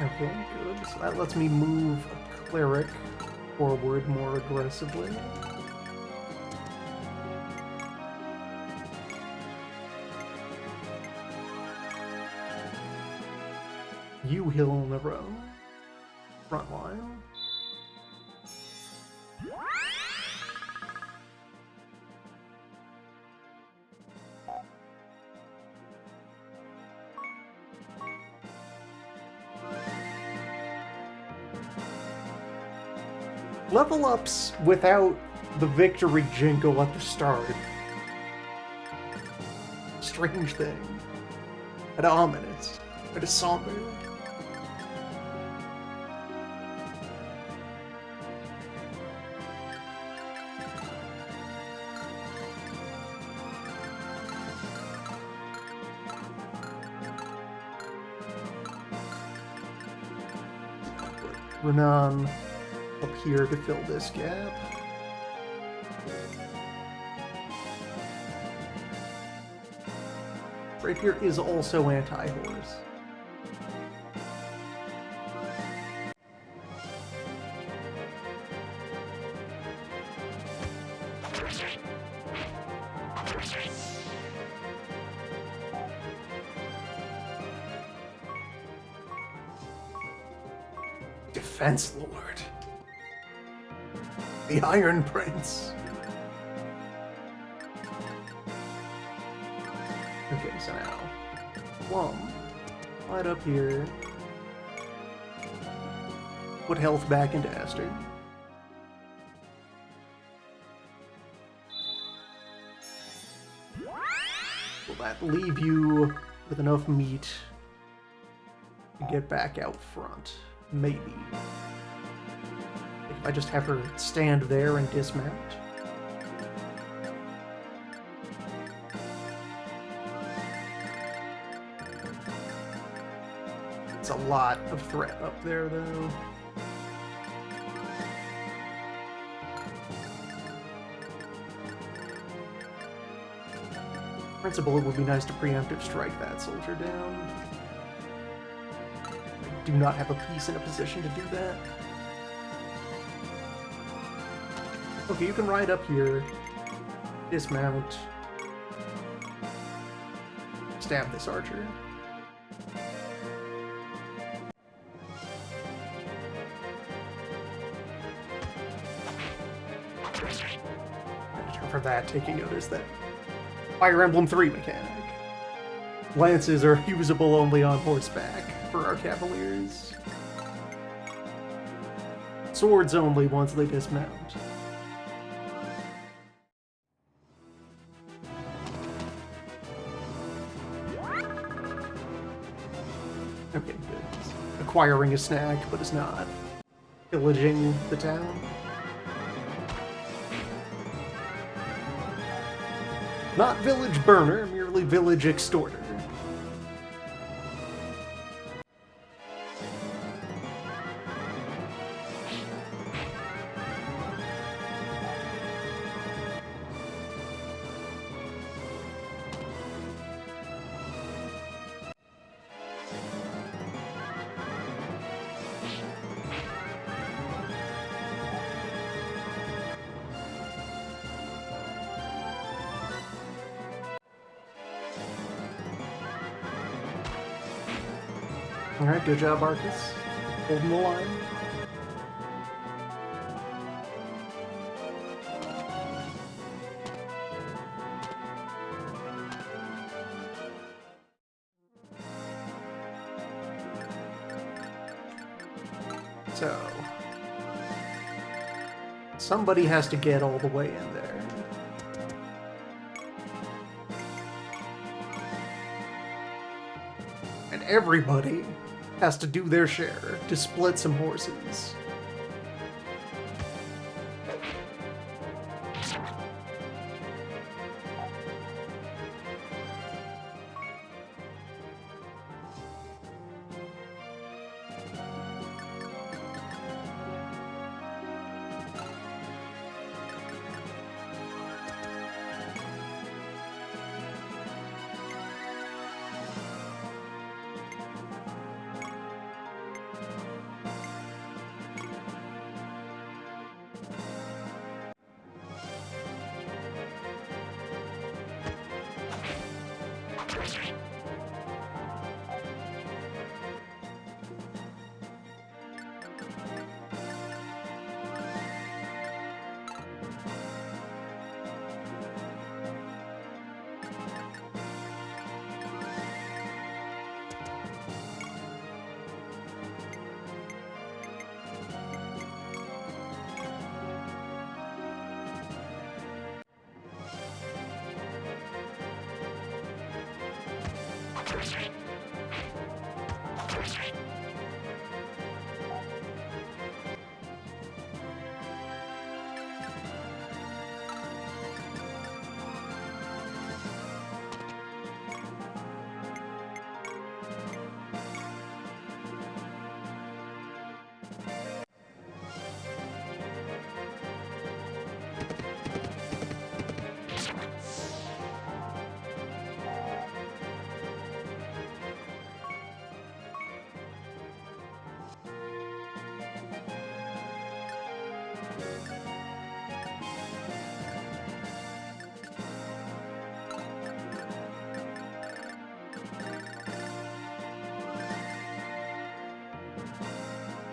Okay, good. So that lets me move a cleric forward more aggressively. You heal on the road. Front line. Level ups without the victory jingle at the start. Strange thing. And ominous. And somber. Renan up here to fill this gap. Rapier is also anti-horse. Defense Lord. The Iron Prince. Okay, so now, Plum, right up here, put health back into Esther. Will that leave you with enough meat to get back out front? Maybe. If I just have her stand there and dismount. It's a lot of threat up there, though. Principle, it would be nice to preemptive strike that soldier down. I do not have a piece in a position to do that. Okay, you can ride up here, dismount, stab this archer. For that, taking notice that Fire Emblem 3 mechanic. Lances are usable only on horseback for our cavaliers. Swords only once they dismount. Okay, good. Acquiring a snack, but it's not pillaging the town. Not village burner, merely village extorter. Alright, good job, Arcus. Holding the line. So, somebody has to get all the way in there. And everybody has to do their share to split some horses.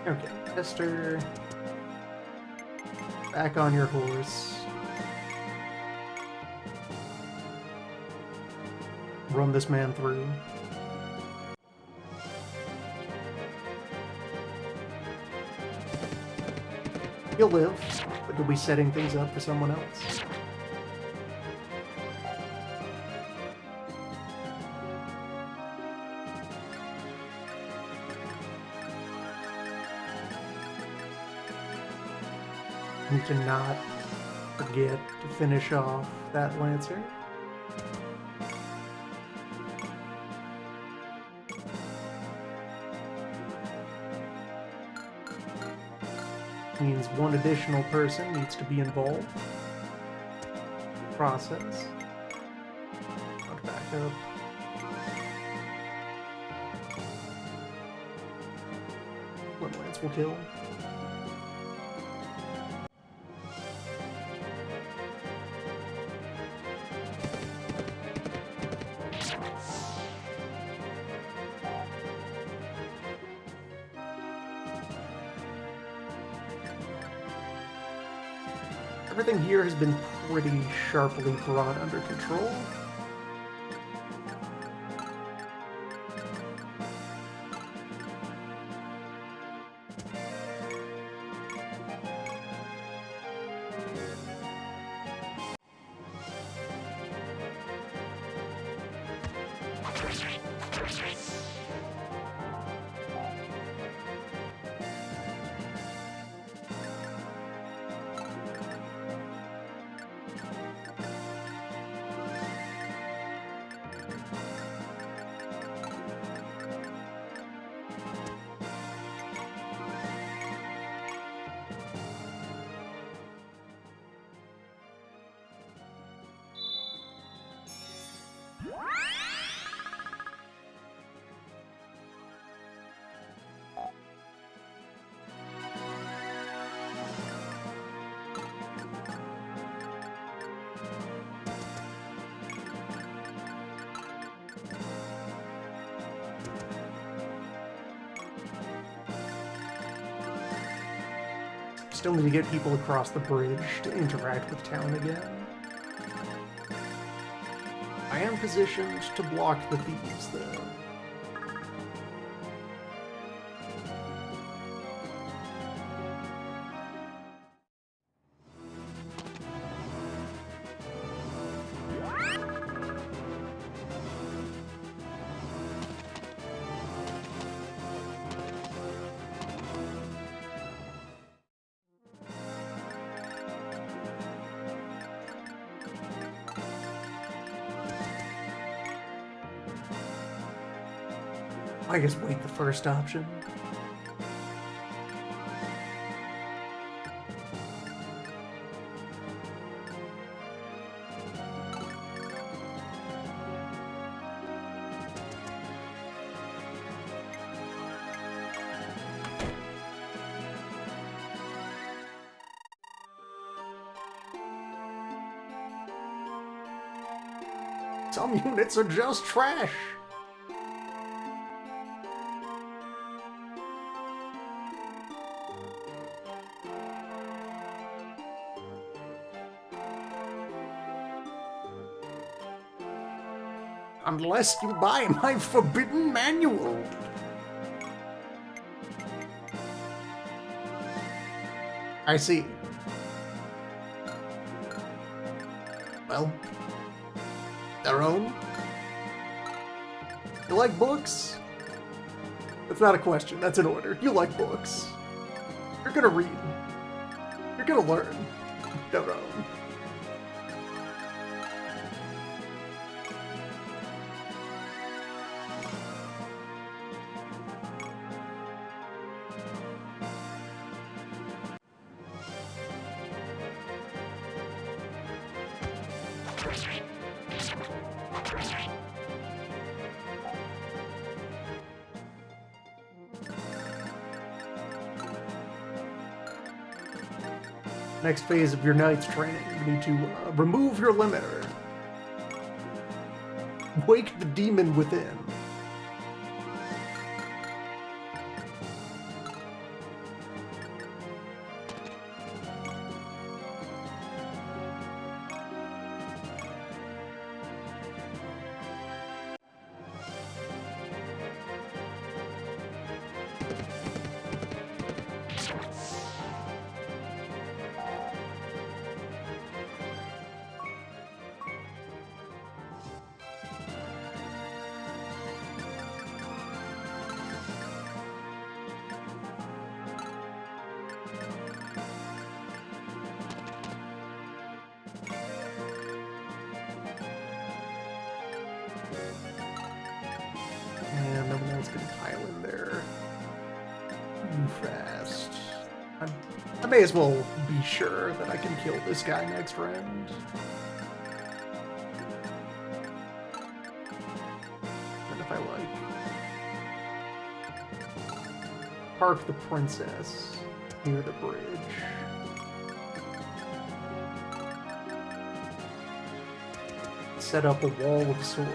Okay, Esther. Back on your horse. Run this man through. You'll live, but you'll be setting things up for someone else. You cannot forget to finish off that Lancer. Means one additional person needs to be involved. Process. I'll back up. One lance will kill. Everything here has been pretty sharply brought under control. Still need to get people across the bridge to interact with town again. I am positioned to block the thieves, though. I guess wait the first option. Some units are just trash. Unless you buy my forbidden manual. I see. Well, their own. You like books? That's not a question, that's an order. You like books. You're gonna read. You're gonna learn. Their own. Next phase of your knight's training, you need to remove your limiter. Wake the demon within. fast. I may as well be sure that I can kill this guy next round. And if I like. Park the princess near the bridge. Set up a wall of swords.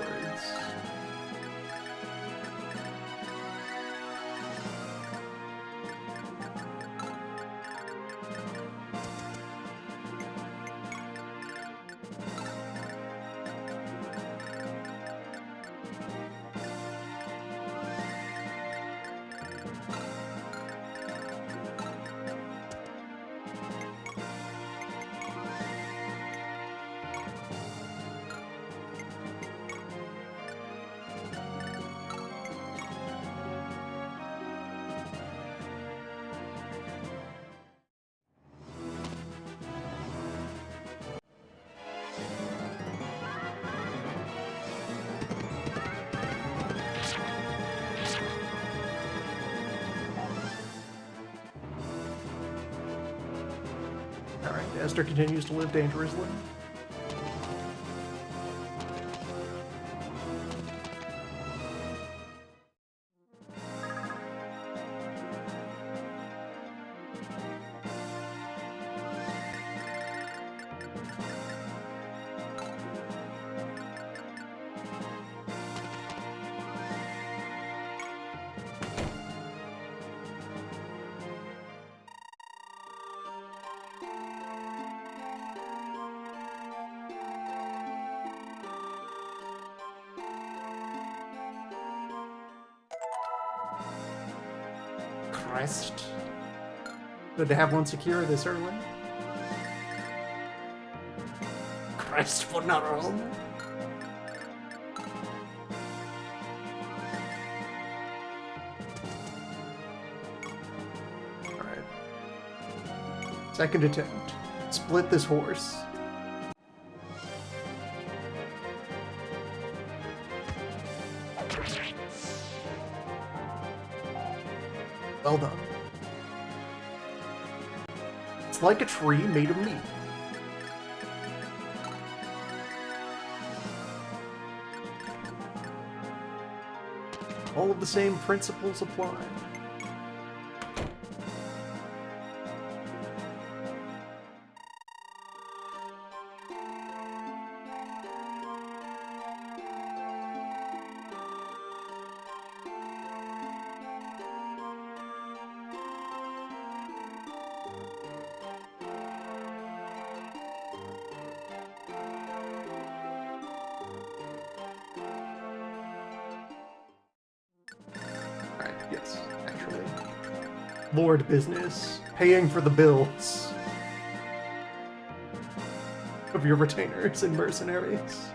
Alright, Esther continues to live dangerously. Crest. Good to have one secure this early. Crest for Narum. Alright. Second attempt. Split this horse. Well done. It's like a tree made of meat. All of the same principles apply. Yes, actually. Lord business. Paying for the bills of your retainers and mercenaries.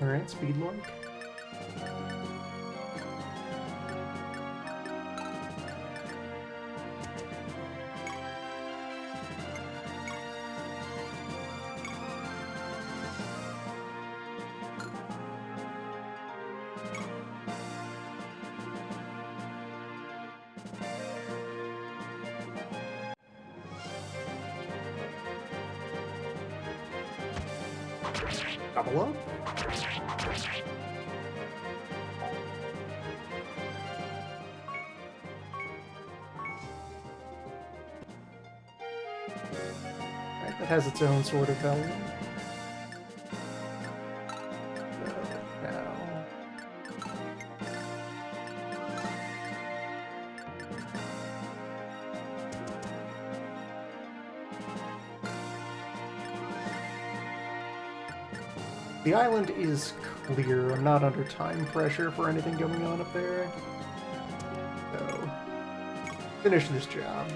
Alright, speed mark. Double up. Right, that has its own sort of value. Now. The island is clear. I'm not under time pressure for anything going on up there. So, finish this job.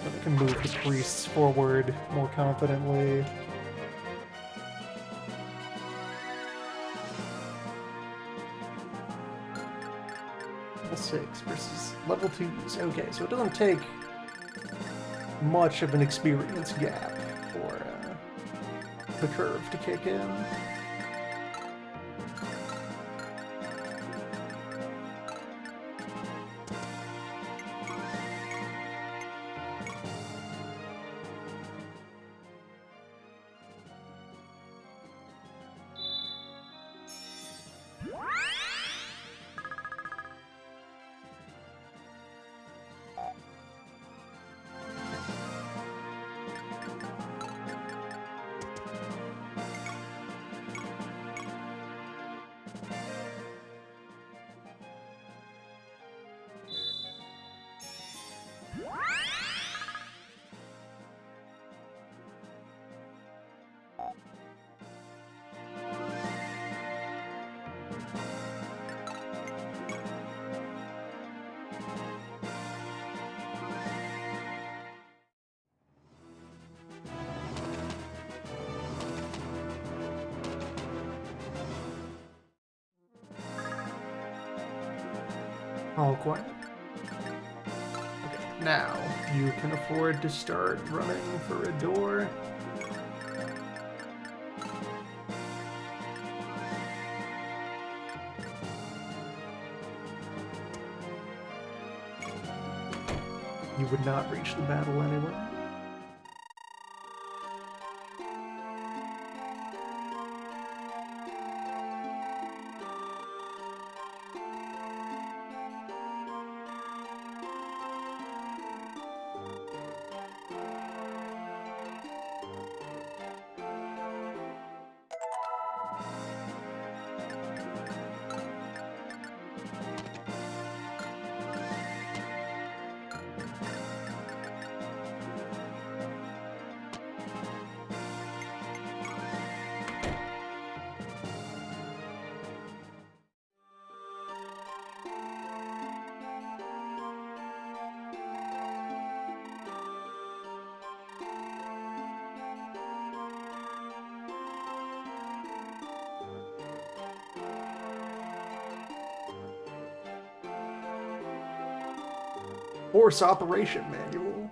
I can move the priests forward more confidently. Level 6 versus level 2s. Okay, so it doesn't take much of an experience gap for the curve to kick in. All quiet. Okay, now you can afford to start running for a door. You would not reach the battle anyway. Force Operation Manual.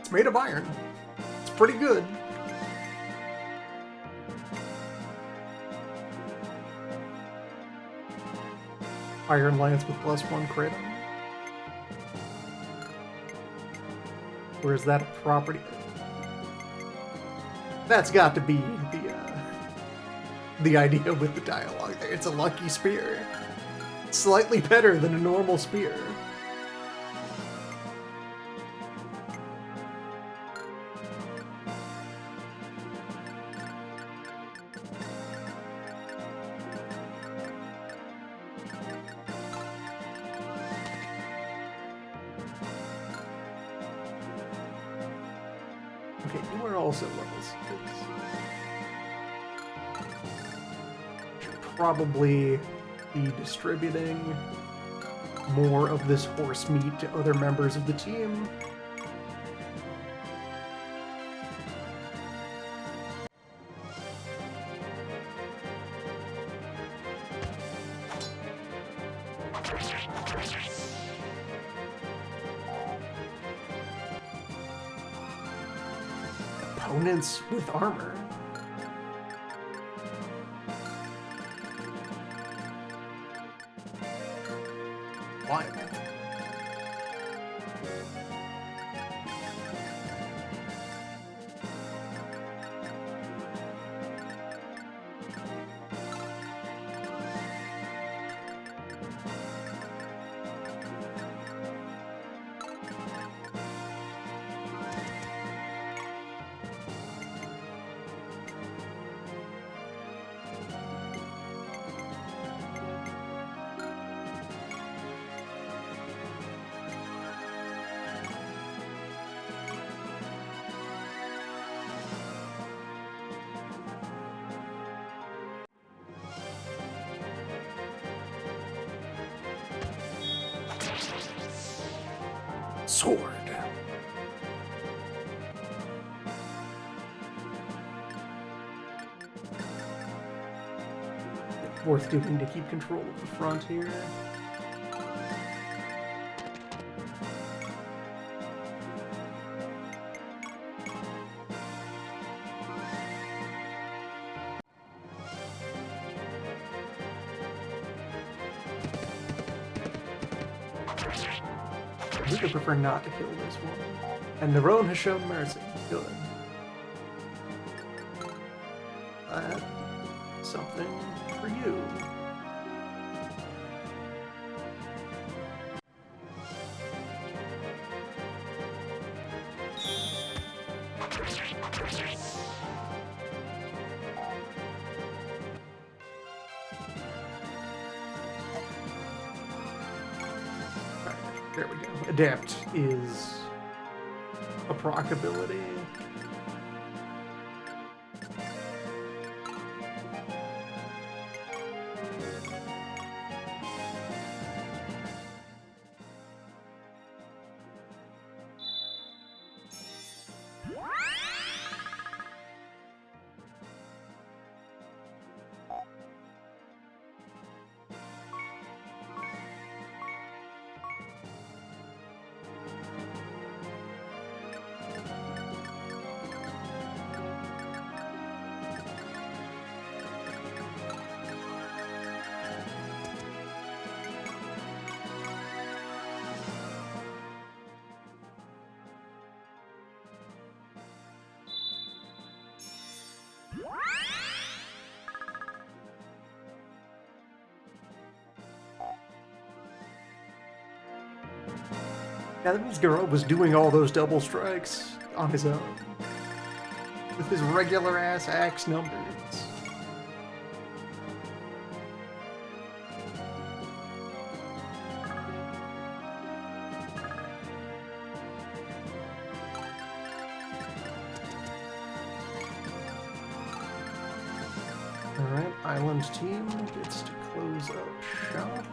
It's made of iron. It's pretty good. Iron Lance with +1 crit. Or is that a property? That's got to be the idea with the dialogue there. It's a lucky spear. Slightly better than a normal spear. Okay, you are also level 6. Should probably be distributing more of this horse meat to other members of the team. Opponents with armor. Why? Sword. Worth doing to keep control of the front here. We would prefer not to kill this one. And Nerone has shown mercy. Good. Something for you. There we go. Adapt is a proc ability. Yeah, that means Garo was doing all those double strikes on his own. With his regular ass axe numbers. Alright, Island team gets to close up shop.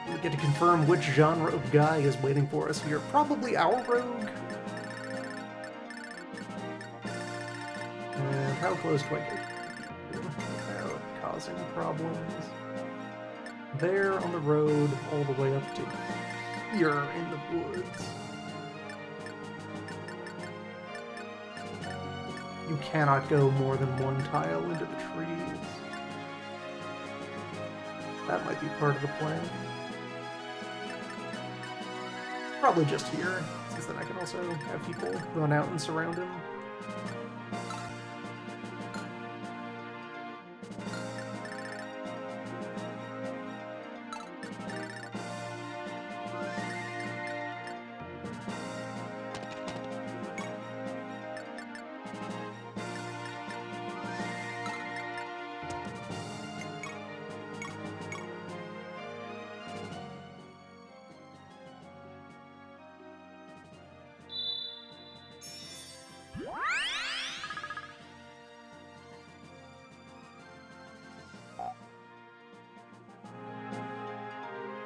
We get to confirm which genre of guy is waiting for us here. Probably our rogue. And how close do I get without causing problems? There on the road, all the way up to here in the woods. You cannot go more than one tile into the trees. That might be part of the plan. Probably just here, since then I can also have people run out and surround him.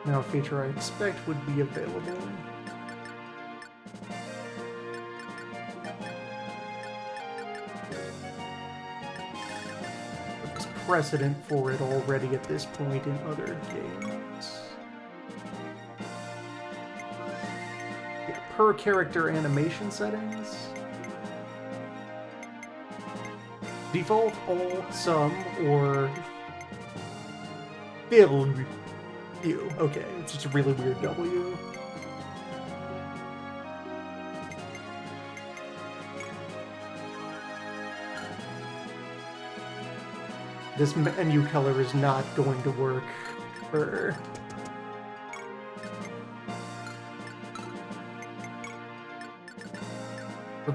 Now a feature I expect would be available. There's precedent for it already at this point in other games. Per character animation settings. Default, all, some, or build. Ew, okay, it's just a really weird W. This menu color is not going to work for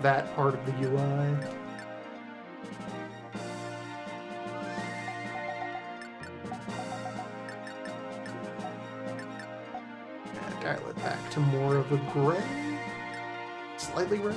that part of the UI. Dial it back to more of a gray, slightly red.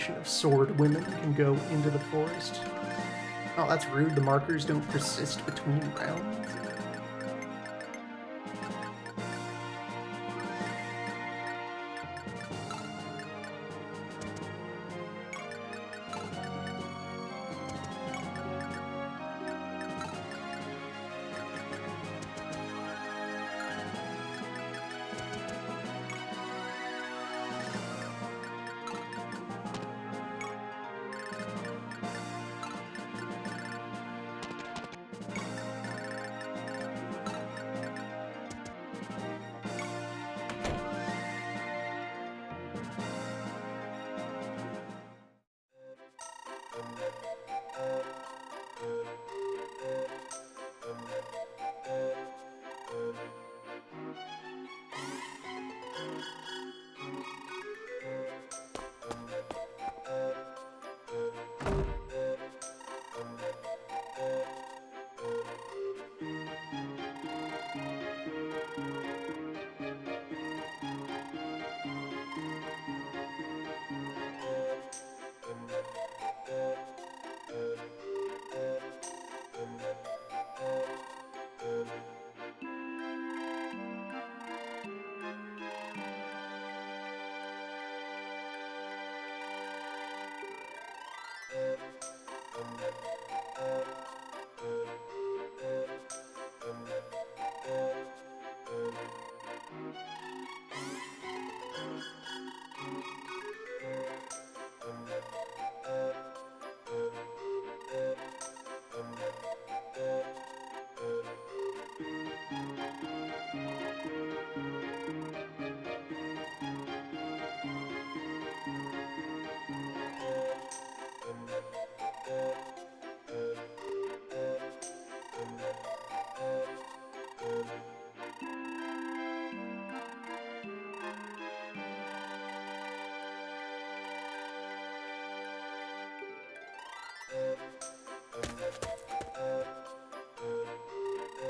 Of sword women can go into the forest. Oh, that's rude. The markers don't persist between rounds.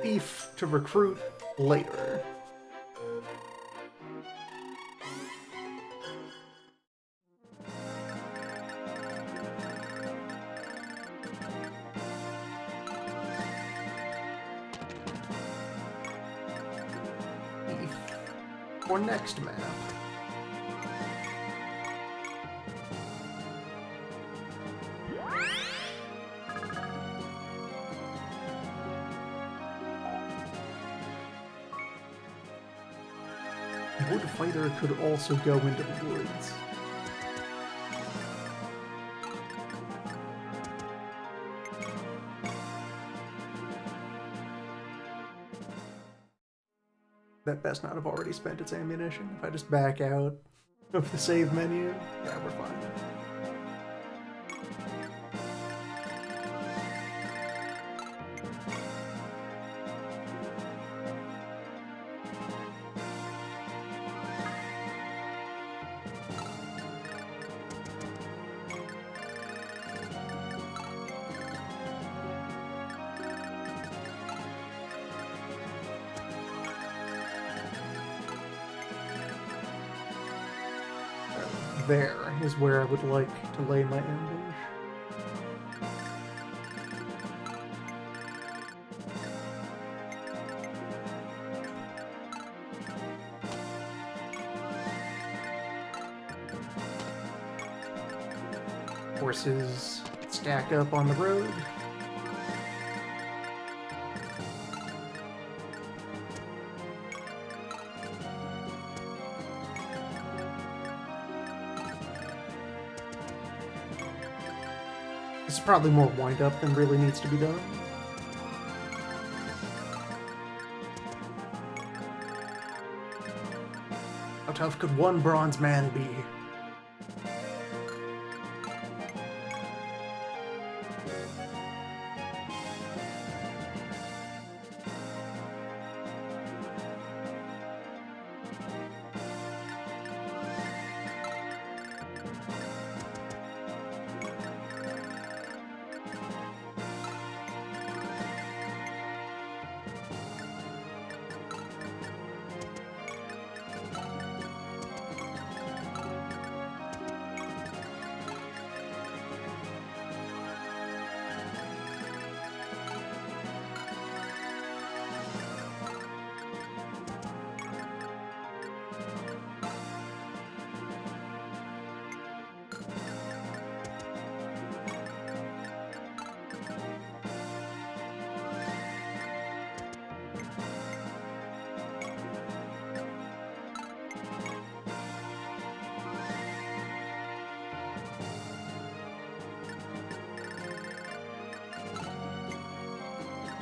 Thief to recruit later. Thief for next map. Wood Fighter could also go into the woods. That best not have already spent its ammunition. If I just back out of the save menu, yeah, we're fine. there is where I would like to lay my ambush. Horses stack up on the road. This is probably more wind-up than really needs to be done. How tough could one bronze man be?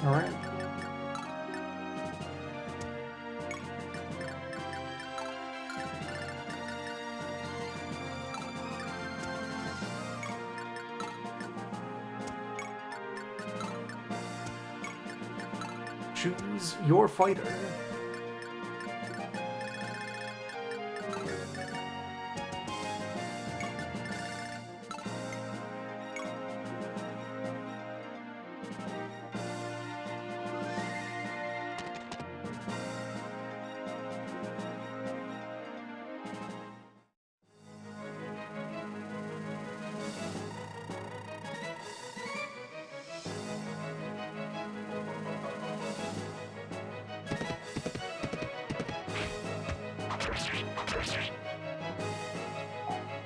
All right. Choose your fighter.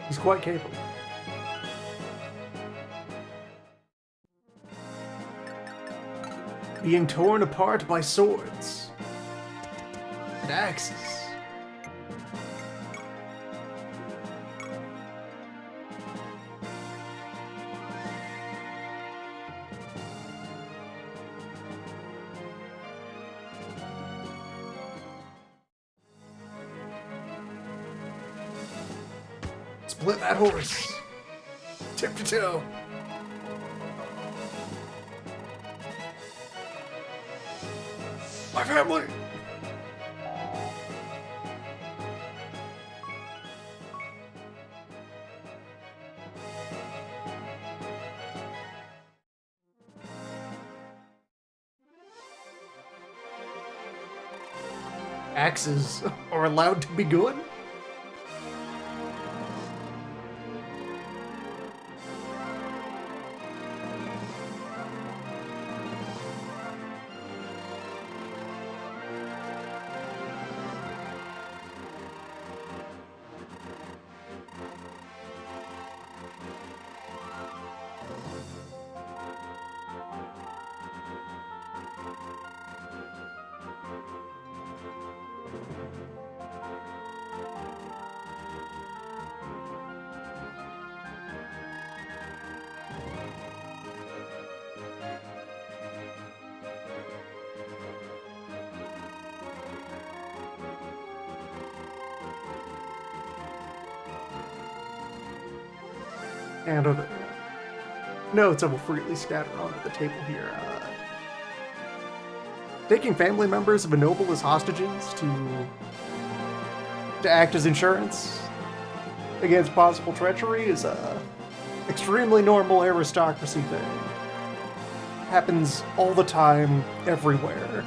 He's quite capable. Being torn apart by swords and axes. Split that horse. Tip to toe. My family. Axes are allowed to be good? And other notes I will freely scatter onto the table here. Taking family members of a noble as hostages to act as insurance against possible treachery is a extremely normal aristocracy thing. Happens all the time, everywhere.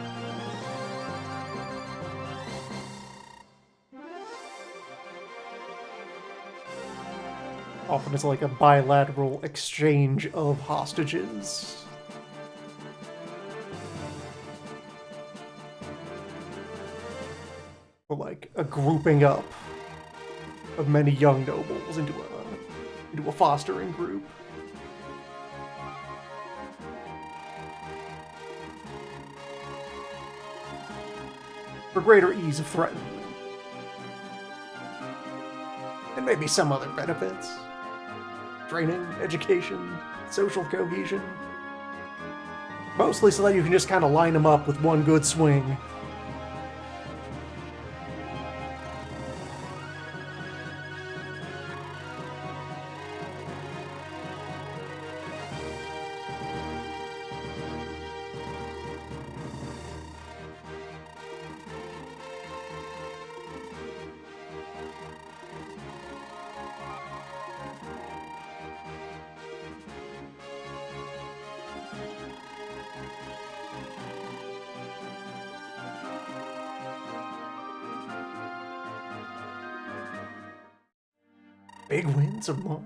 Often it's like a bilateral exchange of hostages. Or like a grouping up of many young nobles into a fostering group. For greater ease of threatening them. And maybe some other benefits. Training, education, social cohesion. Mostly so that you can just kind of line them up with one good swing. Big winds of Mars?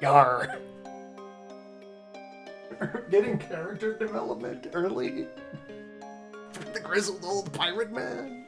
Yar. Getting character development early. The grizzled old pirate man.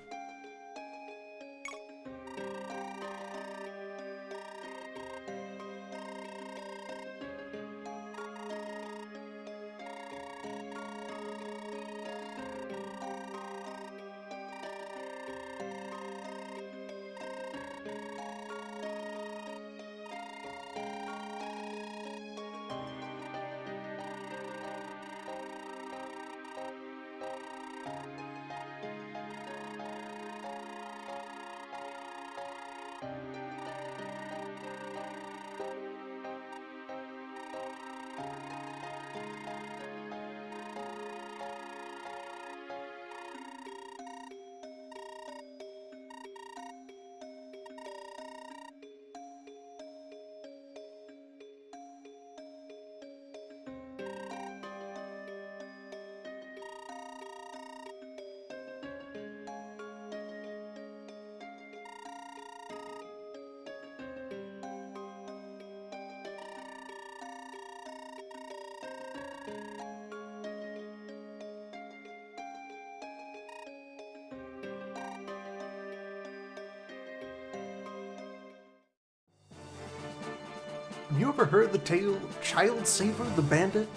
Have you ever heard the tale of Child Saver the Bandit?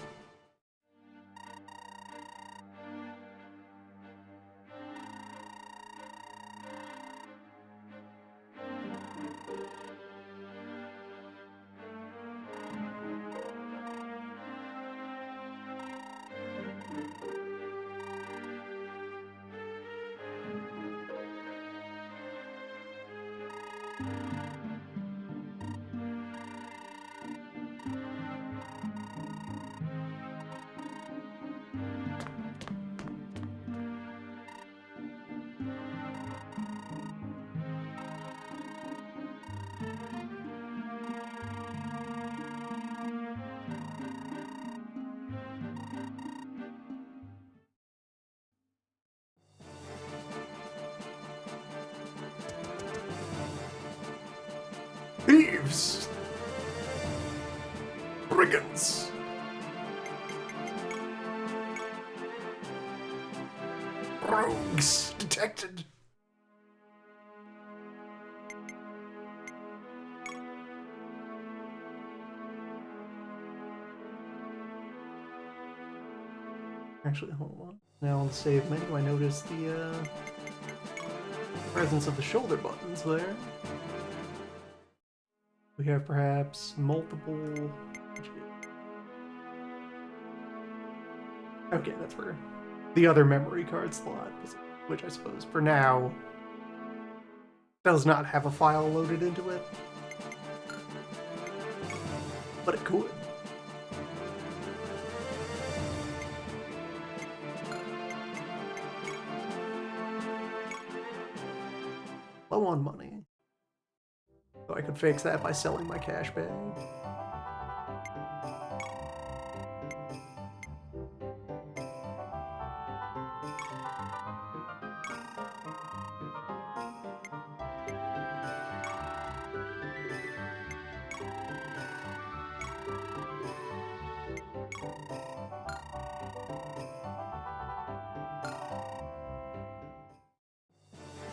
Thieves! Brigands! drugs detected. Actually, hold on. Now on the save menu, I noticed the presence of the shoulder buttons there. We have perhaps multiple... Okay, that's for the other memory card slot, which I suppose for now does not have a file loaded into it. But it could. Low on money. So I could fix that by selling my cash bag.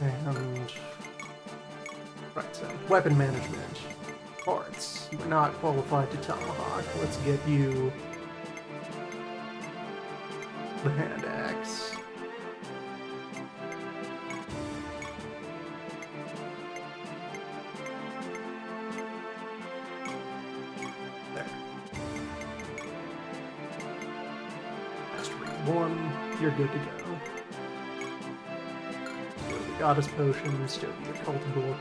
And... Right, so weapon management. Parts. You're not qualified to Tomahawk. Let's get you the hand axe. There. Mastery 1. You're good to go. Goddess potion, still the occult book.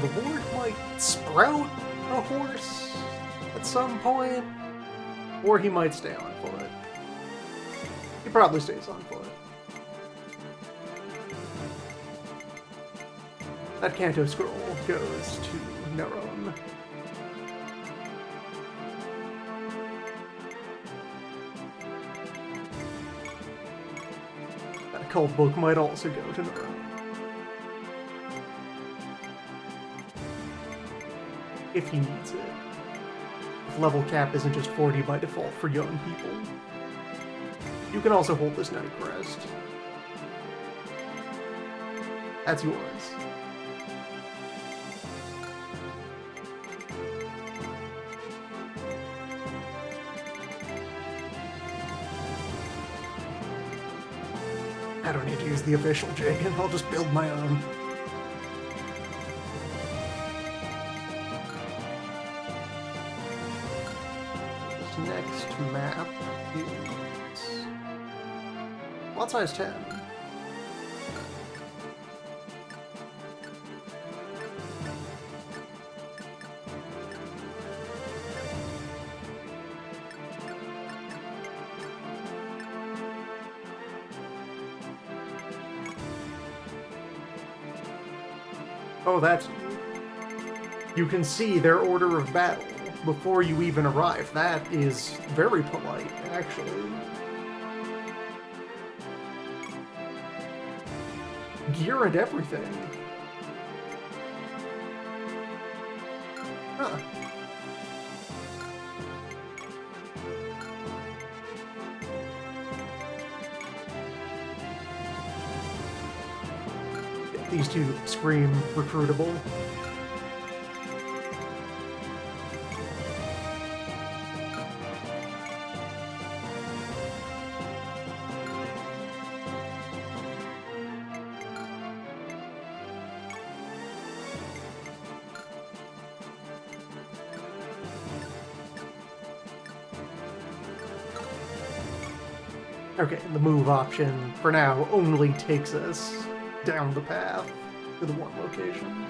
The Lord might sprout a horse at some point. Or he might stay on foot. He probably stays on foot. That Kanto scroll goes to Neuron. That occult book might also go to Neuron. If he needs it. Level cap isn't just 40 by default for young people. You can also hold this Night Crest. That's yours. I don't need to use the official jig, and I'll just build my own. Next map is lot size 10. Oh, that's... You can see their order of battle before you even arrive. That is very polite, actually. Gear and everything. Huh. These two scream recruitable. Okay, the move option, for now, only takes us down the path to the one location.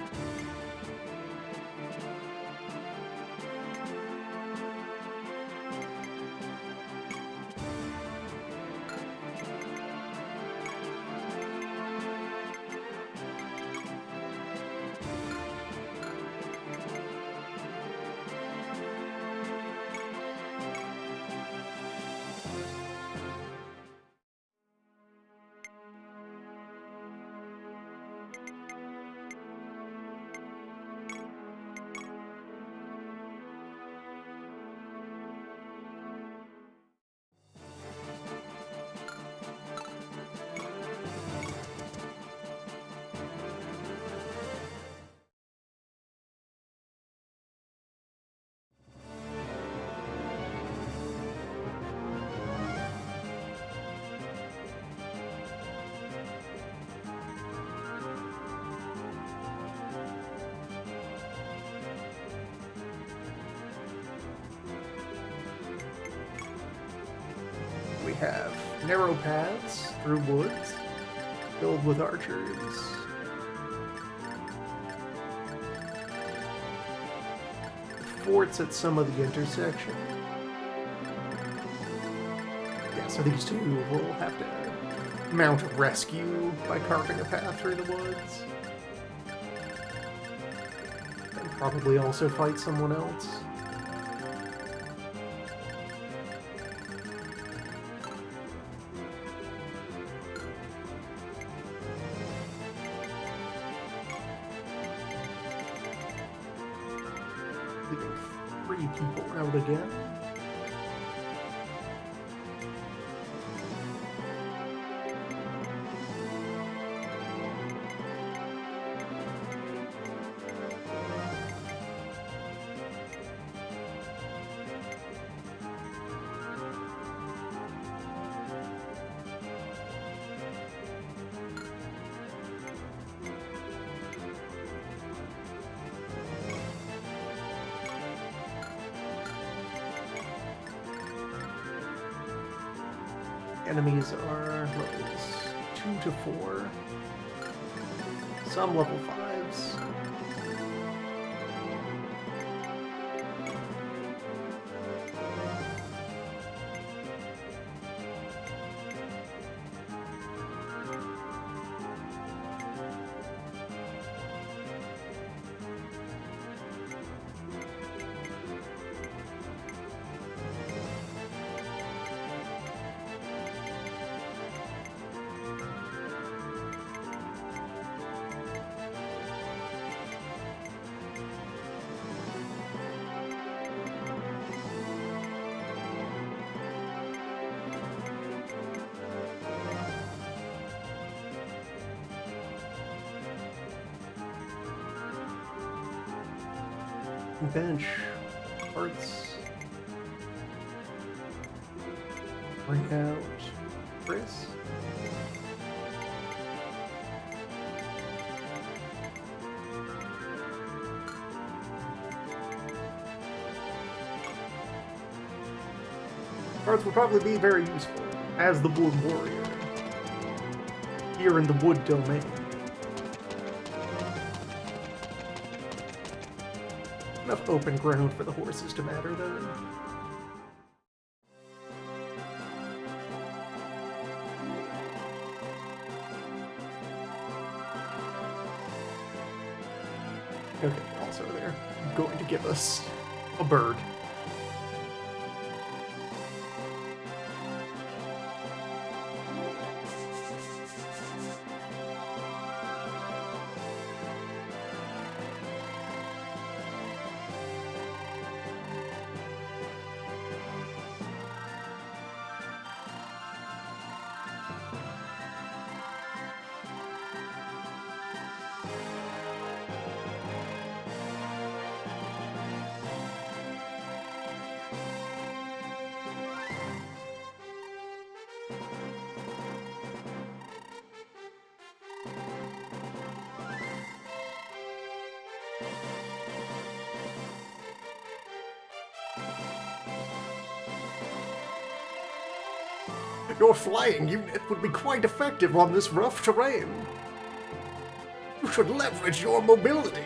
have narrow paths through woods filled with archers. Forts at some of the intersection. Yeah, so these two will have to mount a rescue by carving a path through the woods. And probably also fight someone else. Leaving 3 people out again. Enemies are levels 2 to 4. Some level 5s. Bench. Parts. Bring out Chris. Parts will probably be very useful as the Wood Warrior here in the Wood Domain. Enough open ground for the horses to matter, though. Okay, also they're going to give us a bird. Your flying unit would be quite effective on this rough terrain. You should leverage your mobility.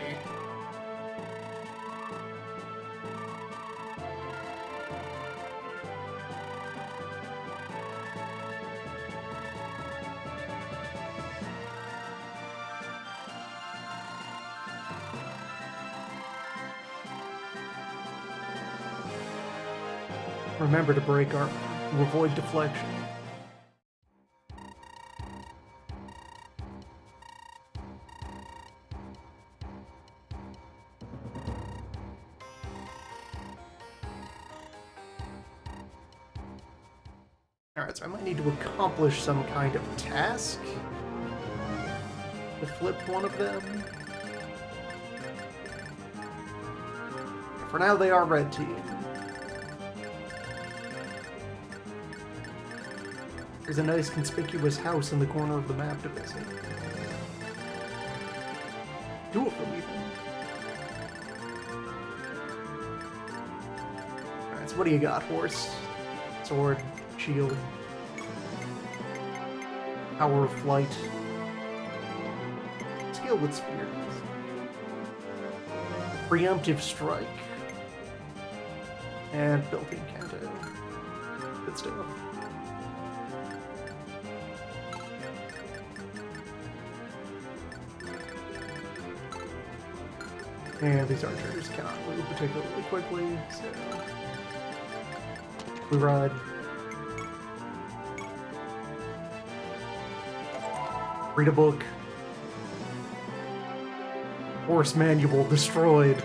Remember to break armor to avoid deflection. Alright, so I might need to accomplish some kind of task to flip one of them. For now, they are red team. There's a nice conspicuous house in the corner of the map to visit. 2 of them, even. Alright, so what do you got? Horse, sword, shield, Power of flight. Skill with spears. Preemptive strike. And built-in canto. Good stuff. And these archers cannot move particularly quickly, so we ride. Read a book. Horse manual destroyed.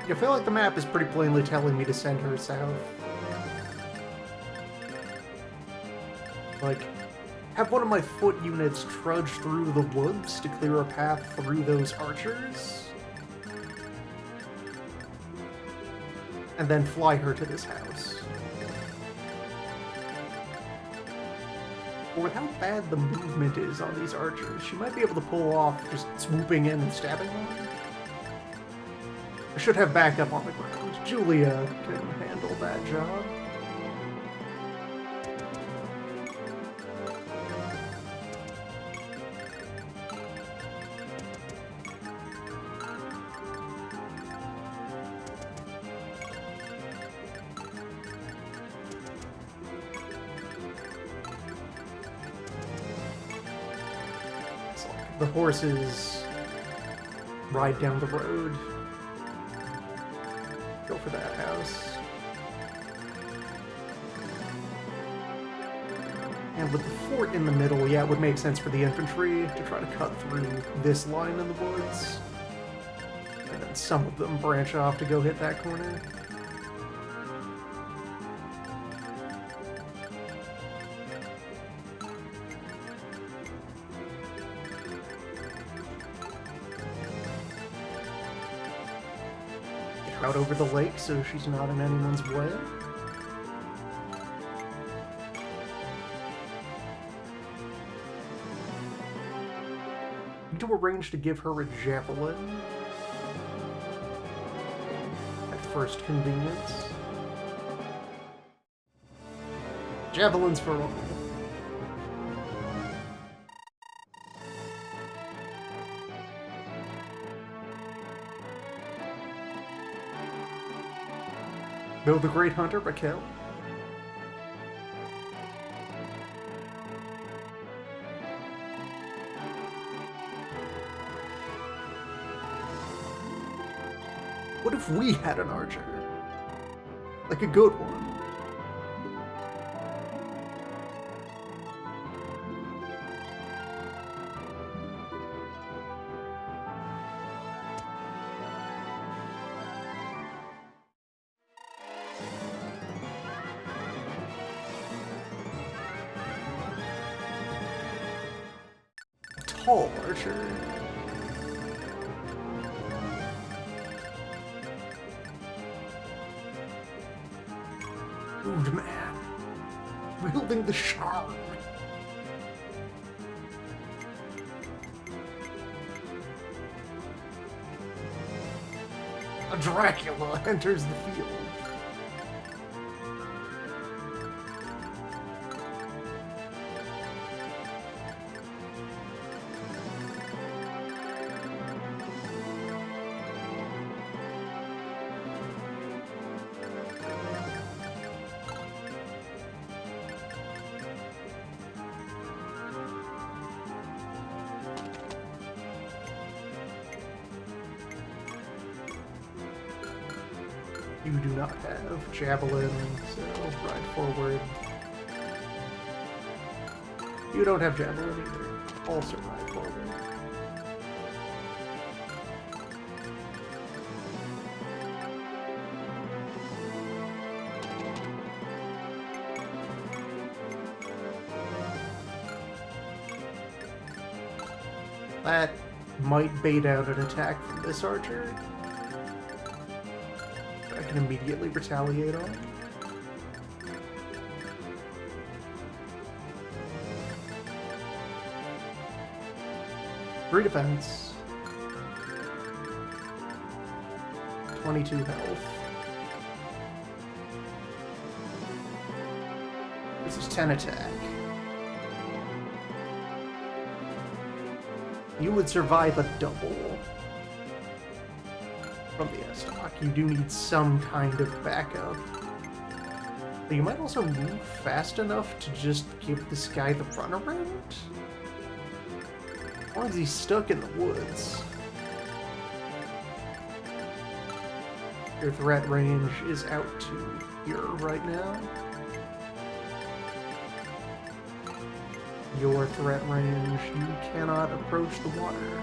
I feel like the map is pretty plainly telling me to send her south. Like, have one of my foot units trudge through the woods to clear a path through those archers, and then fly her to this house. Or with how bad the movement is on these archers, she might be able to pull off just swooping in and stabbing one. I should have backup on the ground. Julia can handle that job. The horses ride down the road. Go for that house. And with the fort in the middle, yeah, it would make sense for the infantry to try to cut through this line in the woods. And then some of them branch off to go hit that corner. Out over the lake so she's not in anyone's way. Need to arrange to give her a javelin at first convenience. Javelins for all. Know the great hunter, Raquel? What if we had an archer? Like a good one. Tall archer. Rude man. Wielding the charm. A Dracula enters the field. You do not have javelin, so ride forward. You don't have javelin either. Also ride forward. That might bait out an attack from this archer. That I can immediately retaliate on. Three defense. 22 health. This is 10 attack. You would survive a double from the S-Stock. You do need some kind of backup. But you might also move fast enough to just give this guy the runaround? As long as he's stuck in the woods. Your threat range is out to here right now. Your threat range, you cannot approach the water.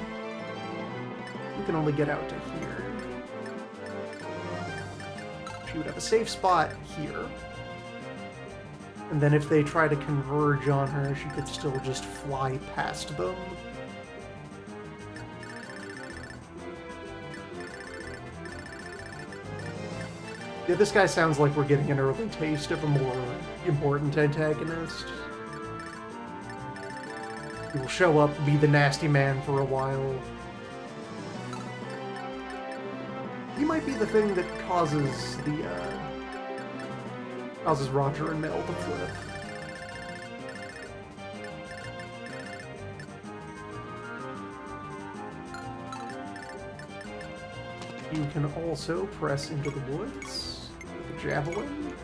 You can only get out to here. She would have a safe spot here. And then if they try to converge on her, she could still just fly past them. Yeah, this guy sounds like we're getting an early taste of a more important antagonist. He will show up, be the nasty man for a while. He might be the thing that causes Roger and Mel to flip. You can also press into the woods with a javelin.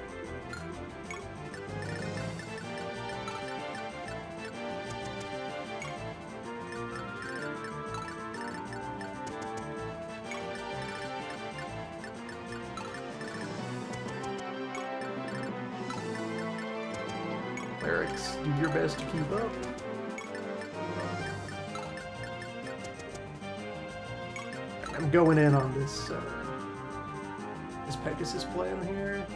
Clerics, do your best to keep up. I'm going in on this Pegasus plan here.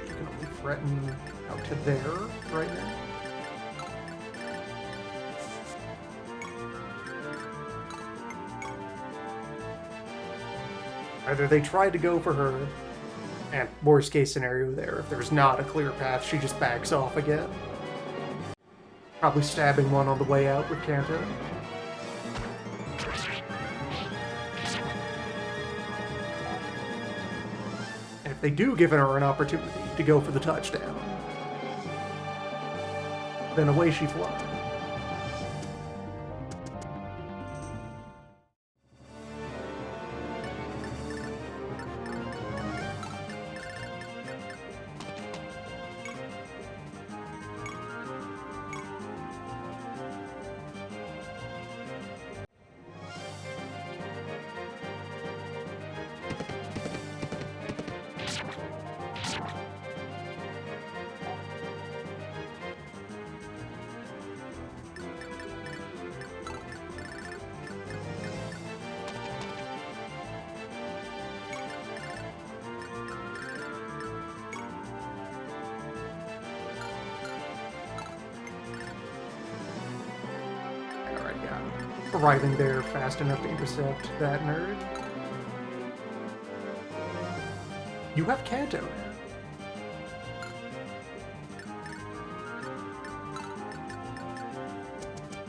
You can only threaten out to there right now. Either they try to go for her, and worst case scenario there, if there's not a clear path, she just backs off again. Probably stabbing one on the way out with Kanto. And if they do give her an opportunity to go for the touchdown, then away she flies. Arriving there fast enough to intercept that nerd. You have Kanto now.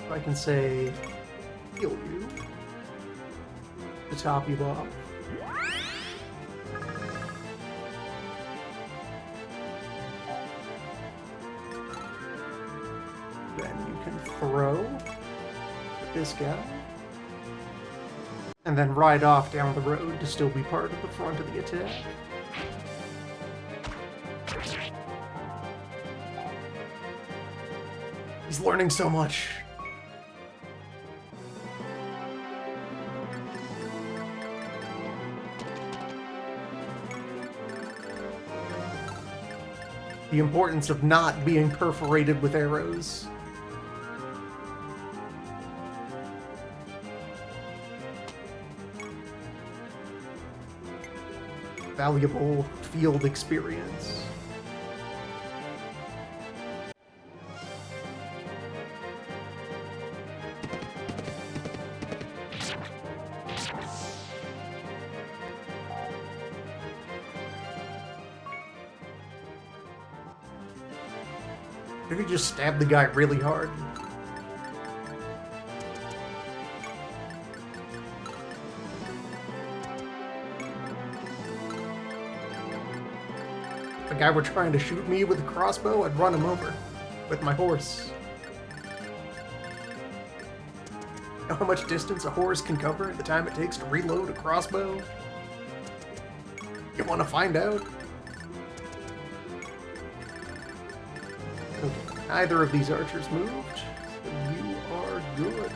If I can say, heal you, to top you off. Then you can throw this guy, and then ride off down the road to still be part of the front of the attack. He's learning so much. The importance of not being perforated with arrows. Valuable field experience. Maybe just stab the guy really hard. If a guy were trying to shoot me with a crossbow, I'd run him over with my horse. Know how much distance a horse can cover at the time it takes to reload a crossbow? You want to find out? Okay, neither of these archers moved, so you are good.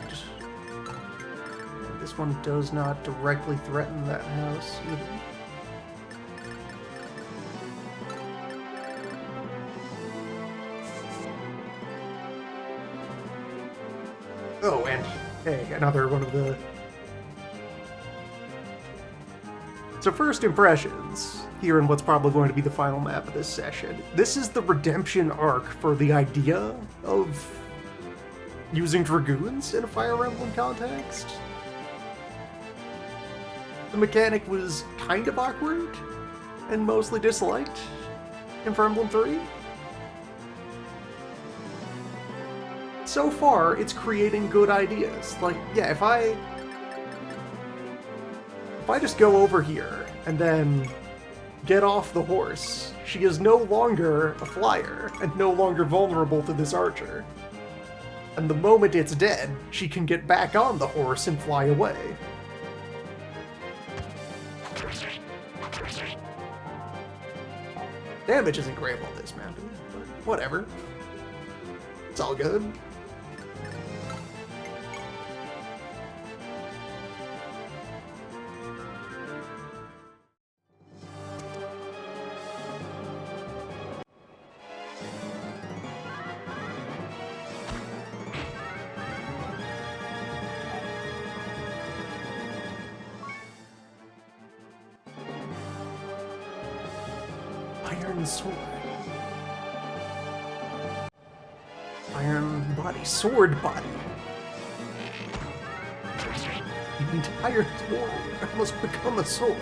And this one does not directly threaten that house either. Oh, and hey, another one of the... So first impressions, here in what's probably going to be the final map of this session. This is the redemption arc for the idea of using Dragoons in a Fire Emblem context. The mechanic was kind of awkward and mostly disliked in Fire Emblem 3. So far, it's creating good ideas. Like, yeah, if I just go over here and then get off the horse, she is no longer a flyer and no longer vulnerable to this archer. And the moment it's dead, she can get back on the horse and fly away. Damage isn't great on this map, but whatever. It's all good. Iron sword. Iron body. Sword body. The entire warrior must become a sword.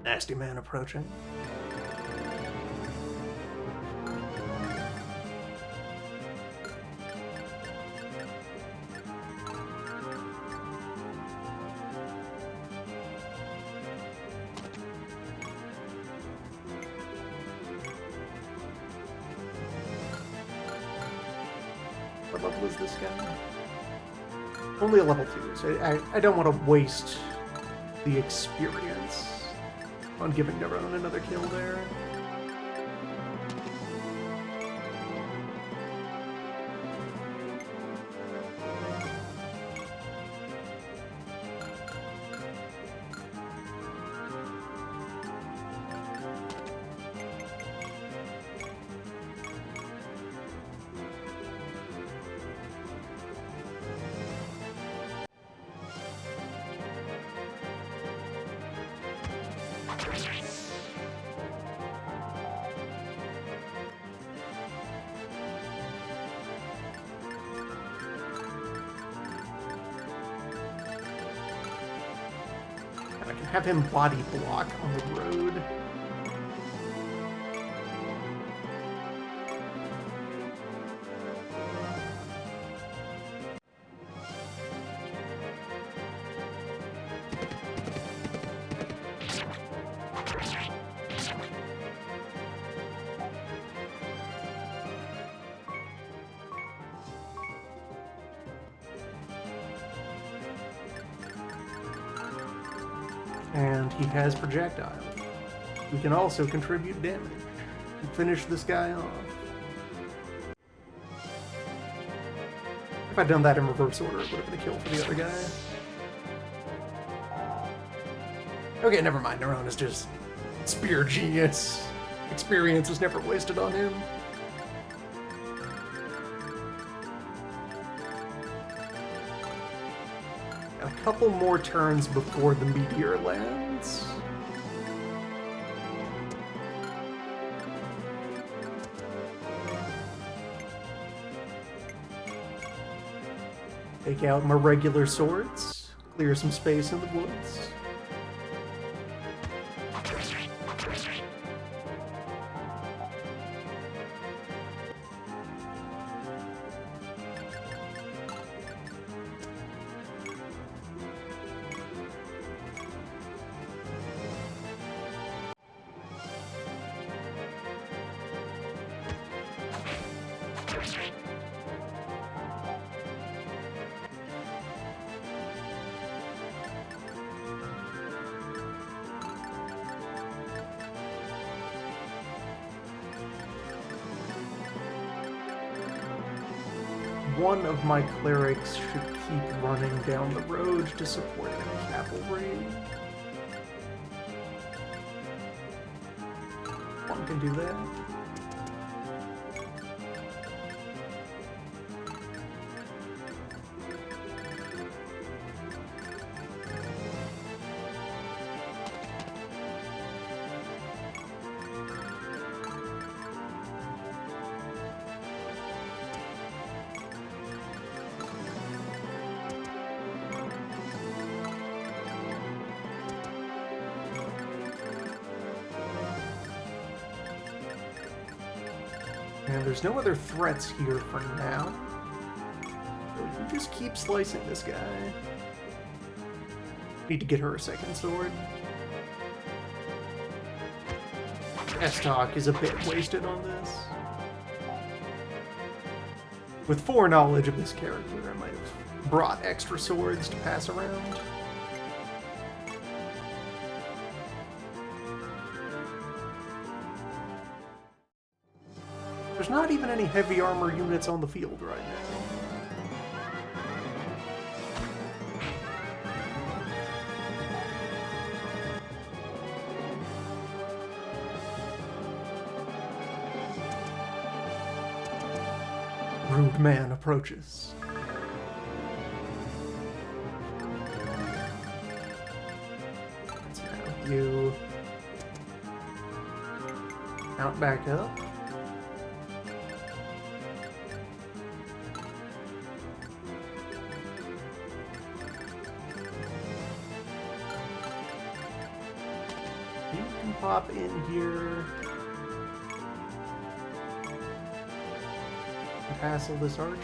Nasty man approaching. What level is this guy? Only a level 2, so I don't want to waste the experience on giving Neron another kill there. I can have him body block on the road. And he has projectile. We can also contribute damage and finish this guy off. If I'd done that in reverse order, it would have been a kill for the other guy. Okay, never mind. Neron is just spear genius. Experience is never wasted on him. A couple more turns before the meteor lands. Take out my regular swords, clear some space in the woods. One of my clerics should keep running down the road to support the cavalry. One can do that. And there's no other threats here for now. So you just keep slicing this guy. Need to get her a second sword. S-Talk is a bit wasted on this. With foreknowledge of this character, I might have brought extra swords to pass around. There's not even any heavy armor units on the field right now. Rude man approaches. So now you mount back up. Pop in here and hassle this archer.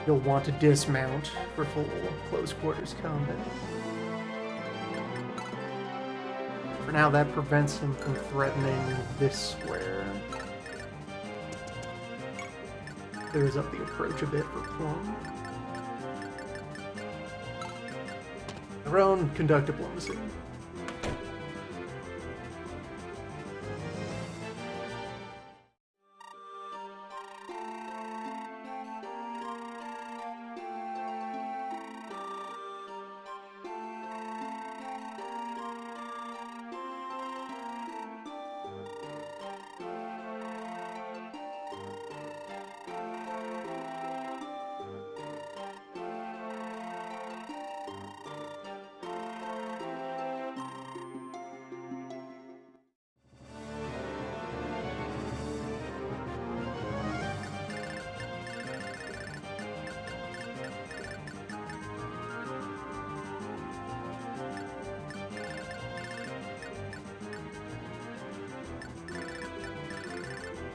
You'll want to dismount for full close quarters combat. For now, that prevents him from threatening this square. Clears up the approach a bit for Plum. Their own conduct diplomacy.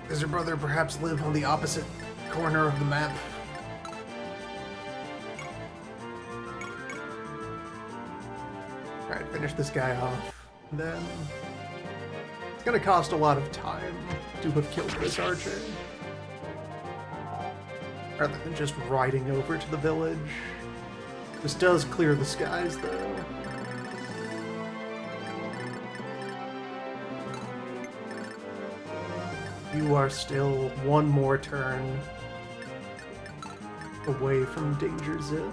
Does your brother perhaps live on the opposite corner of the map? Alright, finish this guy off. And then it's gonna cost a lot of time to have killed this archer. Rather than just riding over to the village. This does clear the skies, though. You are still one more turn away from danger zone.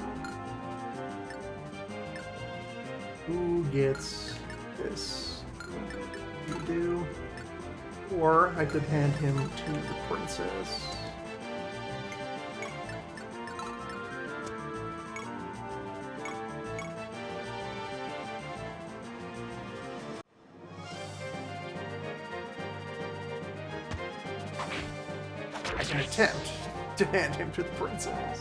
Who gets this? You do. Or I could hand him to the princess. I can attempt to hand him to the princess.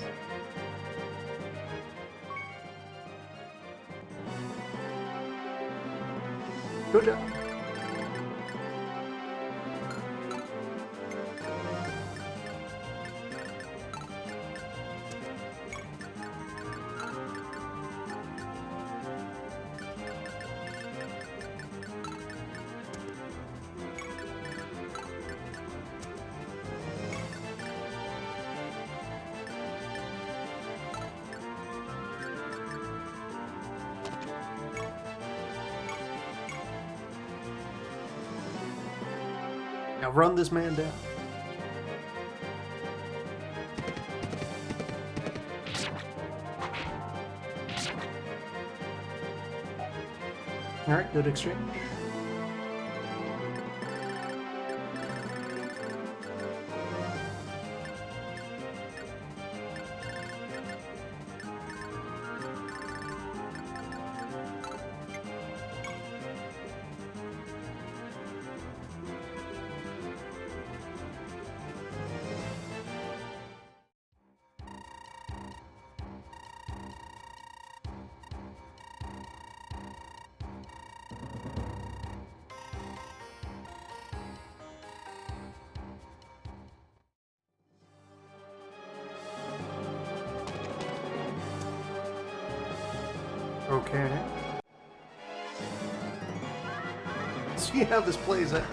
Good job. Now run this man down. Alright, good exchange. Okay. See how this plays out.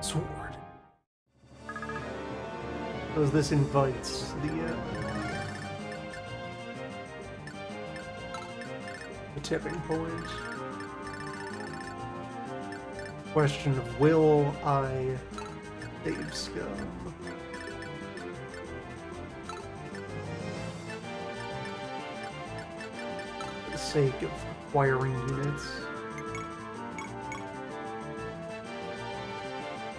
Sword. Because this invites the tipping point. Question of will I save scum? For the sake of acquiring units.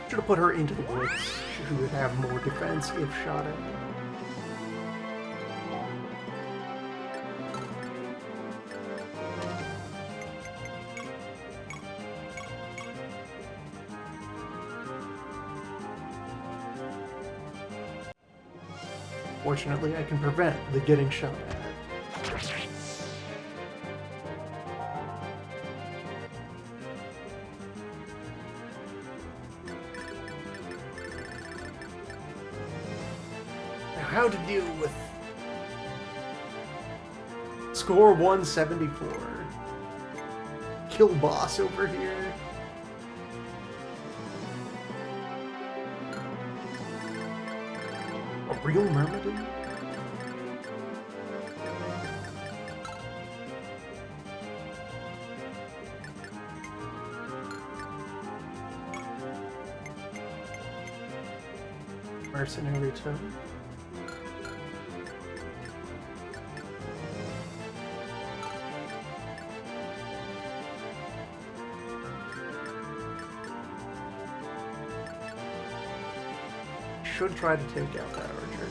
Should have put her into the woods. She would have more defense if shot at. Fortunately, I can prevent the getting shot at. How to deal with score 174. Kill boss over here. A real Myrmidon? Mercenary tone. Should try to take out that archer.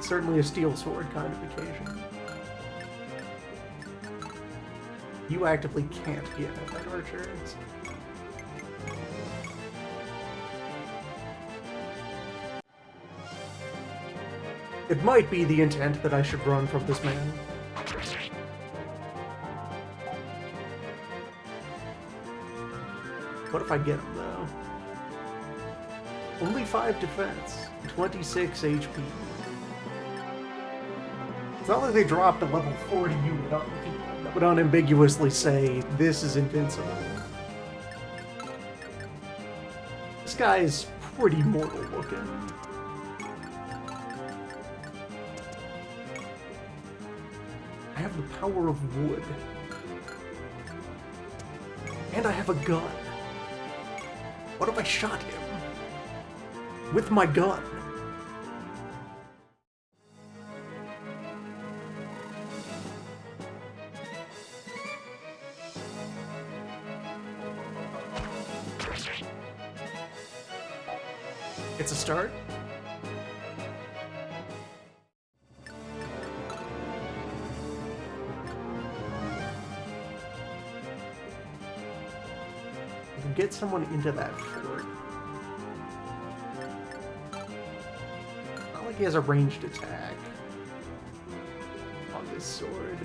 Certainly a steel sword kind of occasion. You actively can't get at that archer. It might be the intent that I should run from this man. What if I get him, though? Only 5 defense, 26 HP. It's not like they dropped a level 40 unit on the field, no. would unambiguously say this is invincible. This guy is pretty mortal looking. I have the power of wood. And I have a gun. What if I shot him? With my gun? It's a start. You can get someone into that fort. Not like he has a ranged attack on this sword.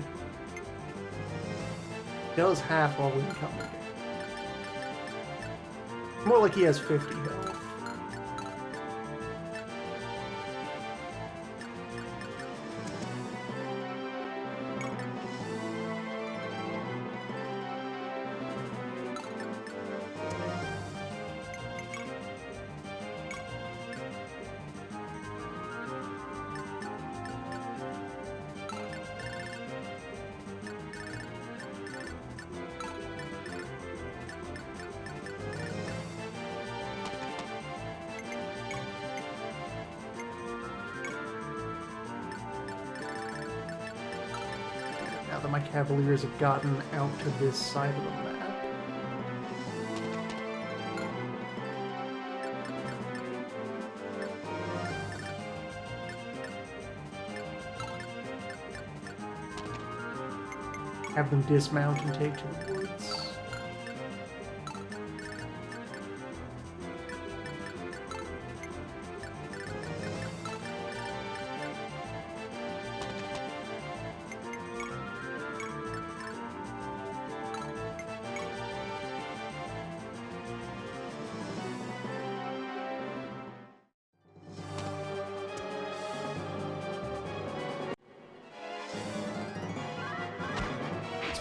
He does half while incoming. More like he has 50 health. Now that my Cavaliers have gotten out to this side of the map. Have them dismount and take to the woods.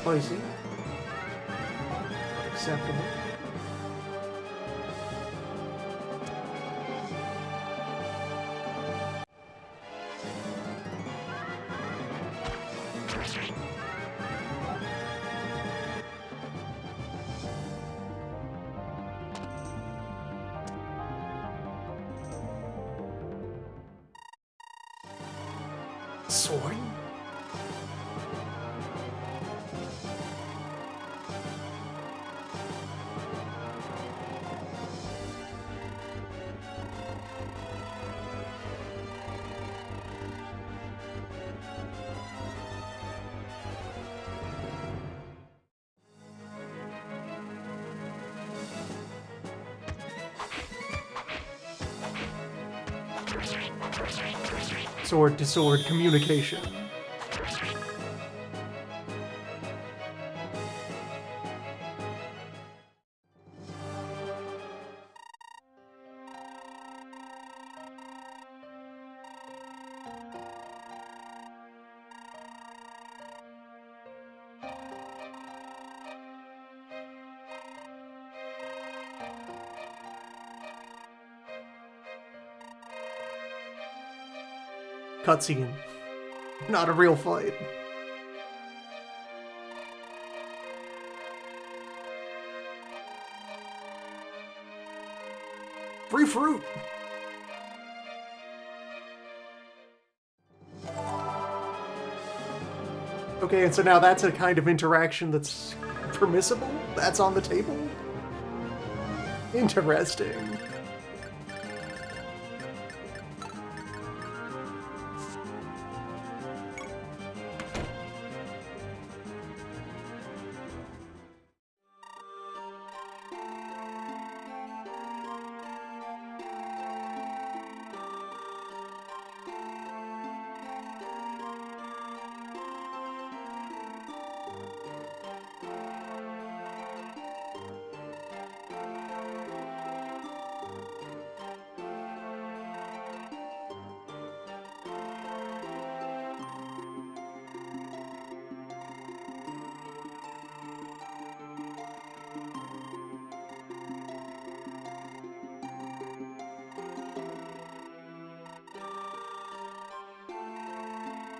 Spicy. Acceptable. Sword? Sword-to-sword communication. Cutscene. Not a real fight. Free fruit! Okay, and so now that's a kind of interaction that's permissible? That's on the table? Interesting.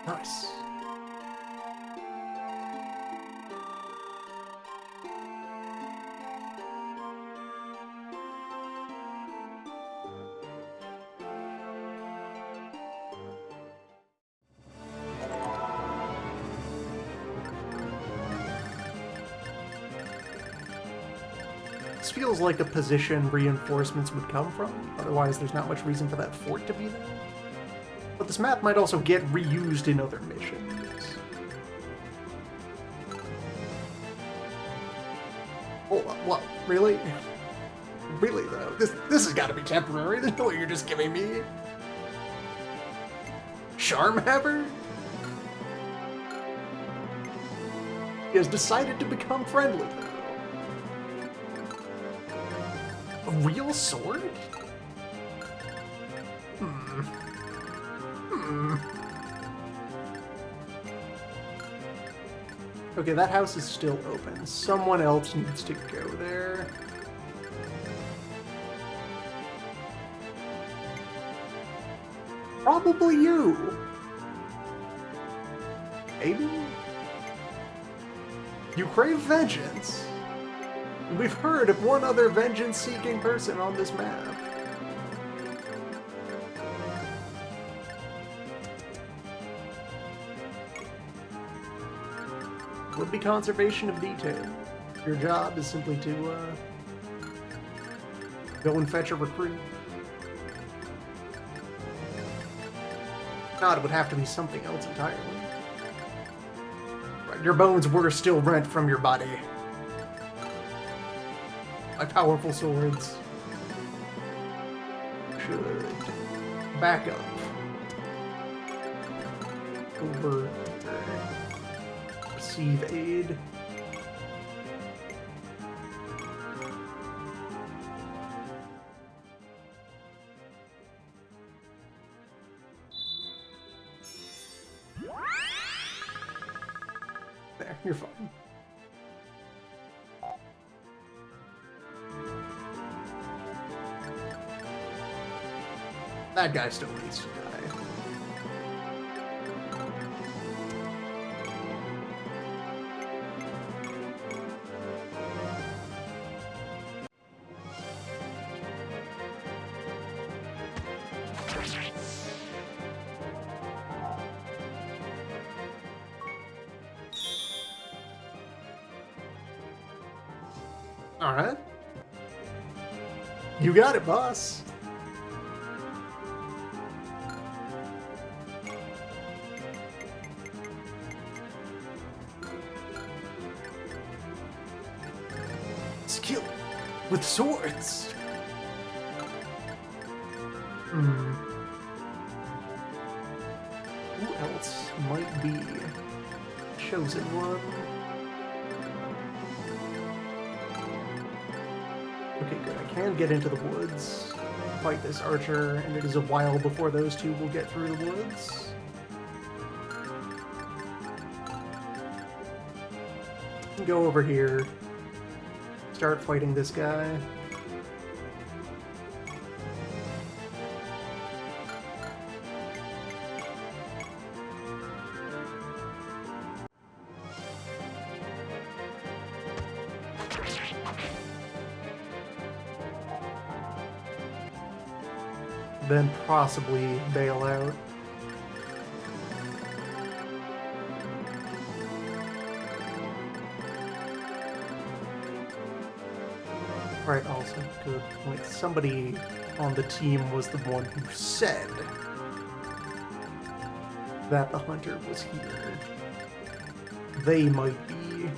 Nice. This feels like a position reinforcements would come from, otherwise there's not much reason for that fort to be there. But this map might also get reused in other missions. Oh, what? Really? Really, though? This has got to be temporary. There's no way you're just giving me... Charmhammer? He has decided to become friendly, though. A real sword? Okay, that house is still open. Someone else needs to go there. Probably you. Maybe? You crave vengeance. We've heard of one other vengeance-seeking person on this map. Would be conservation of detail. Your job is simply to, go and fetch a recruit. God, it would have to be something else entirely. Right, your bones were still rent from your body. My powerful swords should back up. Over. Receive aid. There, you're fine. That guy still needs to die. Alright. You got it, boss. Skill with swords. Who else might be chosen one? Okay, good. I can get into the woods, fight this archer, and it is a while before those two will get through the woods. Go over here. Start fighting this guy. Then possibly bail out. Right, also, good point. Somebody on the team was the one who said that the hunter was here. They might be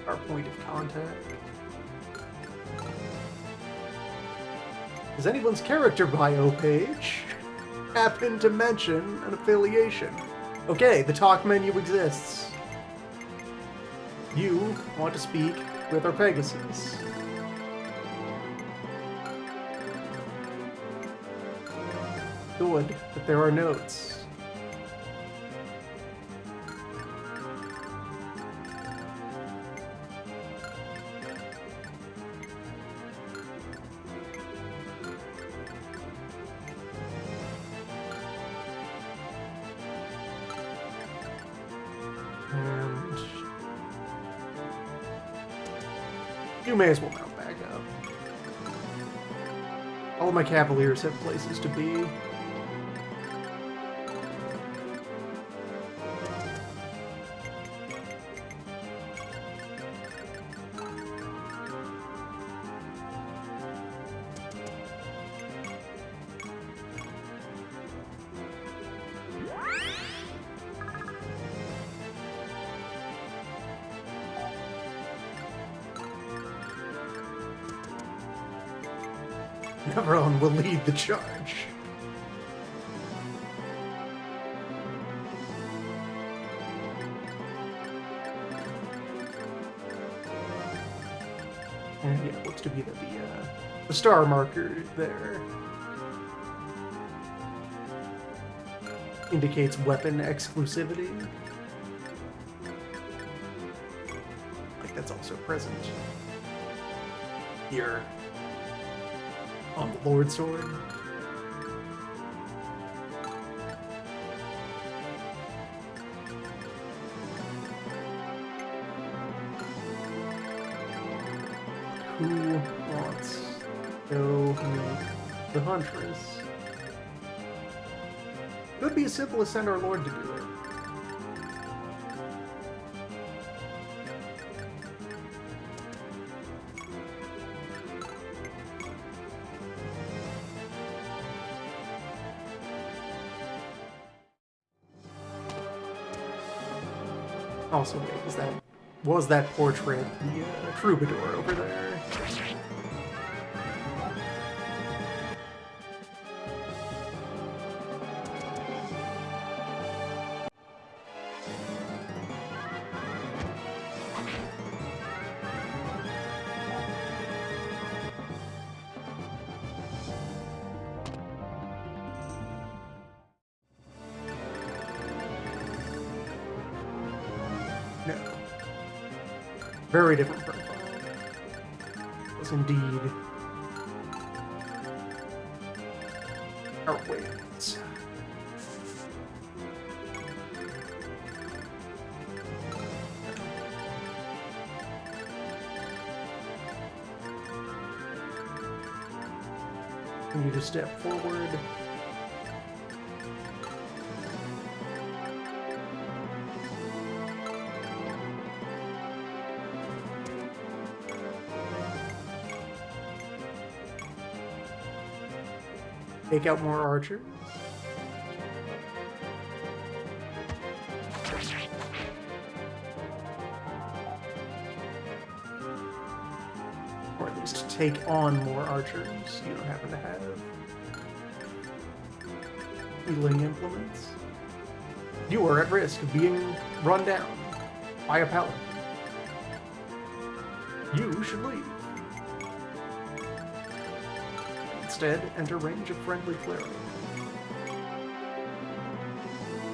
our point of contact. Does anyone's character bio page happen to mention an affiliation? Okay, the talk menu exists. You want to speak with our Pegasus. Good that there are notes. you may as well mount back up. All of my cavaliers have places to be. Everyone will lead the charge. And yeah, looks to be that the star marker there indicates weapon exclusivity. Like that's also present here on the Lord Sword. Who wants to go meet the Huntress? It would be as simple as send our Lord to do it. Also, wait, was that portrait the troubadour over there? No. Very different profile. Was indeed. Oh, wait. Continue to step forward. Take out more archers. Or at least take on more archers you don't happen to have. Healing implements. You are at risk of being run down by a paladin. You should leave. Instead, enter range of friendly cleric.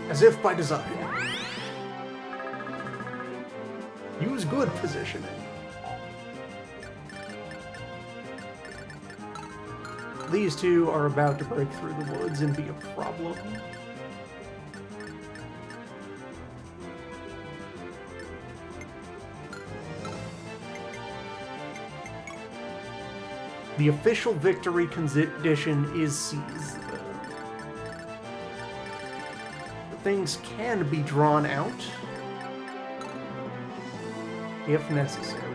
As if by design. Use good positioning. These two are about to break through the woods and be a problem. The official victory condition is seized. Things can be drawn out if necessary.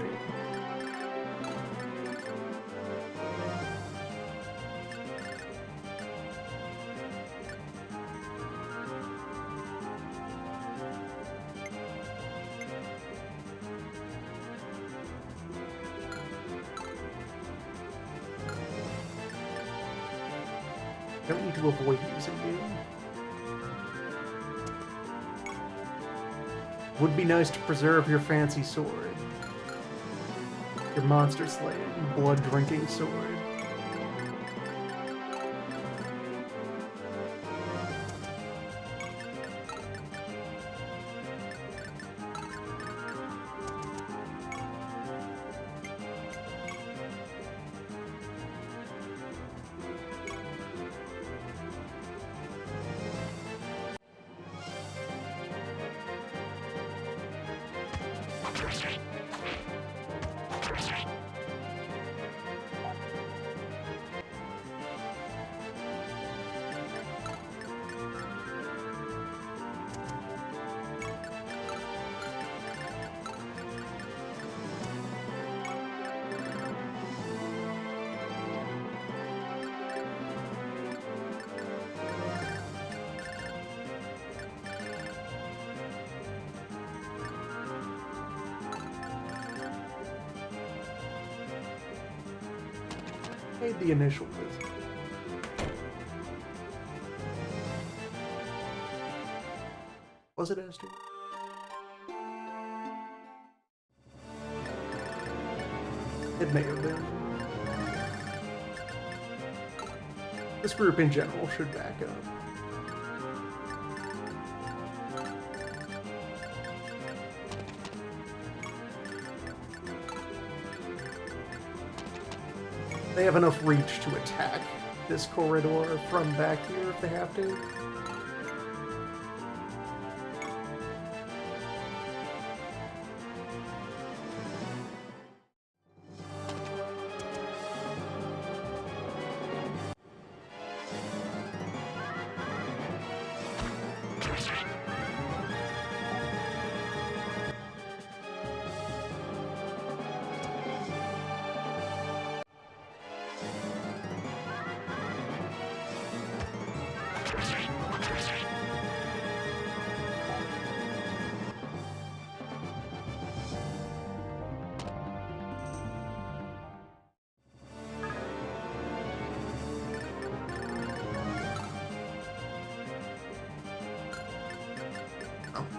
Don't need to avoid using you. Would be nice to preserve your fancy sword. Your monster slaying, blood drinking sword. Made the initial visit. Was it S2? It may have been. This group in general should back up. They have enough reach to attack this corridor from back here if they have to.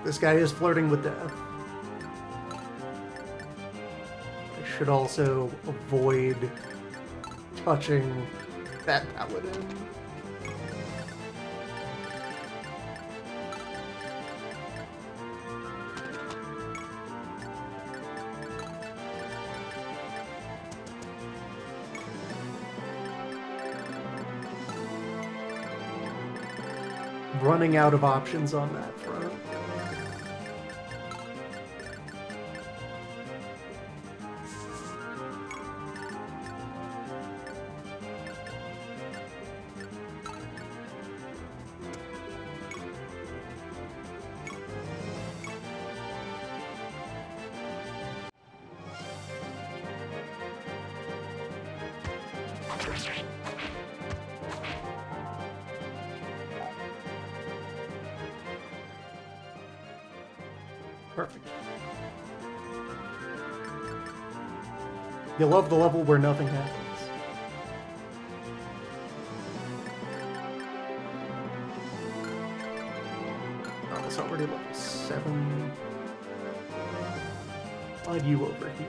This guy is flirting with death. I should also avoid touching that paladin. Running out of options on that front. Perfect. You love the level where nothing happens. Oh, it's already level 7. Slide you over here.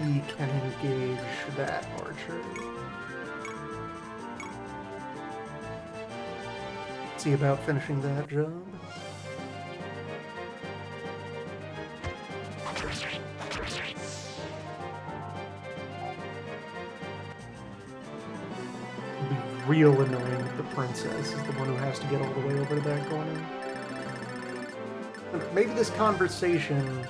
He can engage that archer. See about finishing that job. It'd be real annoying if the princess is the one who has to get all the way over to that corner. Maybe this conversation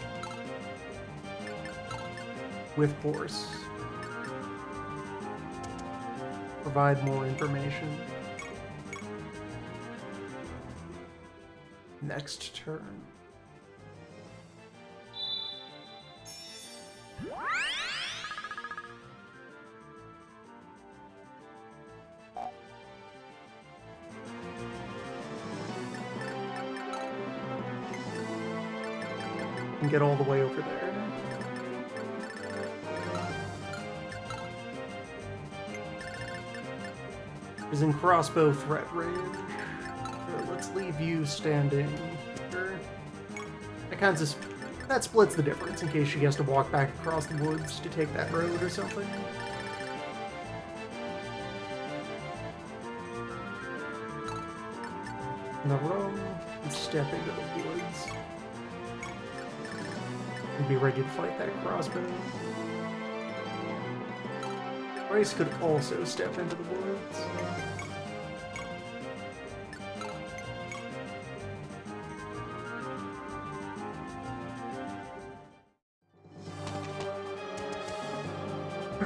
with horse provide more information. Next turn. And get all the way over there. Is in crossbow threat range. So let's leave you standing here. That splits the difference in case she has to walk back across the woods to take that road or something. In the row, and step into the woods. And be ready to fight that crossbow. Bryce could also step into the woods.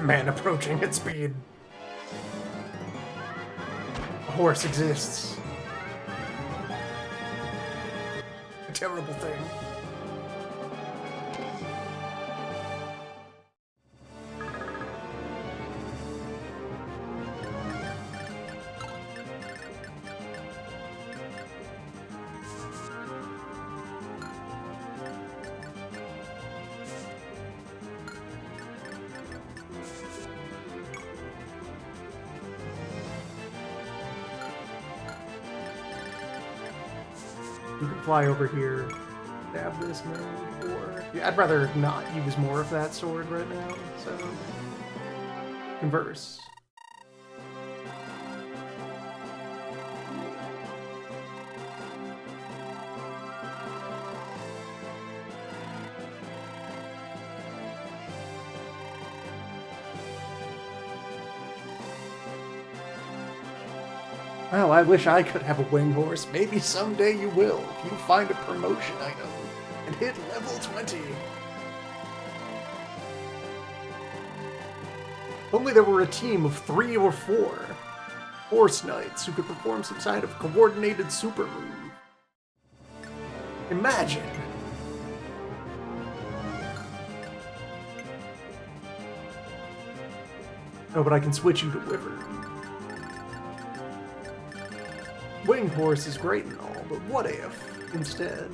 Man approaching at speed. A horse exists. terrible thing. You can fly over here, stab this mode, or... Yeah, I'd rather not use more of that sword right now, so... Converse. Well, I wish I could have a wing horse. Maybe someday you will, if you find a promotion item and hit level 20. If only there were a team of 3 or 4 horse knights who could perform some kind of coordinated super move. Imagine! Oh, but I can switch you to Wyvern. Wing horse is great and all, but what if, instead...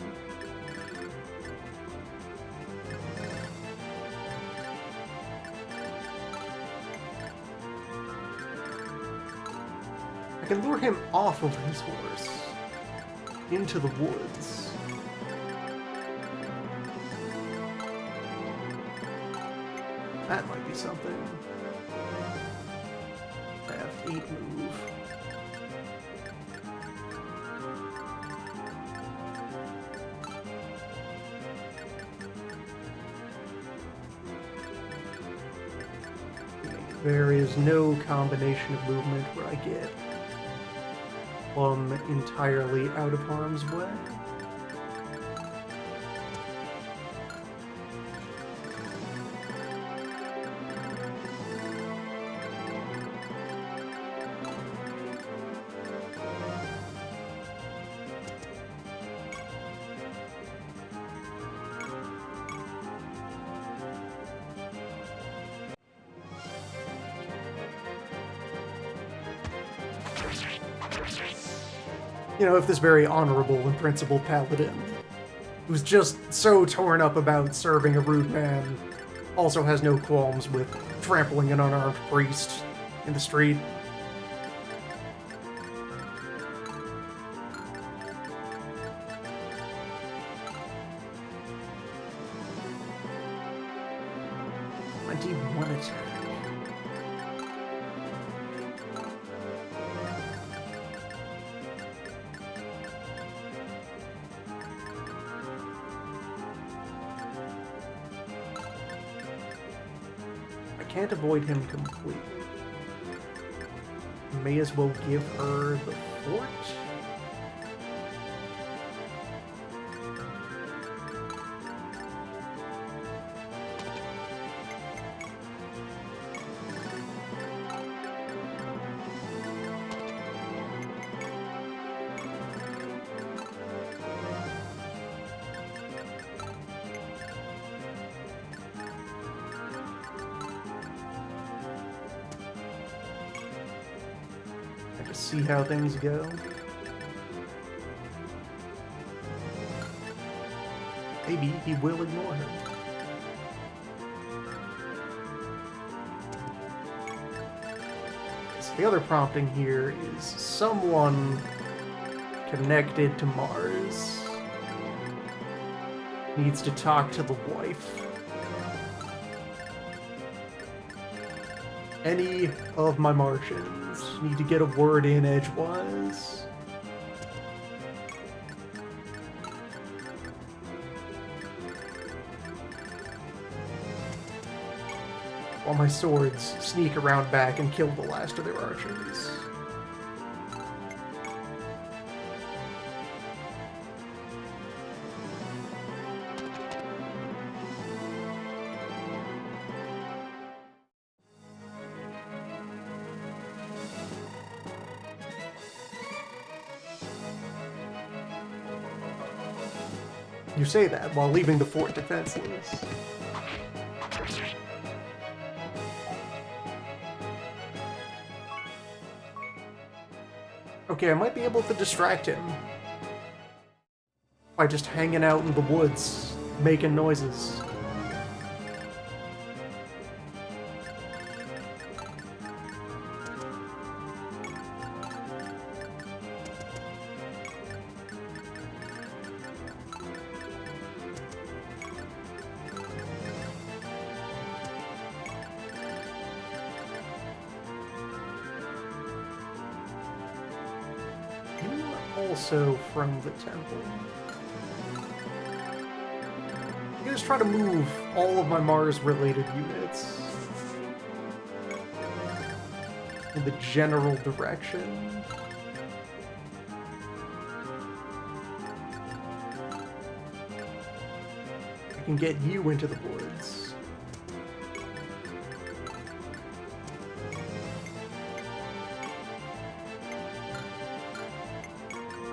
I can lure him off of his horse, into the woods. That might be something. I have 8 move. There is no combination of movement where I get Plum entirely out of harm's way. You know, if this very honorable and principled paladin, who's just so torn up about serving a rude man, also has no qualms with trampling an unarmed priest in the street. One attack. Can't avoid him completely. May as well give her the fort. See how things go. Maybe he will ignore her. So the other prompting here is someone connected to Mars needs to talk to the wife. Any of my Martians need to get a word in edgewise. While my swords sneak around back and kill the last of their archers. You say that while leaving the fort defenseless. Okay, I might be able to distract him by just hanging out in the woods, making noises. Also from the temple. I'm gonna just try to move all of my Mars-related units in the general direction. I can get you into the woods.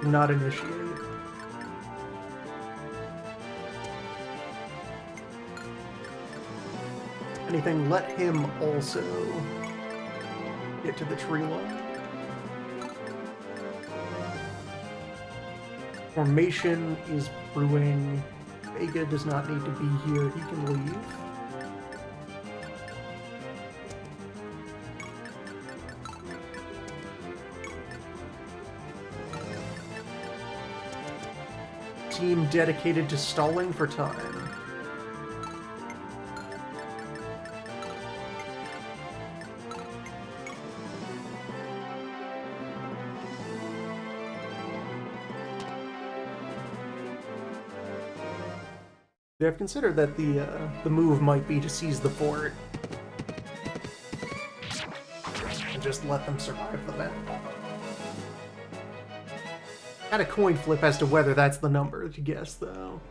Not initiate. Anything, let him also get to the tree line. Formation is brewing. Vega does not need to be here. He can leave. Team dedicated to stalling for time. I've considered that the move might be to seize the fort and just let them survive the map. Had a coin flip as to whether that's the number to guess, though.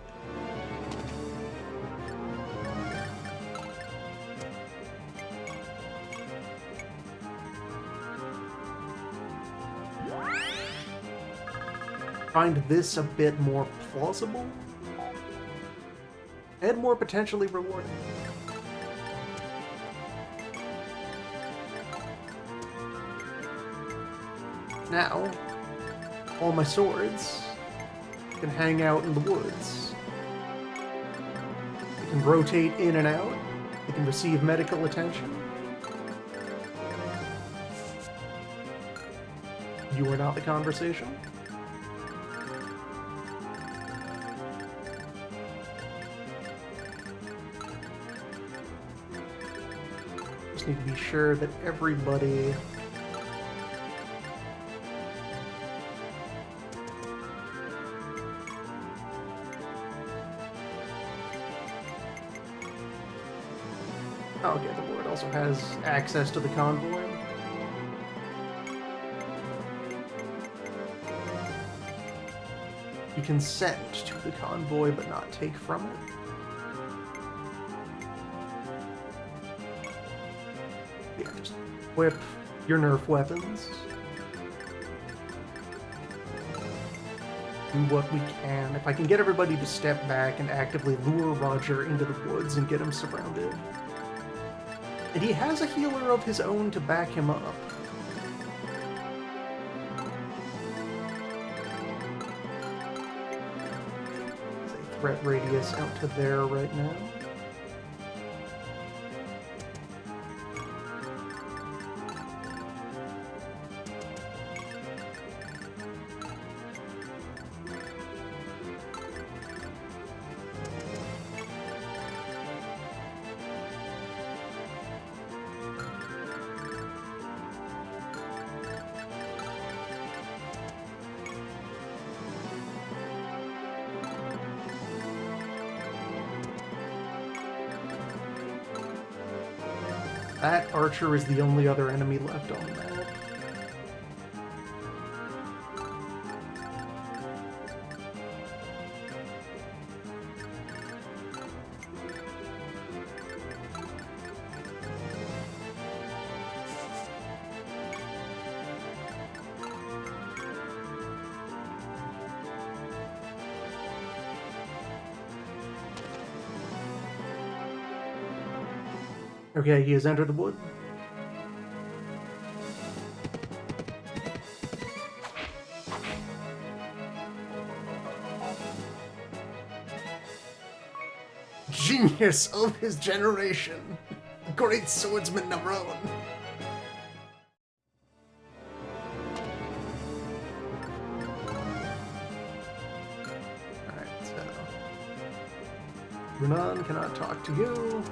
Find this a bit more plausible and more potentially rewarding. Now, all my swords can hang out in the woods. They can rotate in and out. They can receive medical attention. You are not the conversation. Just need to be sure that everybody okay, the Lord also has access to the convoy. He can send to the convoy, but not take from it. Yeah, just whip your nerf weapons. Do what we can. If I can get everybody to step back and actively lure Roger into the woods and get him surrounded. And he has a healer of his own to back him up. Say threat radius out to there right now. That archer is the only other enemy left on the map. Okay, he has entered the wood. Genius of his generation. Great swordsman number one. Alright, so... Runan cannot talk to you.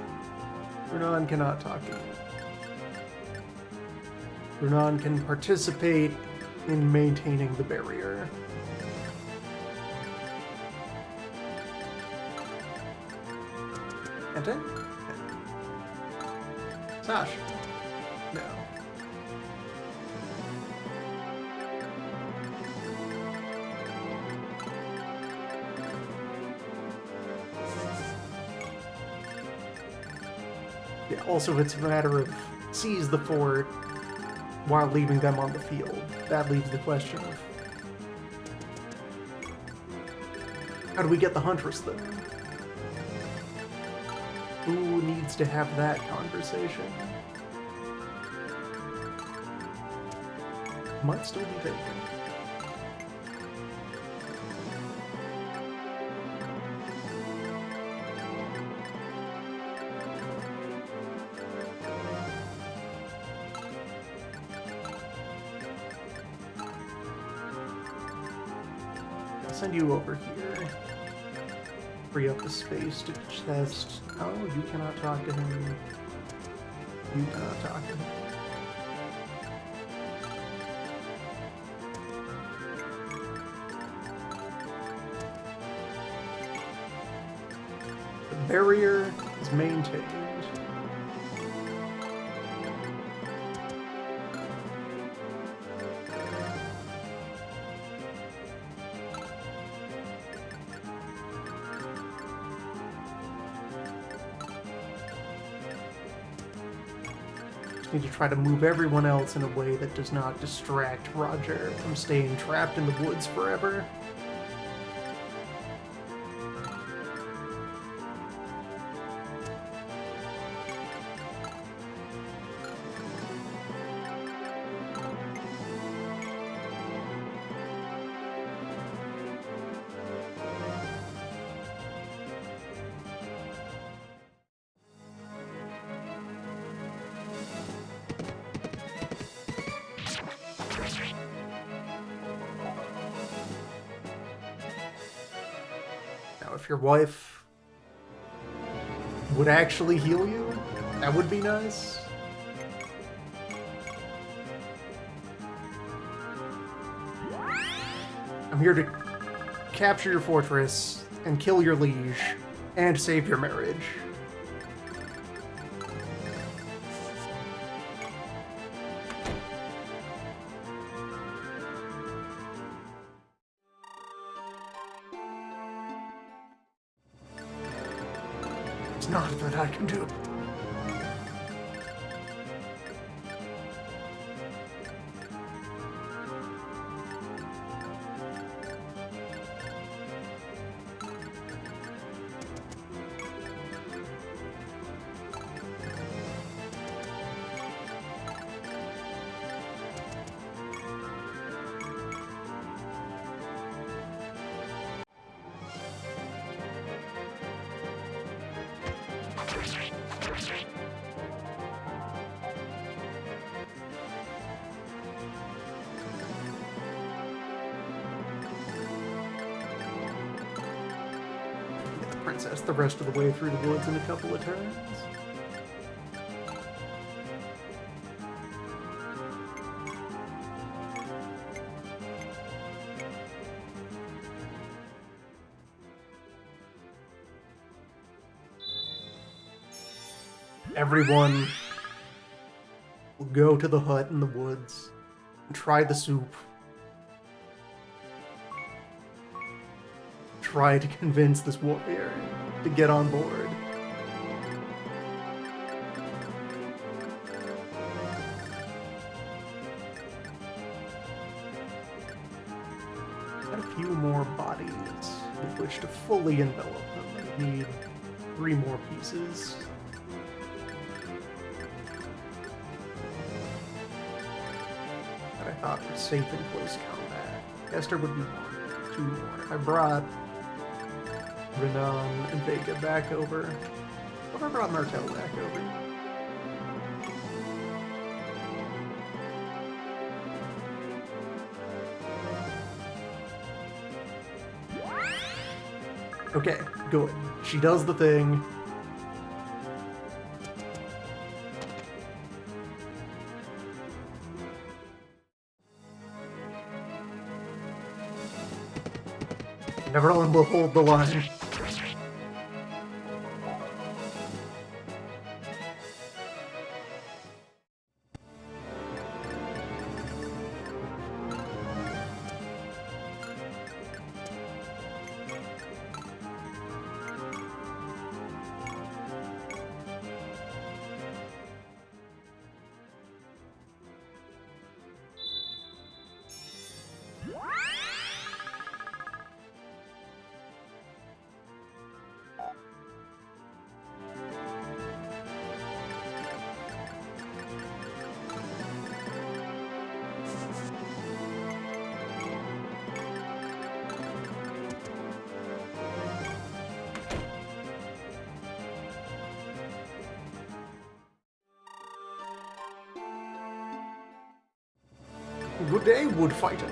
Runan cannot talk to you. Runan can participate in maintaining the barrier. Ente? Sash? No. Yeah, also it's a matter of seize the fort while leaving them on the field. That leaves the question of how do we get the Huntress there? Who needs to have that conversation? Might still be vacant. I'll send you over here. Free up the space to test. Oh, you cannot talk to him. You cannot talk to him. The barrier is maintained. Need to try to move everyone else in a way that does not distract Roger from staying trapped in the woods forever. If your wife would actually heal you, that would be nice. I'm here to capture your fortress and kill your liege and save your marriage. Not that I can do. Princess the rest of the way through the woods in a couple of turns. Everyone will go to the hut in the woods and try the soup. Try to convince this warrior to get on board. Got a few more bodies with which to fully envelop them. I need 3 more pieces. thought were safe in close combat. Esther would be 1, 2 more. If I brought Renan and Vega back over, what if I brought Martel back over? Okay, good. She does the thing. Neverland will hold the line. Good day, wood fighter.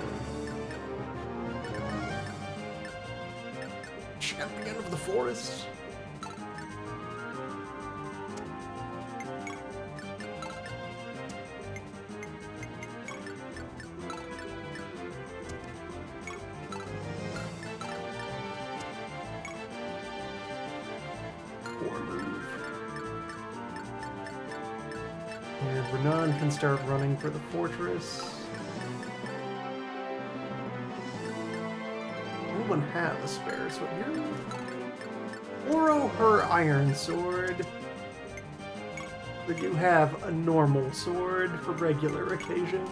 Champion of the forest. Poor move. And Renan can start running for the fortress. Anyone have a spare sword? Borrow her iron sword. But you have a normal sword for regular occasions.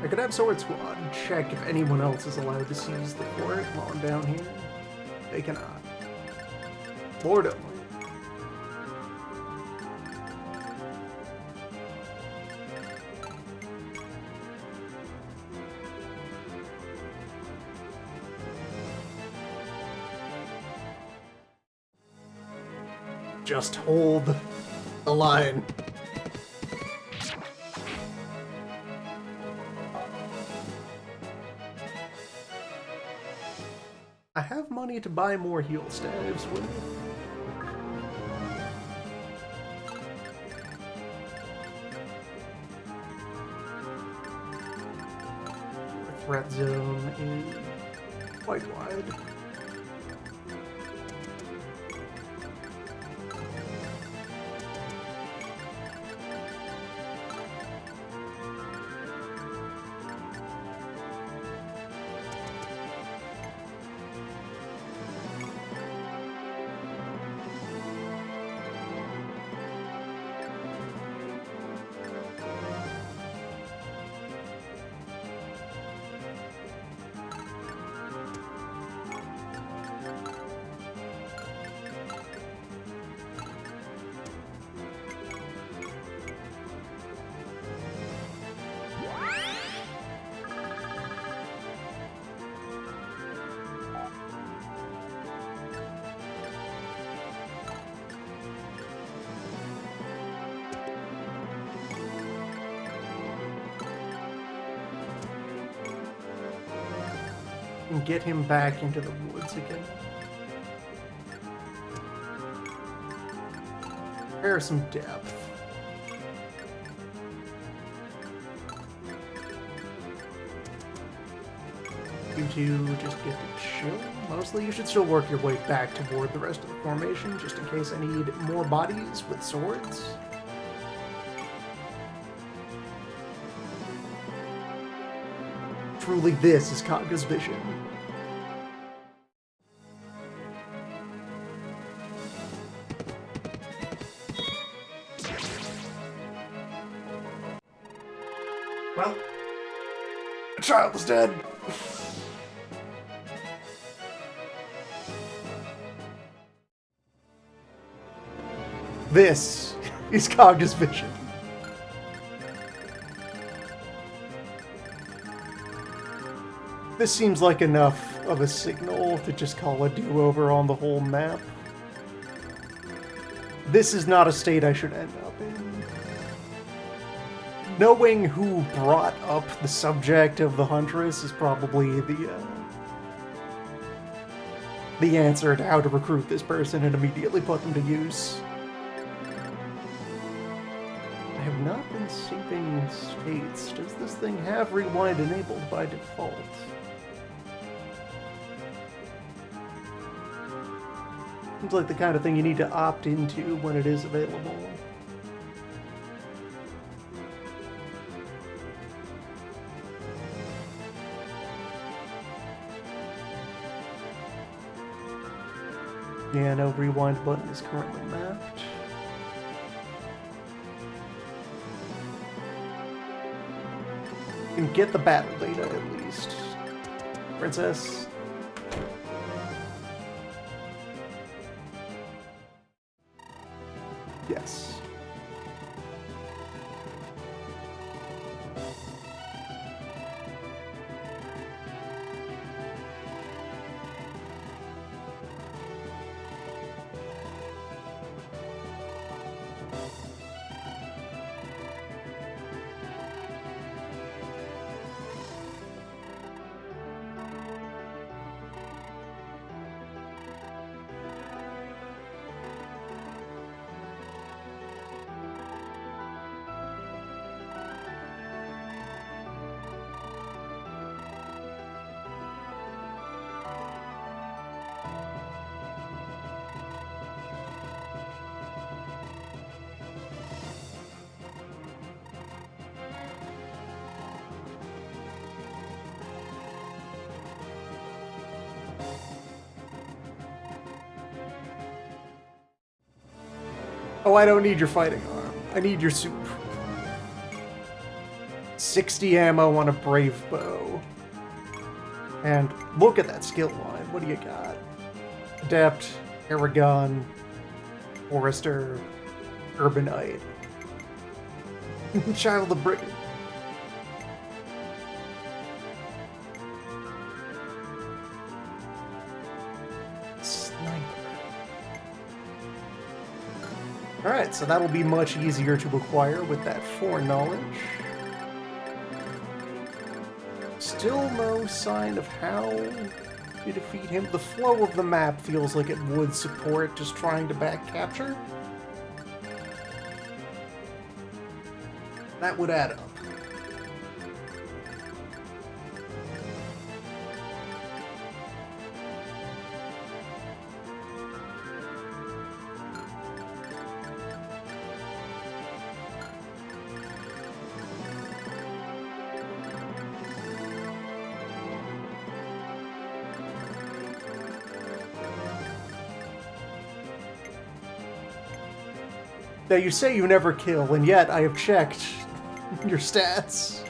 I could have Sword Squad check if anyone else is allowed to seize the fort while I'm down here. They cannot. Board only. Just hold the line. I have money to buy more heal staves with. The threat zone is quite wide. And get him back into the woods again. Prepare some depth. You two just get to chill. Mostly you should still work your way back toward the rest of the formation, just in case I need more bodies with swords. Truly, this is Kaga's vision. Well, a child is dead. This is Kaga's vision. This seems like enough of a signal to just call a do-over on the whole map. This is not a state I should end up in. Knowing who brought up the subject of the Huntress is probably the answer to how to recruit this person and immediately put them to use. I have not been saving states. Does this thing have rewind enabled by default? Seems like the kind of thing you need to opt into when it is available. Yeah, no rewind button is currently mapped. You can get the battle data at least. Princess. Yes. Oh, I don't need your fighting arm. I need your soup. 60 ammo on a brave bow. And look at that skill line. What do you got? Adept, Aragon, Forester, Urbanite. Child of Britain. Alright, so that'll be much easier to acquire with that foreknowledge. Still no sign of how to defeat him. The flow of the map feels like it would support just trying to back capture. That would add up. Now, you say you never kill, and yet I have checked your stats.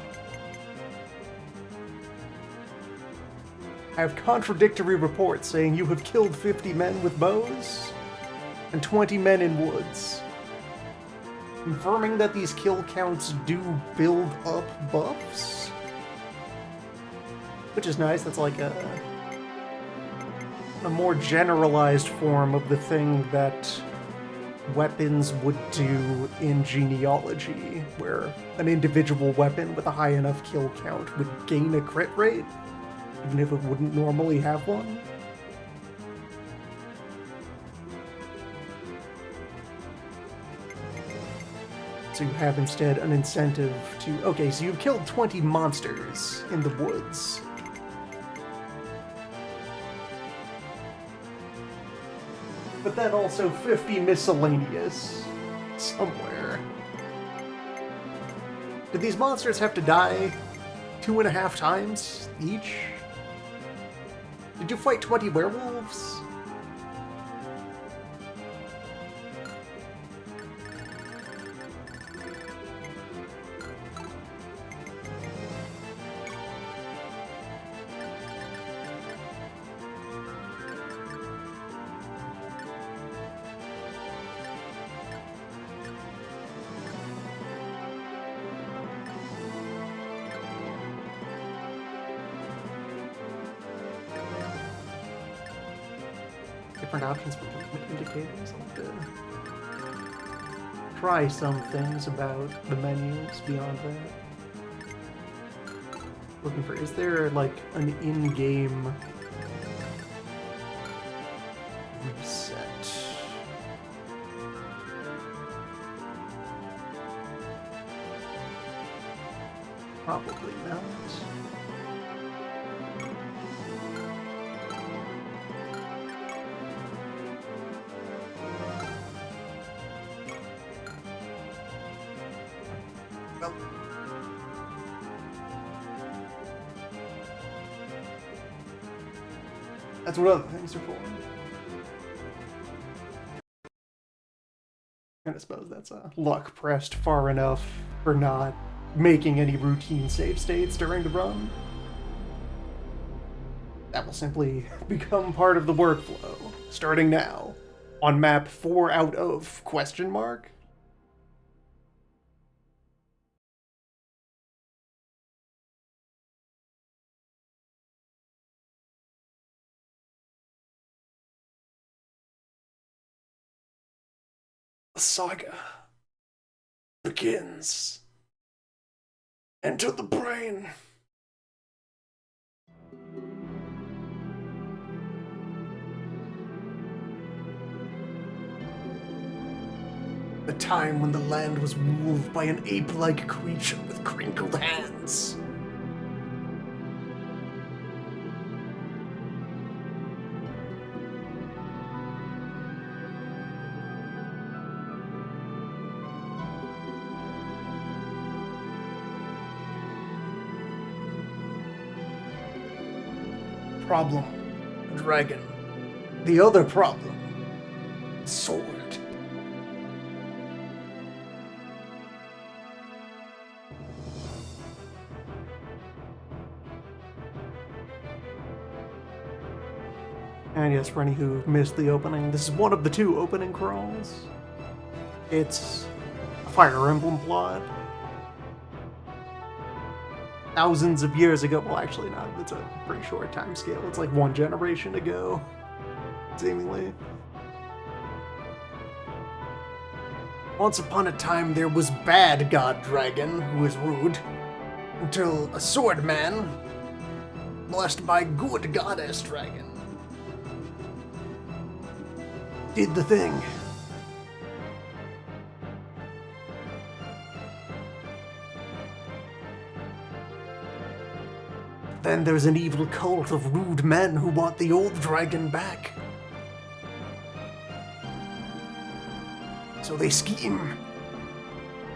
I have contradictory reports saying you have killed 50 men with bows and 20 men in woods. Confirming that these kill counts do build up buffs. Which is nice, that's like a more generalized form of the thing that weapons would do in genealogy, where an individual weapon with a high enough kill count would gain a crit rate, even if it wouldn't normally have one. So you have instead an incentive to... Okay, so you've killed 20 monsters in the woods. But then also 50 miscellaneous somewhere. Did these monsters have to die 2.5 times each? Did you fight 20 werewolves? Different options for movement indicators. I'll have to try some things about the menus beyond that. Looking for, is there like an in-game reset? Probably not. That's what other things are for. And I suppose that's luck pressed far enough for not making any routine save states during the run. That will simply become part of the workflow, starting now, on map 4 out of question mark. The saga begins. Enter the brain. The time when the land was ruled by an ape-like creature with crinkled hands. Problem, dragon. The other problem, sword. And yes, for any who missed the opening, this is one of the 2 opening crawls. It's a Fire Emblem plot. Thousands of years ago, well actually not, it's a pretty short time scale, it's like 1 generation ago, seemingly. Once upon a time there was bad god dragon, who was rude, until a sword man, blessed by good goddess dragon, did the thing. Then there's an evil cult of rude men who want the old dragon back. So they scheme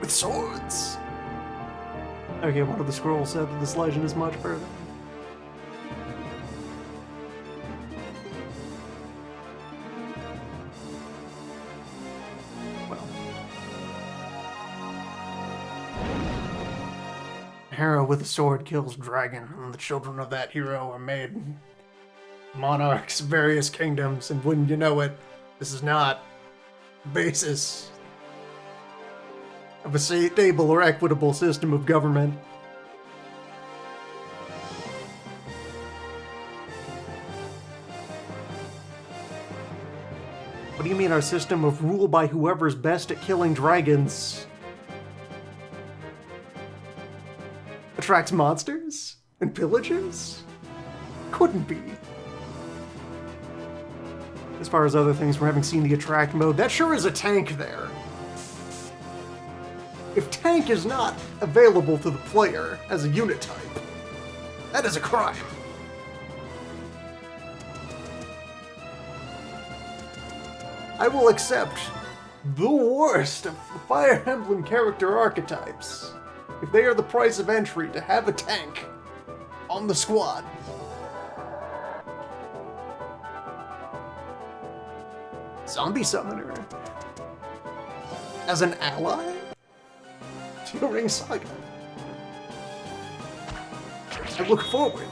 with swords. Okay, one of the scrolls said that this legend is much further. Hero with a sword kills dragon, and the children of that hero are made monarchs of various kingdoms, and wouldn't you know it, this is not the basis of a stable or equitable system of government. What do you mean our system of rule by whoever's best at killing dragons attracts monsters and pillagers? Couldn't be. As far as other things from having seen the attract mode, that sure is a tank there. If tank is not available to the player as a unit type, that is a crime. I will accept the worst of the Fire Emblem character archetypes if they are the price of entry to have a tank on the squad. Zombie Summoner. As an ally? During Saga. I look forward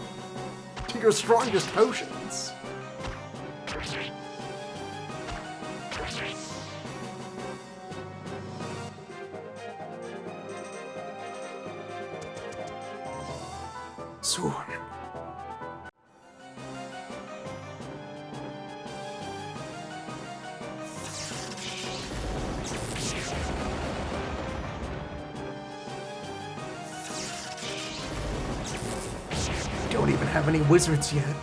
to your strongest potions. Soon. Don't even have any wizards yet.